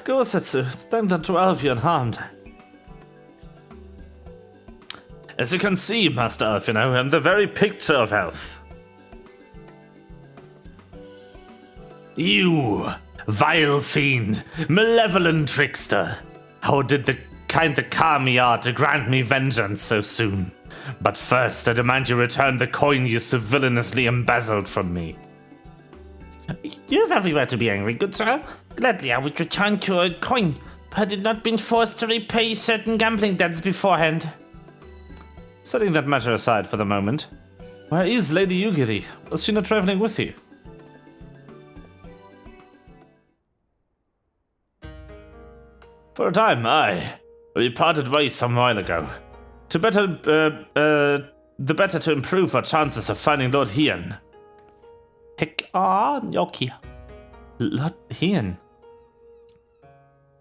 Go, Setsu. Thank them to all of you unharmed. As you can see, Master Alfino, I'm the very picture of health. You, vile fiend, malevolent trickster. How did the kind that Kami are to grant me vengeance so soon? But first, I demand you return the coin you so villainously embezzled from me. You have every right to be angry, good sir. Gladly I would return your coin, but had it not been forced to repay certain gambling debts beforehand. Setting that matter aside for the moment, where is Lady Yugiri? Was she not traveling with you? For a time, aye. We parted ways some while ago. The better to improve our chances of finding Lord Hien. Yoki. Lord Hien?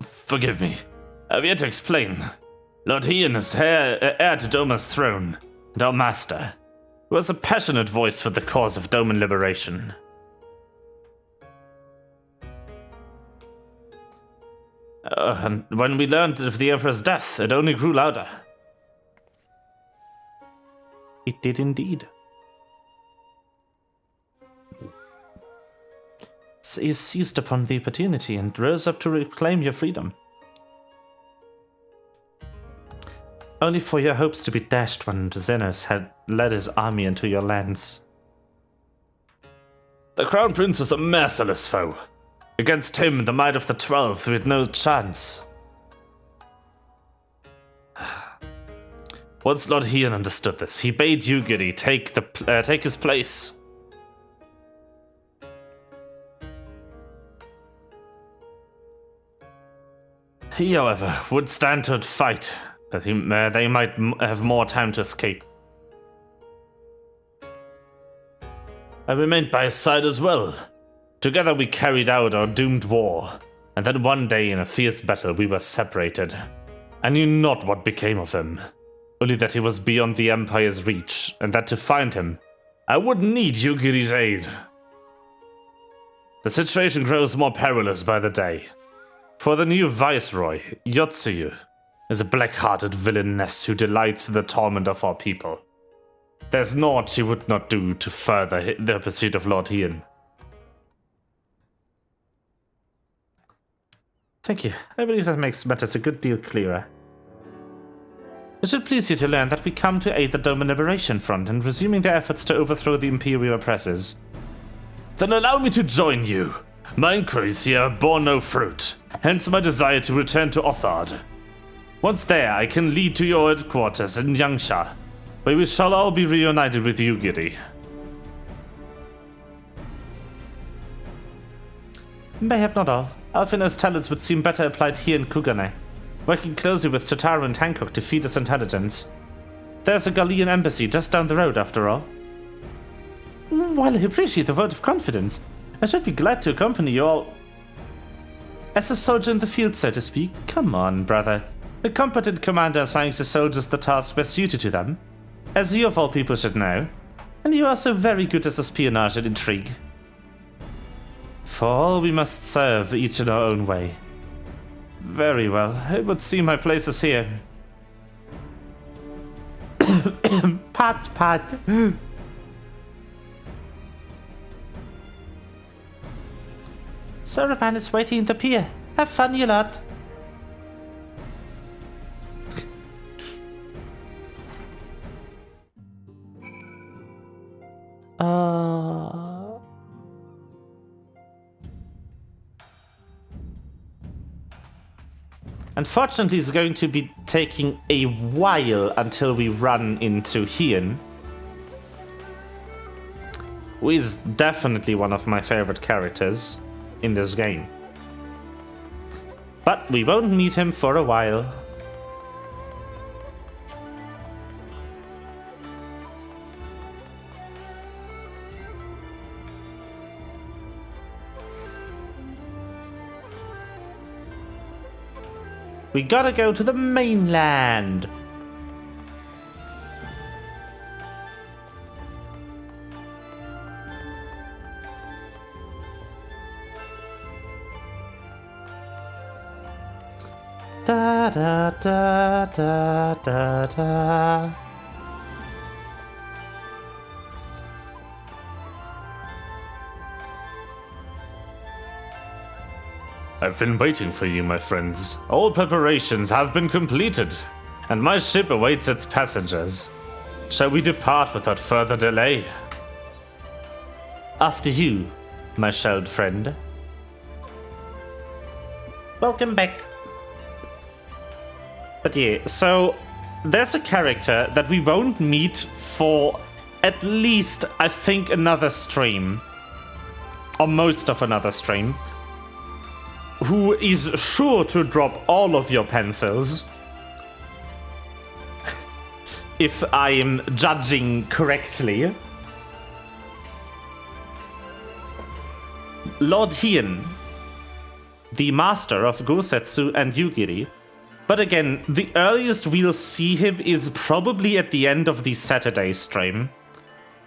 Forgive me. I've yet to explain. Lord Hien is heir to Doma's throne, and our master, who has a passionate voice for the cause of Doman liberation. And when we learned of the Emperor's death, it only grew louder. It did indeed. So you seized upon the opportunity and rose up to reclaim your freedom. Only for your hopes to be dashed when Xenos had led his army into your lands. The Crown Prince was a merciless foe. Against him, the might of the 12, we had no chance. Once Lord Hien understood this, he bade Yugiri take his place. He, however, would stand to fight, that they might have more time to escape. I remained by his side as well. Together we carried out our doomed war, and then one day in a fierce battle we were separated. I knew not what became of him, only that he was beyond the Empire's reach, and that to find him, I would need Yugiri's aid. The situation grows more perilous by the day. For the new viceroy, Yotsuyu, is a black-hearted villainess who delights in the torment of our people. There's naught she would not do to further the pursuit of Lord Hien. Thank you. I believe that makes matters a good deal clearer. It should please you to learn that we come to aid the Doman Liberation Front in resuming their efforts to overthrow the Imperial oppressors. Then allow me to join you. My inquiries here bore no fruit, hence my desire to return to Othard. Once there, I can lead to your headquarters in Yangsha, where we shall all be reunited with Yugiri. Mayhap not all. Alfino's talents would seem better applied here in Kugane, working closely with Tataru and Hancock to feed us intelligence. There's a Gallian embassy just down the road, after all. While I appreciate the vote of confidence, I should be glad to accompany you all. As a soldier in the field, so to speak, come on, brother. A competent commander assigns the soldiers the task best suited to them, as you of all people should know, and you are so very good at espionage and intrigue. For all we must serve each in our own way. Very well, it would seem my place is here. Pat. Saraban is waiting in the pier. Have fun, you lot. Unfortunately, it's going to be taking a while until we run into Hien, who is definitely one of my favorite characters in this game. But we won't meet him for a while. We gotta go to the mainland. Da da da da da da. I've been waiting for you, my friends. All preparations have been completed, and my ship awaits its passengers. Shall we depart without further delay? After you, my shelled friend. Welcome back. But yeah, so there's a character that we won't meet for at least, I think, another stream. Or most of another stream. Who is sure to drop all of your pencils. If I am judging correctly. Lord Hien, the master of Gosetsu and Yugiri. But again, the earliest we'll see him is probably at the end of the Saturday stream.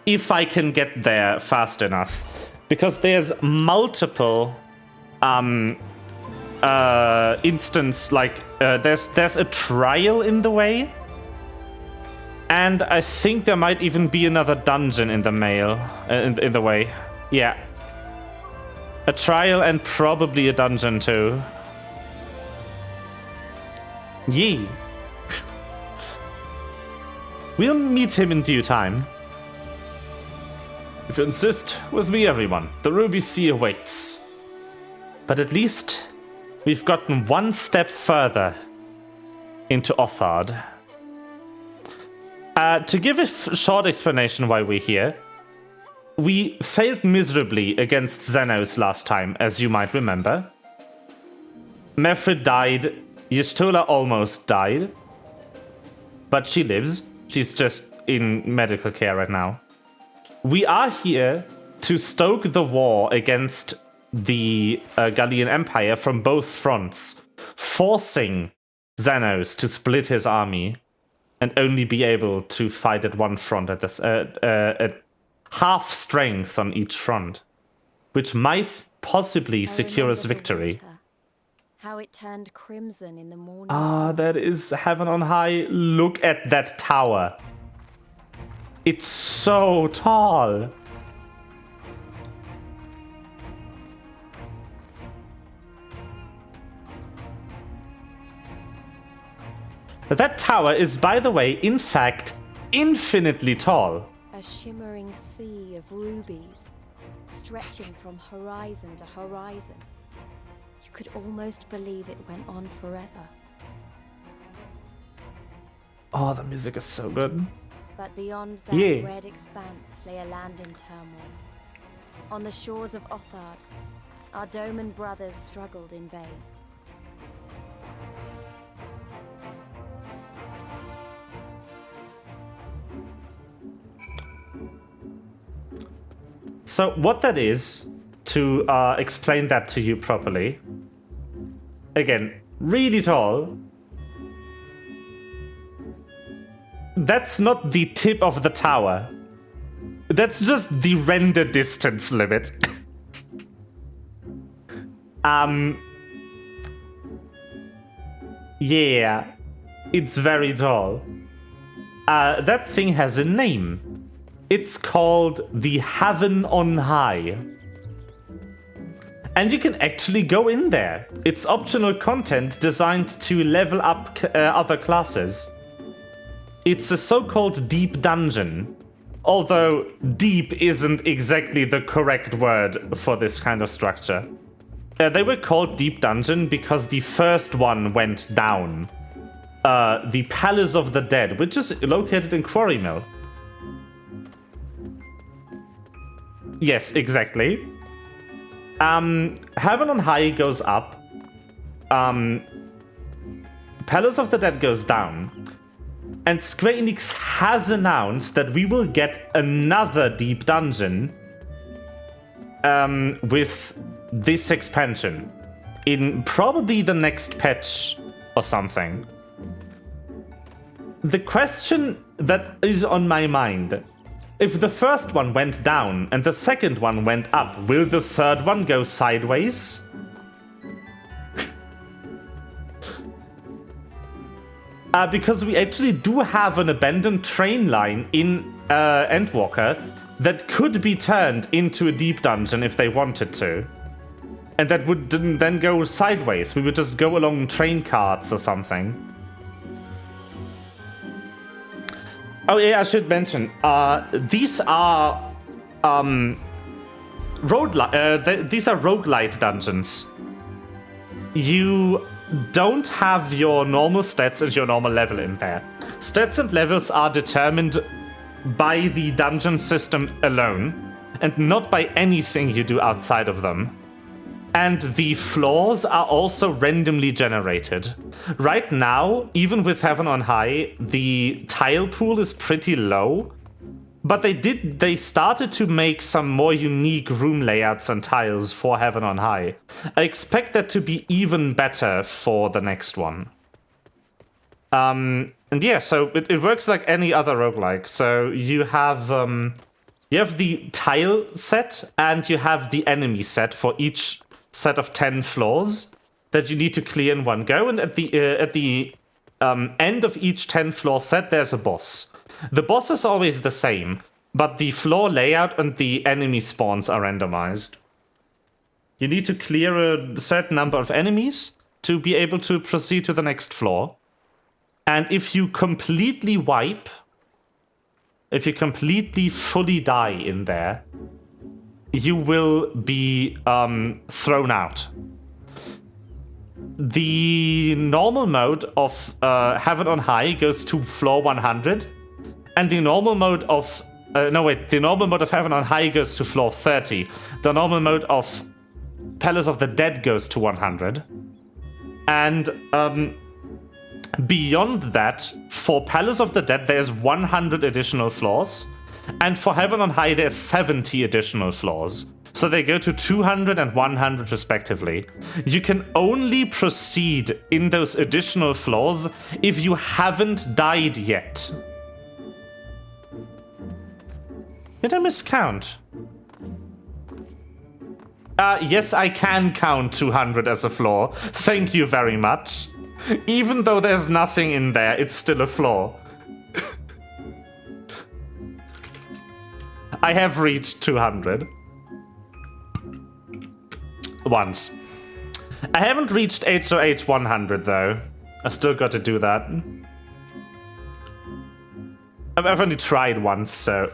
If I can get there fast enough. Because there's multiple instance, like there's a trial in the way, and I think there might even be another dungeon in the in the way. Yeah, a trial and probably a dungeon too. Yee. We'll meet him in due time. If you insist, with me, everyone. The Ruby Sea awaits. But at least we've gotten one step further into Othard. To give a short explanation why we're here, we failed miserably against Xenos last time, as you might remember. Mefrid died, Y'shtola almost died, but she lives. She's just in medical care right now. We are here to stoke the war against the Gallian Empire from both fronts, forcing Xenos to split his army and only be able to fight at one front at half strength on each front, which might possibly secure us victory. How it turned crimson in the morning. Ah, that is heaven on high. Look at that tower. It's so tall. That tower is, by the way, in fact, infinitely tall. A shimmering sea of rubies, stretching from horizon to horizon. You could almost believe it went on forever. Oh, the music is so good. But beyond that red expanse lay a land in turmoil. On the shores of Othard, our Doman brothers struggled in vain. So what that is, to explain that to you properly, again, really tall. That's not the tip of the tower. That's just the render distance limit. Yeah, it's very tall. That thing has a name. It's called the Haven on High. And you can actually go in there. It's optional content designed to level up other classes. It's a so-called deep dungeon. Although deep isn't exactly the correct word for this kind of structure. They were called Deep Dungeon because the first one went down. The Palace of the Dead, which is located in Quarry Mill. Yes, exactly. Heaven on High goes up. Palace of the Dead goes down. And Square Enix has announced that we will get another Deep Dungeon with this expansion in probably the next patch or something. The question that is on my mind, if the first one went down and the second one went up, will the third one go sideways? Because we actually do have an abandoned train line in Endwalker that could be turned into a deep dungeon if they wanted to. And that would then go sideways. We would just go along train carts or something. Oh yeah, I should mention, these are roguelite dungeons. You don't have your normal stats and your normal level in there. Stats and levels are determined by the dungeon system alone, and not by anything you do outside of them. And the floors are also randomly generated. Right now, even with Heaven on High, the tile pool is pretty low, but they started to make some more unique room layouts and tiles for Heaven on High. I expect that to be even better for the next one. And yeah, so it works like any other roguelike. So you have the tile set and you have the enemy set for each set of 10 floors that you need to clear in one go. And at the end of each 10 floor set, there's a boss. The boss is always the same, but the floor layout and the enemy spawns are randomized. You need to clear a certain number of enemies to be able to proceed to the next floor. And if you completely wipe, if you completely fully die in there, you will be thrown out. The normal mode of Heaven on High goes to floor 100. And the normal mode of... the normal mode of Heaven on High goes to floor 30. The normal mode of Palace of the Dead goes to 100. And beyond that, for Palace of the Dead, there's 100 additional floors. And for Heaven on High, there's 70 additional floors. So they go to 200 and 100 respectively. You can only proceed in those additional floors if you haven't died yet. Did I miscount? Yes, I can count 200 as a floor. Thank you very much. Even though there's nothing in there, it's still a floor. I have reached 200. Once. I haven't reached HOH 100 though. I still got to do that. I've only tried once, so...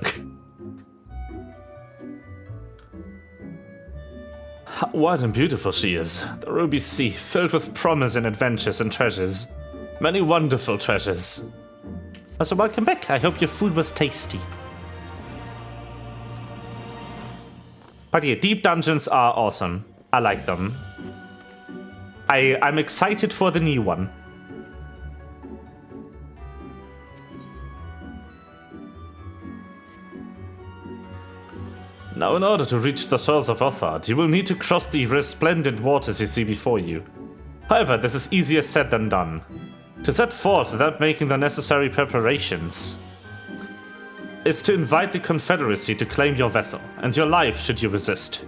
How wide and beautiful she is. The Ruby Sea, filled with promise and adventures and treasures. Many wonderful treasures. So welcome back. I hope your food was tasty. But yeah, deep dungeons are awesome. I like them. I'm excited for the new one. Now, in order to reach the shores of Othard, you will need to cross the resplendent waters you see before you. However, this is easier said than done. To set forth without making the necessary preparations is to invite the Confederacy to claim your vessel, and your life should you resist.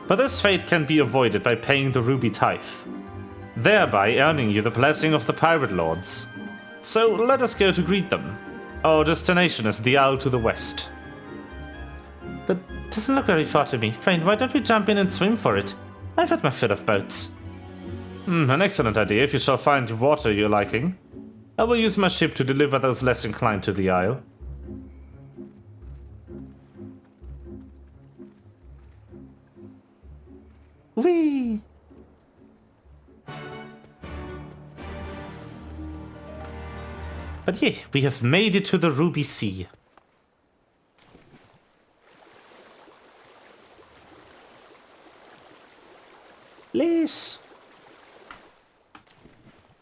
But this fate can be avoided by paying the Ruby Tithe, thereby earning you the blessing of the Pirate Lords. So let us go to greet them. Our destination is the Isle to the west. The doesn't look very far to me. Crane, why don't we jump in and swim for it? I've had my fill of boats. An excellent idea if you shall find water you're liking. I will use my ship to deliver those less inclined to the isle. Whee! But yeah, we have made it to the Ruby Sea. Please.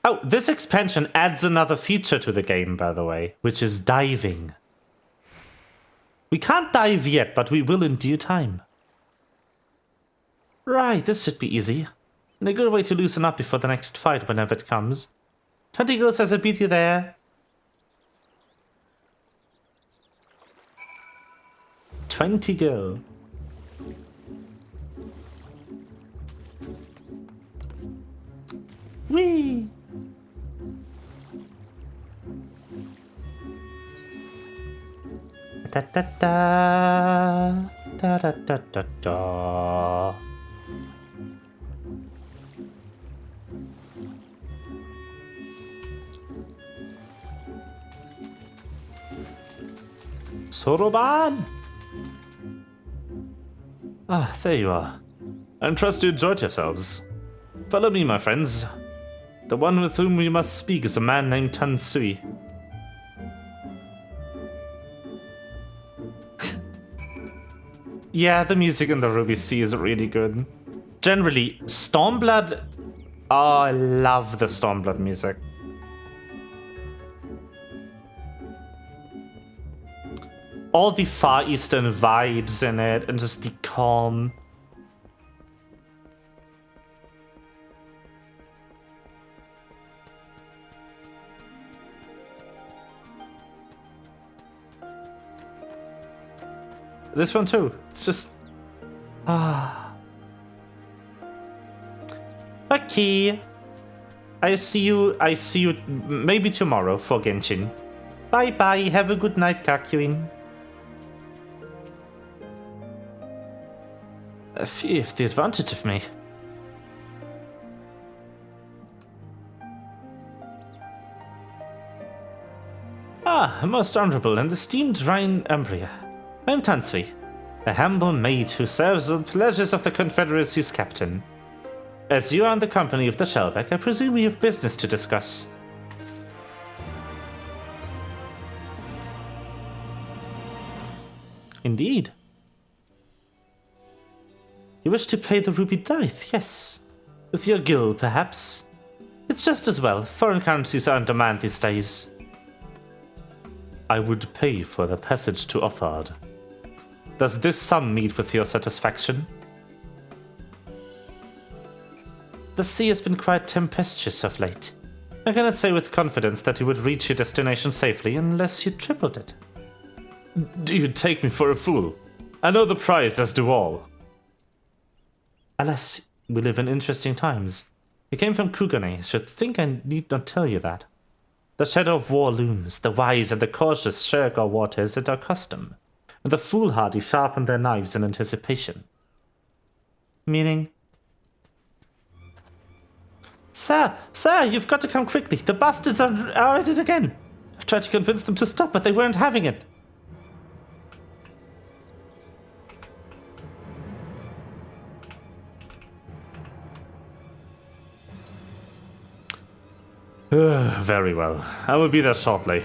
Oh, this expansion adds another feature to the game, by the way, which is diving. We can't dive yet, but we will in due time. Right, this should be easy. And a good way to loosen up before the next fight, whenever it comes. 20 goals as I beat you there. 20 go. Whee! Da da da da da da da da. Soroban! Ah, there you are. I trust you enjoyed yourselves. Follow me, my friends. The one with whom we must speak is a man named Tansui. Yeah, the music in the Ruby Sea is really good. Generally, Stormblood... Oh, I love the Stormblood music. All the Far Eastern vibes in it, and just the calm. This one too. It's just... Okay. I see you maybe tomorrow for Genshin. Bye bye, have a good night, Kakuin. You have the advantage of me. Most honorable and esteemed Rhine Umbria. I am Tansui, a humble maid who serves the pleasures of the Confederacy's captain. As you are in the company of the Shellback, I presume we have business to discuss. Indeed. You wish to pay the ruby tithe, yes. With your guild, perhaps. It's just as well. Foreign currencies are in demand these days. I would pay for the passage to Othard. Does this sum meet with your satisfaction? The sea has been quite tempestuous of late. I cannot say with confidence that you would reach your destination safely unless you tripled it. Do you take me for a fool? I know the price, as do all. Alas, we live in interesting times. You came from Kugane, should think I need not tell you that. The shadow of war looms, the wise and the cautious shirk our waters at our custom, and the foolhardy sharpen their knives in anticipation. Meaning? Sir, you've got to come quickly. The bastards are at it again. I've tried to convince them to stop, but they weren't having it. Very well. I will be there shortly.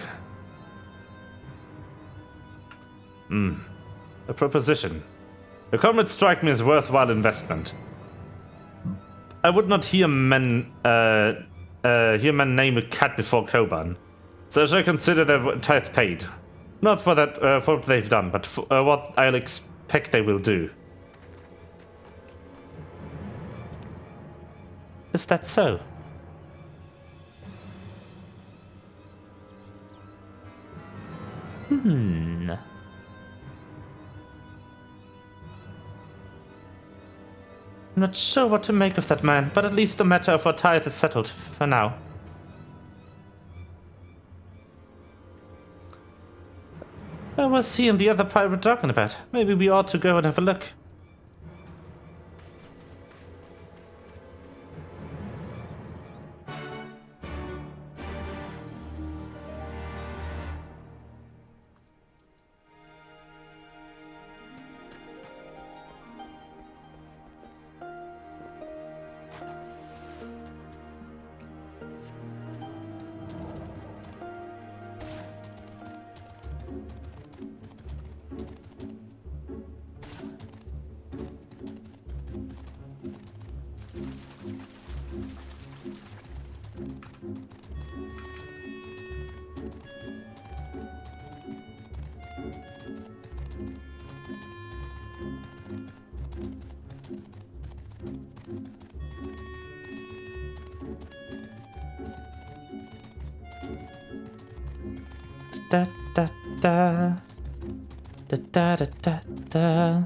A proposition. Your comrades strike me as worthwhile investment. I would not hear men name a cat before Koban, so I shall consider their tithe paid. Not for that for what they've done, but for what I'll expect they will do. Is that so? I'm not sure what to make of that man, but at least the matter of our tithe is settled for now. What was he and the other pirate talking about? Maybe we ought to go and have a look. Da da da da da da da da.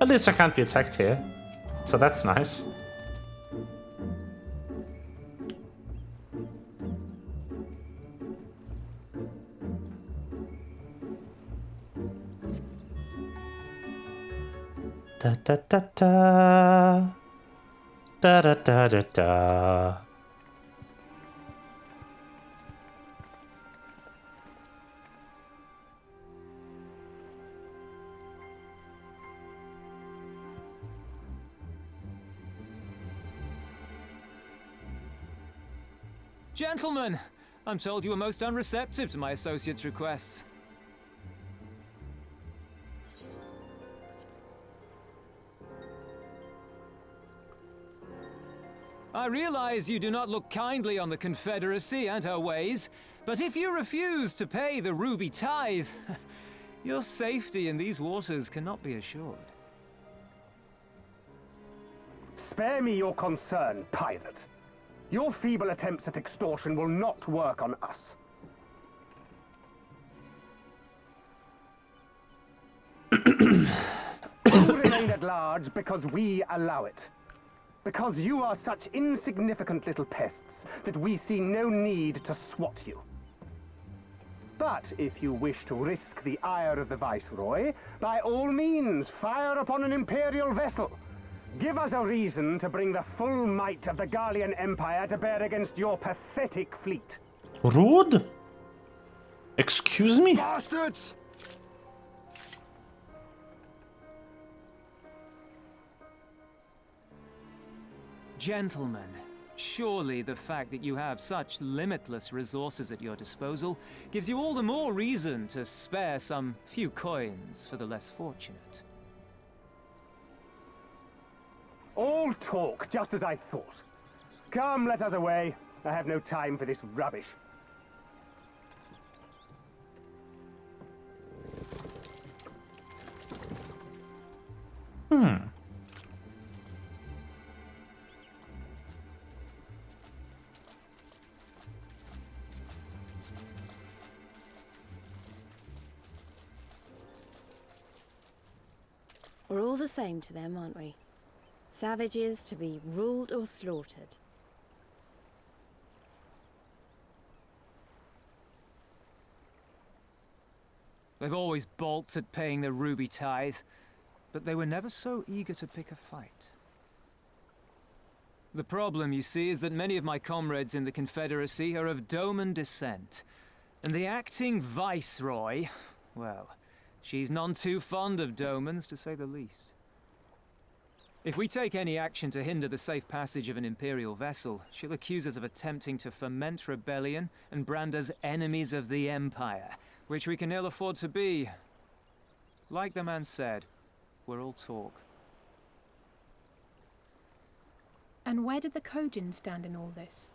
At least I can't be attacked here, so that's nice. Da da da da. Da da da da da. Gentlemen, I'm told you were most unreceptive to my associate's requests. I realize you do not look kindly on the Confederacy and her ways, but if you refuse to pay the ruby tithe, your safety in these waters cannot be assured. Spare me your concern, pirate. Your feeble attempts at extortion will not work on us. You remain at large because we allow it. Because you are such insignificant little pests that we see no need to swat you. But if you wish to risk the ire of the Viceroy, by all means fire upon an Imperial vessel. Give us a reason to bring the full might of the Garlean Empire to bear against your pathetic fleet. Rude? Excuse me? Bastards! Gentlemen, surely the fact that you have such limitless resources at your disposal gives you all the more reason to spare some few coins for the less fortunate. All talk, just as I thought. Come, let us away. I have no time for this rubbish. We're all the same to them, aren't we? Savages to be ruled or slaughtered. They've always balked at paying the ruby tithe, but they were never so eager to pick a fight. The problem, you see, is that many of my comrades in the Confederacy are of Doman descent, and the acting Viceroy, well, she's none too fond of Domans, to say the least. If we take any action to hinder the safe passage of an Imperial vessel, she'll accuse us of attempting to foment rebellion and brand us enemies of the Empire, which we can ill afford to be. Like the man said, we're all talk. And where did the Kojin stand in all this?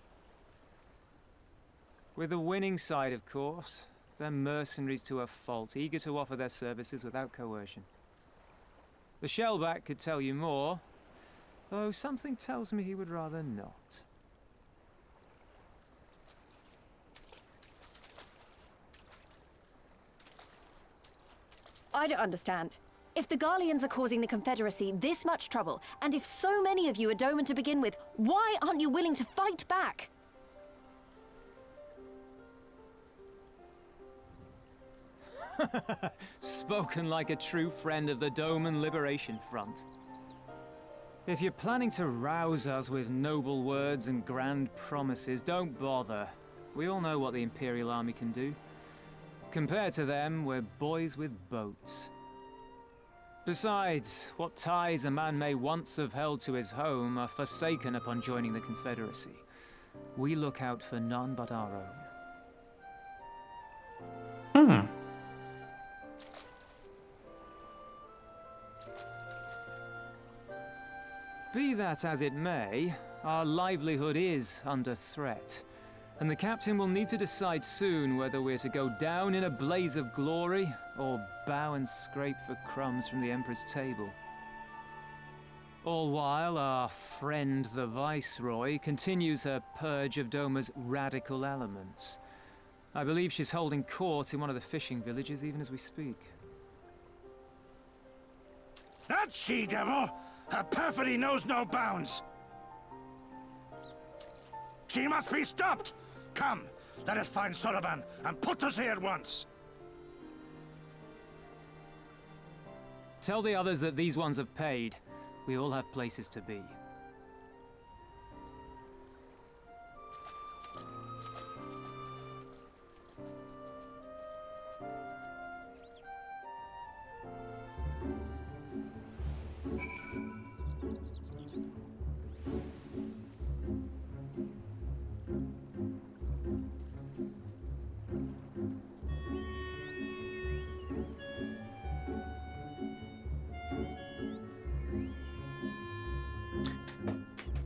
With the winning side, of course. They're mercenaries to a fault, eager to offer their services without coercion. The Shellback could tell you more, though something tells me he would rather not. I don't understand. If the Garleans are causing the Confederacy this much trouble, and if so many of you are Doman to begin with, why aren't you willing to fight back? Spoken like a true friend of the Doman Liberation Front. If you're planning to rouse us with noble words and grand promises, don't bother. We all know what the Imperial Army can do. Compared to them, we're boys with boats. Besides, what ties a man may once have held to his home are forsaken upon joining the Confederacy. We look out for none but our own. Be that as it may, our livelihood is under threat, and the captain will need to decide soon whether we're to go down in a blaze of glory or bow and scrape for crumbs from the Emperor's table. All while our friend the Viceroy continues her purge of Doma's radical elements. I believe she's holding court in one of the fishing villages even as we speak. That she-devil! Her perfidy knows no bounds! She must be stopped! Come, let us find Soroban and put us here at once! Tell the others that these ones have paid. We all have places to be.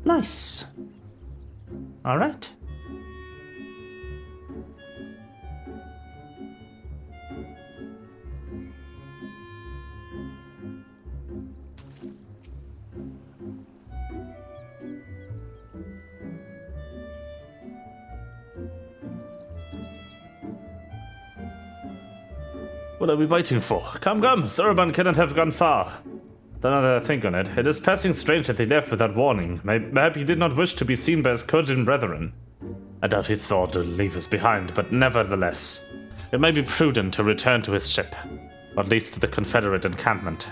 Nice. All right. What are we waiting for? Come, Soroban cannot have gone far. Then I think on it. It is passing strange that he left without warning. Maybe he did not wish to be seen by his Kojin brethren. I doubt he thought to leave us behind, but nevertheless, it may be prudent to return to his ship, or at least to the Confederate encampment.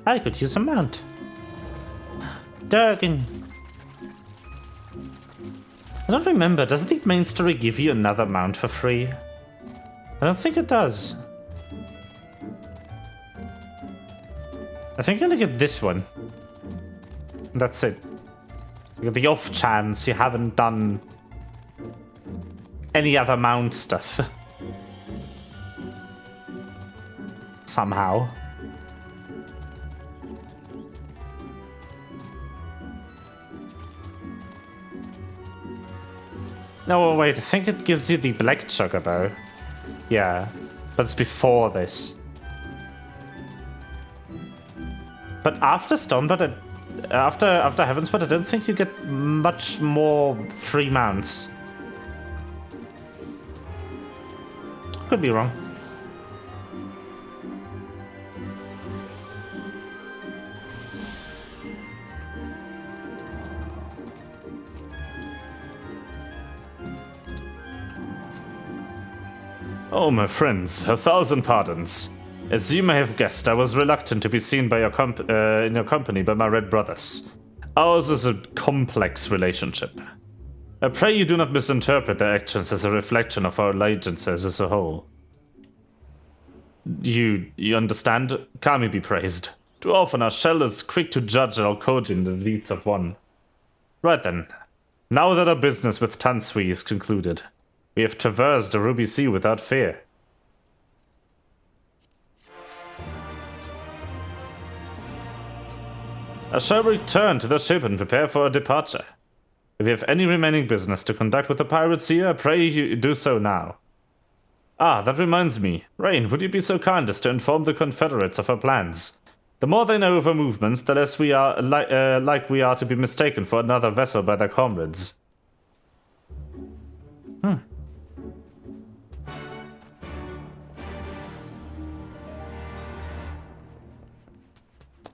I could use a mount. Durgan. I don't remember, does the main story give you another mount for free? I don't think it does. I think you only get this one. That's it. You get the off chance you haven't done any other mount stuff. Somehow. No, wait, I think it gives you the black chocobo. Yeah, but it's before this. But after Stoneblood, after Heavensblood, I don't think you get much more free mounts. Could be wrong. Oh, my friends, 1,000 pardons. As you may have guessed, I was reluctant to be seen by in your company by my red brothers. Ours is a complex relationship. I pray you do not misinterpret their actions as a reflection of our allegiances as a whole. You understand? Kami be praised. Too often our shell is quick to judge our Kojin the deeds of one. Right then. Now that our business with Tansui is concluded, we have traversed the Ruby Sea without fear. I shall return to the ship and prepare for our departure. If you have any remaining business to conduct with the pirates here, I pray you do so now. Ah, that reminds me. Rain, would you be so kind as to inform the Confederates of our plans? The more they know of our movements, the less we are like we are to be mistaken for another vessel by their comrades.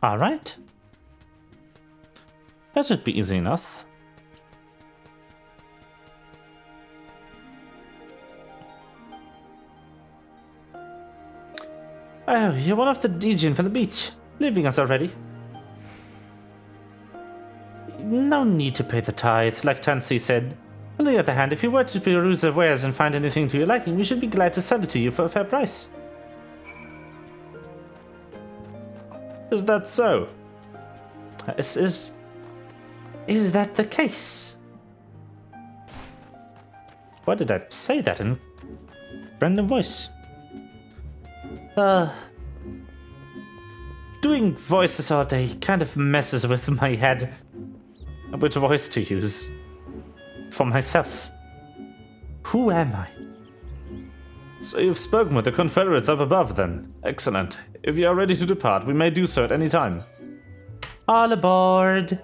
Alright. That should be easy enough. Oh, you're one of the Legion from the beach. Leaving us already. No need to pay the tithe, like Tansy said. On the other hand, if you were to peruse the wares and find anything to your liking, we should be glad to sell it to you for a fair price. Is that so? Is that the case? Why did I say that in random voice? Doing voices all day kind of messes with my head. Which voice to use for myself? Who am I? So you've spoken with the Confederates up above then. Excellent. If you are ready to depart, we may do so at any time. All aboard!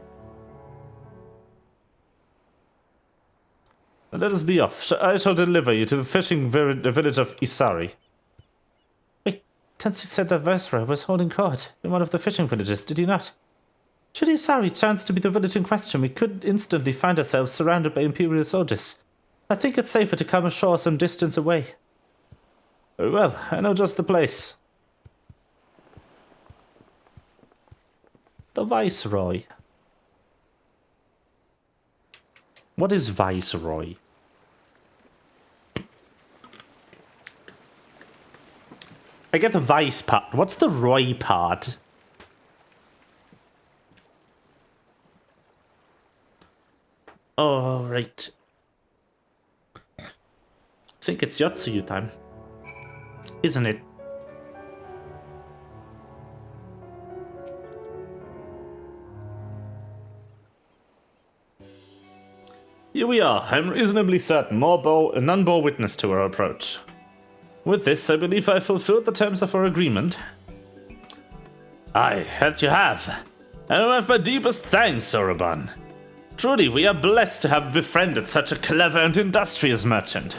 Let us be off. I shall deliver you to the fishing village of Isari. Wait, Tensu said that Viceroy was holding court in one of the fishing villages, did he not? Should Isari chance to be the village in question, we could instantly find ourselves surrounded by Imperial soldiers. I think it's safer to come ashore some distance away. Very well, I know just the place. The Viceroy. What is Viceroy? I get the Vice part. What's the Roy part? Oh, right. I think it's Yotsuyu time. Isn't it? Here we are. I'm reasonably certain none bore witness to our approach. With this, I believe I fulfilled the terms of our agreement. Aye, that you have. And I have my deepest thanks, Soroban. Truly, we are blessed to have befriended such a clever and industrious merchant.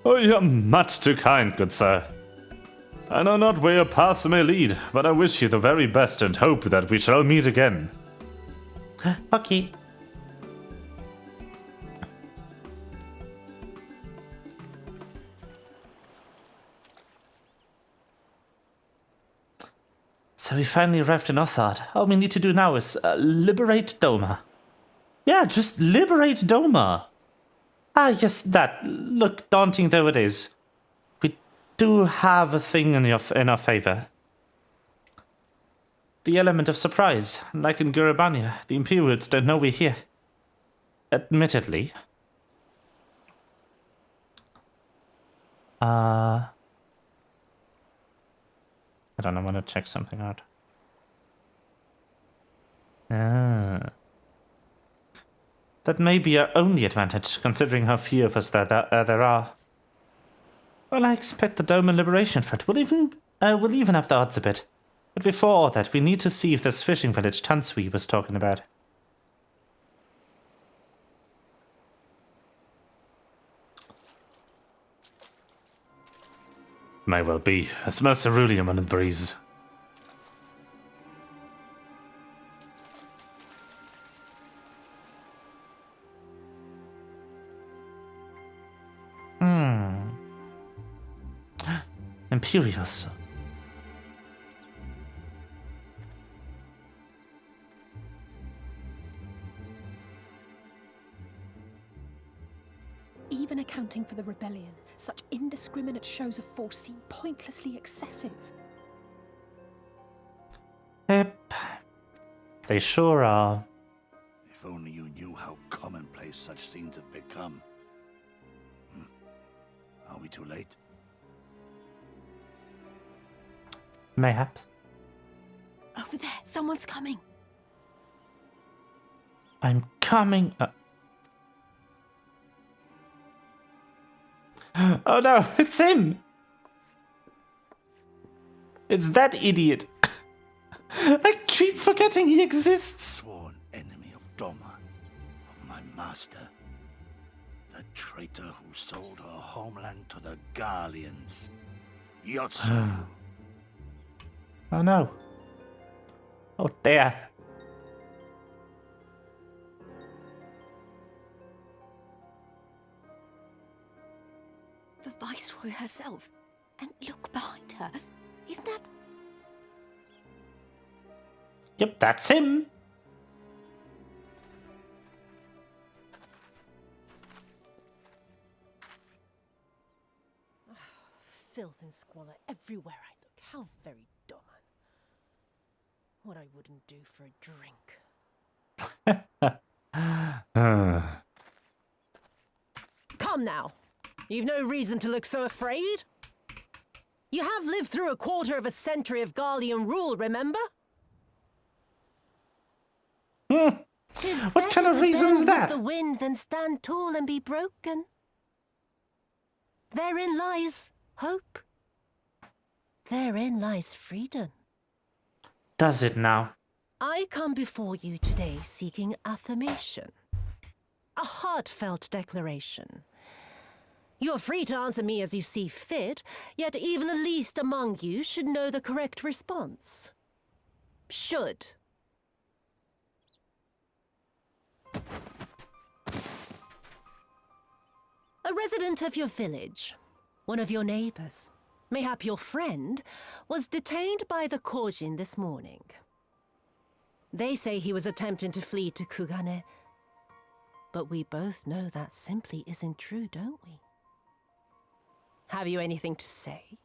Oh, you are much too kind, good sir. I know not where your paths may lead, but I wish you the very best and hope that we shall meet again. Okay. So we finally arrived in Othard. All we need to do now is liberate Doma. Yeah, just liberate Doma. Ah, yes, that. Look, daunting though it is. We do have a thing in our favor. The element of surprise. Like in Gurabania, the Imperials don't know we're here. Admittedly. I don't know, I want to check something out. That may be our only advantage, considering how few of us there are. Well, I expect the Dome and Liberation Front will even up the odds a bit. But before all that, we need to see if this fishing village Tansui was talking about. May well be. I smell ceruleum under the breeze. Imperials. Even accounting for the rebellion, such indiscriminate shows of force seem pointlessly excessive. Yep. They sure are. If only you knew how commonplace such scenes have become. Are we too late? Mayhaps. Over there, someone's coming. I'm coming. Oh no, it's him! It's that idiot. I keep forgetting he exists. Sworn enemy of Doma, of my master. The traitor who sold her homeland to the Garleans. Yotsu. Oh no. Oh, there. The Viceroy herself. And look behind her. Isn't that... Yep, that's him. Filth and squalor everywhere I look. How very dumb. What I wouldn't do for a drink. Come now. You've no reason to look so afraid. You have lived through a quarter of a century of Garlean rule, remember? What kind of reason is that? The wind than stand tall and be broken. Therein lies hope. Therein lies freedom. Does it now? I come before you today seeking affirmation. A heartfelt declaration. You are free to answer me as you see fit, yet even the least among you should know the correct response. Should. A resident of your village, one of your neighbors, mayhap your friend, was detained by the Korjin this morning. They say he was attempting to flee to Kugane, but we both know that simply isn't true, don't we? Have you anything to say?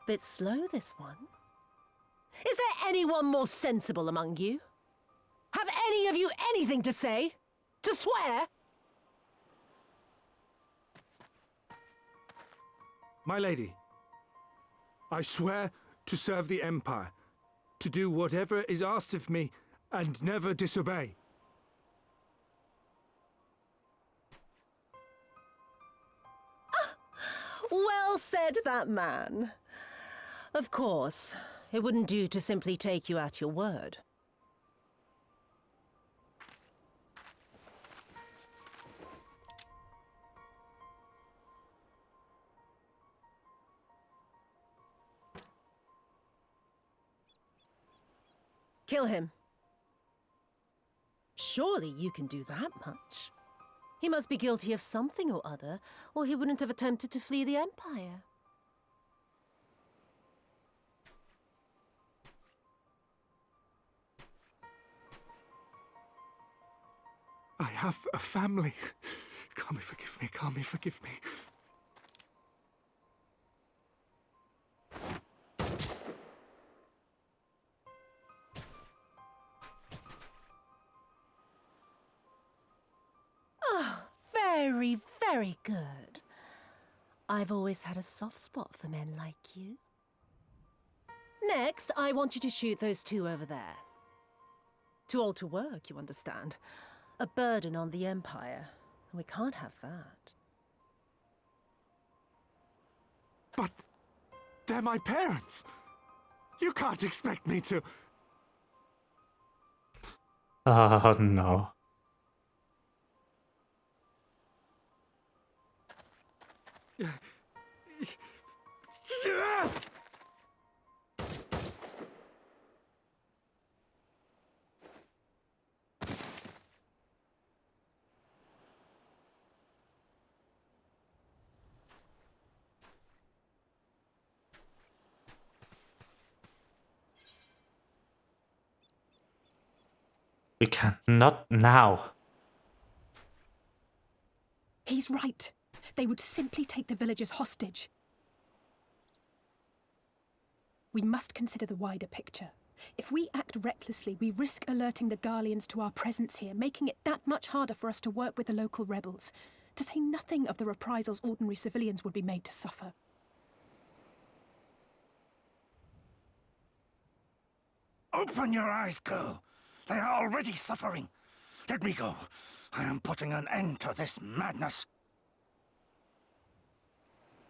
Bit slow, this one. Is there anyone more sensible among you? Have any of you anything to say? To swear? My lady, I swear to serve the Empire, to do whatever is asked of me, and never disobey. Well said, that man. Of course, it wouldn't do to simply take you at your word. Kill him. Surely you can do that much. He must be guilty of something or other, or he wouldn't have attempted to flee the Empire. I have a family. Kami, forgive me. Kami, forgive me. Very, very good. I've always had a soft spot for men like you. Next, I want you to shoot those two over there. Too old to work, you understand. A burden on the Empire. And we can't have that. But they're my parents. You can't expect me to... Oh, no. We can't. Not now. He's right. They would simply take the villagers hostage. We must consider the wider picture. If we act recklessly, we risk alerting the Garleans to our presence here, making it that much harder for us to work with the local rebels, to say nothing of the reprisals ordinary civilians would be made to suffer. Open your eyes, girl. They are already suffering. Let me go. I am putting an end to this madness.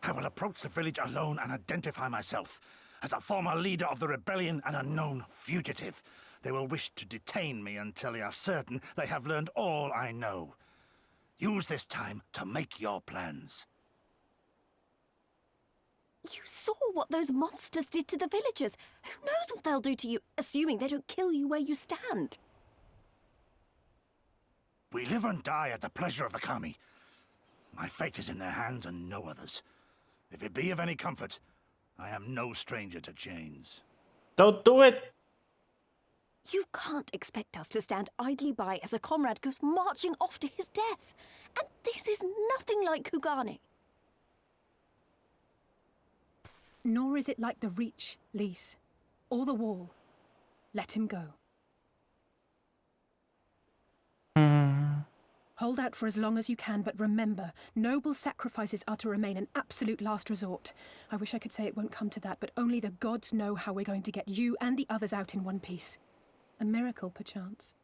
I will approach the village alone and identify myself. As a former leader of the rebellion and a known fugitive, they will wish to detain me until they are certain they have learned all I know. Use this time to make your plans. You saw what those monsters did to the villagers. Who knows what they'll do to you, assuming they don't kill you where you stand? We live and die at the pleasure of the Kami. My fate is in their hands and no others. If it be of any comfort, I am no stranger to chains. Don't do it! You can't expect us to stand idly by as a comrade goes marching off to his death. And this is nothing like Kugane. Nor is it like the Reach, Lys, or the Wall. Let him go. Hold out for as long as you can, but remember, noble sacrifices are to remain an absolute last resort. I wish I could say it won't come to that, but only the gods know how we're going to get you and the others out in one piece. A miracle, perchance.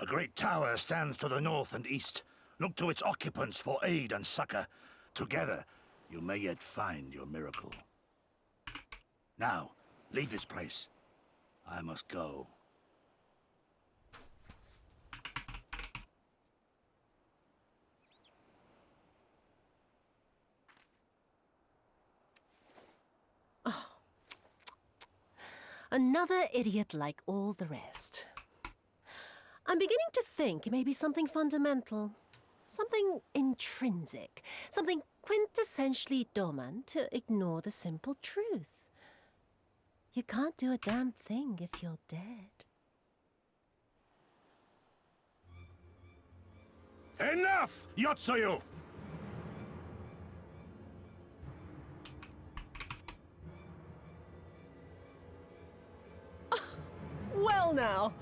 A great tower stands to the north and east. Look to its occupants for aid and succor. Together, you may yet find your miracle. Now, leave this place. I must go. Another idiot like all the rest. I'm beginning to think it may be something fundamental. Something intrinsic. Something quintessentially Doman to ignore the simple truth. You can't do a damn thing if you're dead. Enough, Yotsuyu! Well now,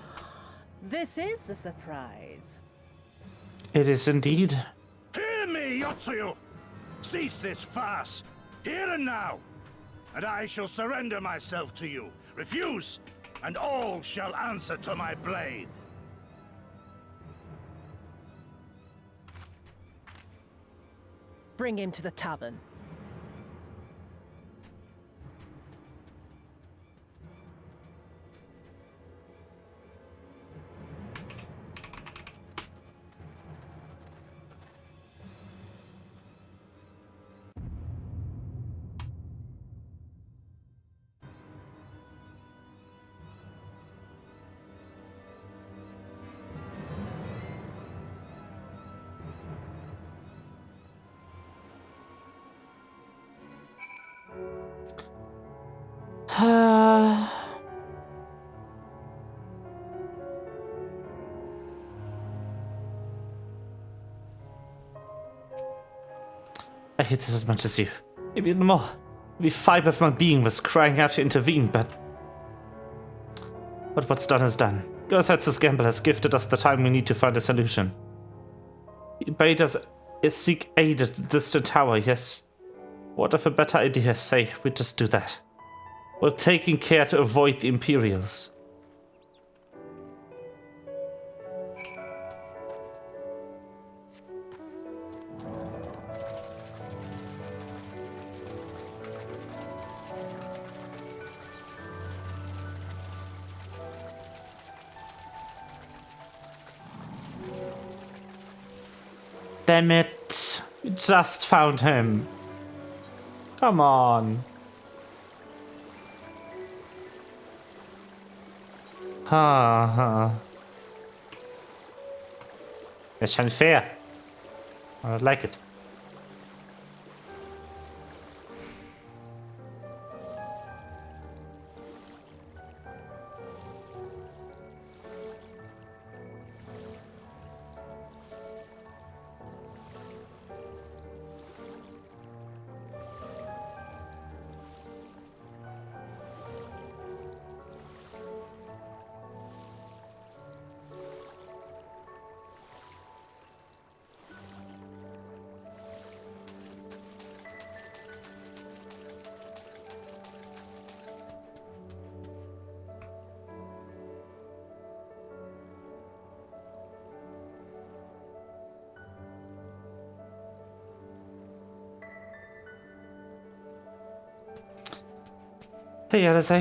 this is a surprise. It is indeed. Hear me, Yotsuyu! Cease this farce, here and now, and I shall surrender myself to you. Refuse, and all shall answer to my blade. Bring him to the tavern. I hate this as much as you. Maybe even more. Every fiber of my being was crying out to intervene, but what's done is done. Gosset's gamble has gifted us the time we need to find a solution. He bade us seek aid at the distant tower, yes. What if a better idea, say, we just do that? While taking care to avoid the Imperials. Damn it! We just found him. Come on. That's unfair. I don't like it. Hey, Alice.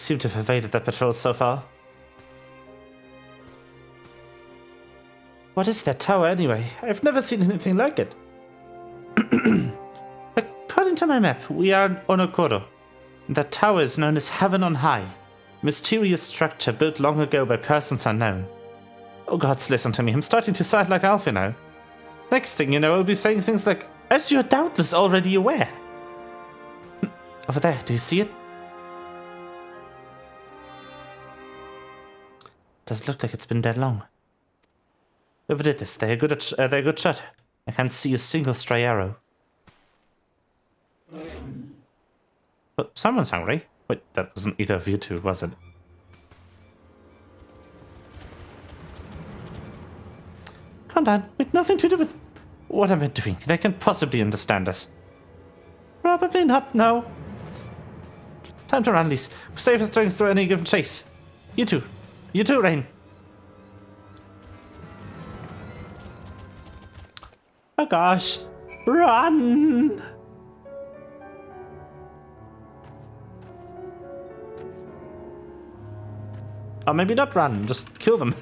seem to have evaded that patrol so far. What is that tower anyway? I've never seen anything like it. According to my map, we are in Onokoro. That tower is known as Heaven on High. Mysterious structure built long ago by persons unknown. Oh gods, listen to me. I'm starting to sound like Alfie now. Next thing you know, I'll be saying things like, as you're doubtless already aware. Over there, do you see it? Doesn't look like it's been that long. Whoever did this, they're good shot. I can't see a single stray arrow. Oh, someone's hungry. Wait, that wasn't either of you two, was it? Calm down. With nothing to do with what am I doing? They can't possibly understand us. Probably not, no. Time to run, Lise. Save our strength through any given chase. You too, Rain. Oh gosh. Run! Or maybe not run, just kill them.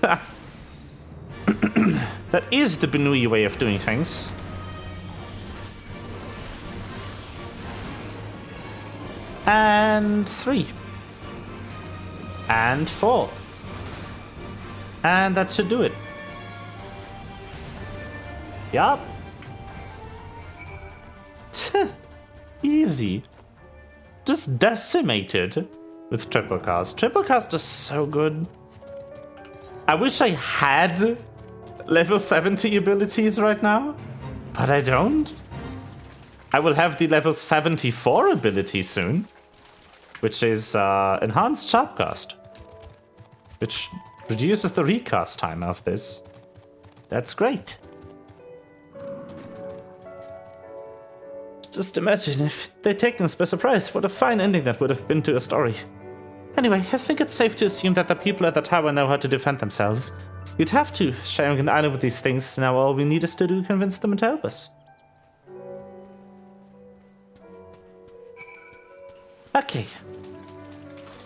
That is the Benui way of doing things. And 3. And 4. And that should do it. Yup. Easy. Just decimated with triple cast. Triple cast is so good. I wish I had level 70 abilities right now, but I don't. I will have the level 74 ability soon, which is enhanced sharpcast, which reduces the recast time of this. That's great. Just imagine if they'd taken us by surprise. What a fine ending that would have been to a story. Anyway, I think it's safe to assume that the people at the tower know how to defend themselves. You'd have to, sharing an island with these things. Now all we need is to convince them to help us. Okay.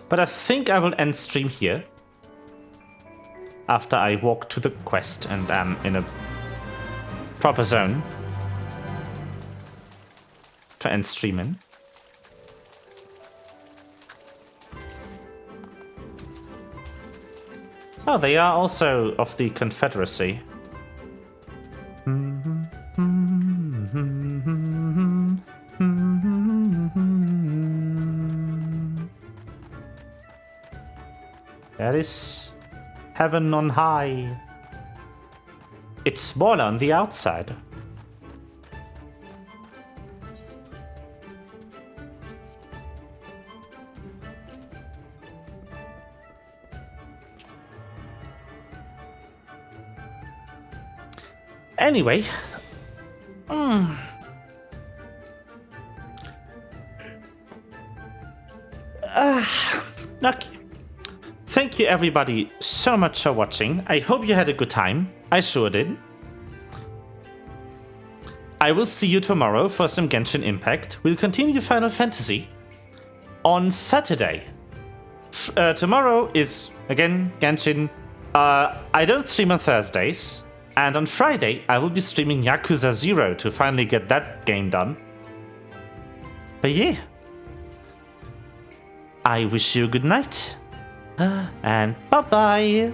But I think I will end stream here. After I walk to the quest and am in a proper zone to end streaming. Oh, they are also of the Confederacy. That is Heaven on High. It's smaller on the outside. Anyway, okay. Thank you everybody so much for watching. I hope you had a good time. I sure did. I will see you tomorrow for some Genshin Impact. We'll continue Final Fantasy on Saturday. Tomorrow is, again, Genshin. I don't stream on Thursdays. And on Friday, I will be streaming Yakuza 0 to finally get that game done. But yeah. I wish you a good night. And bye-bye.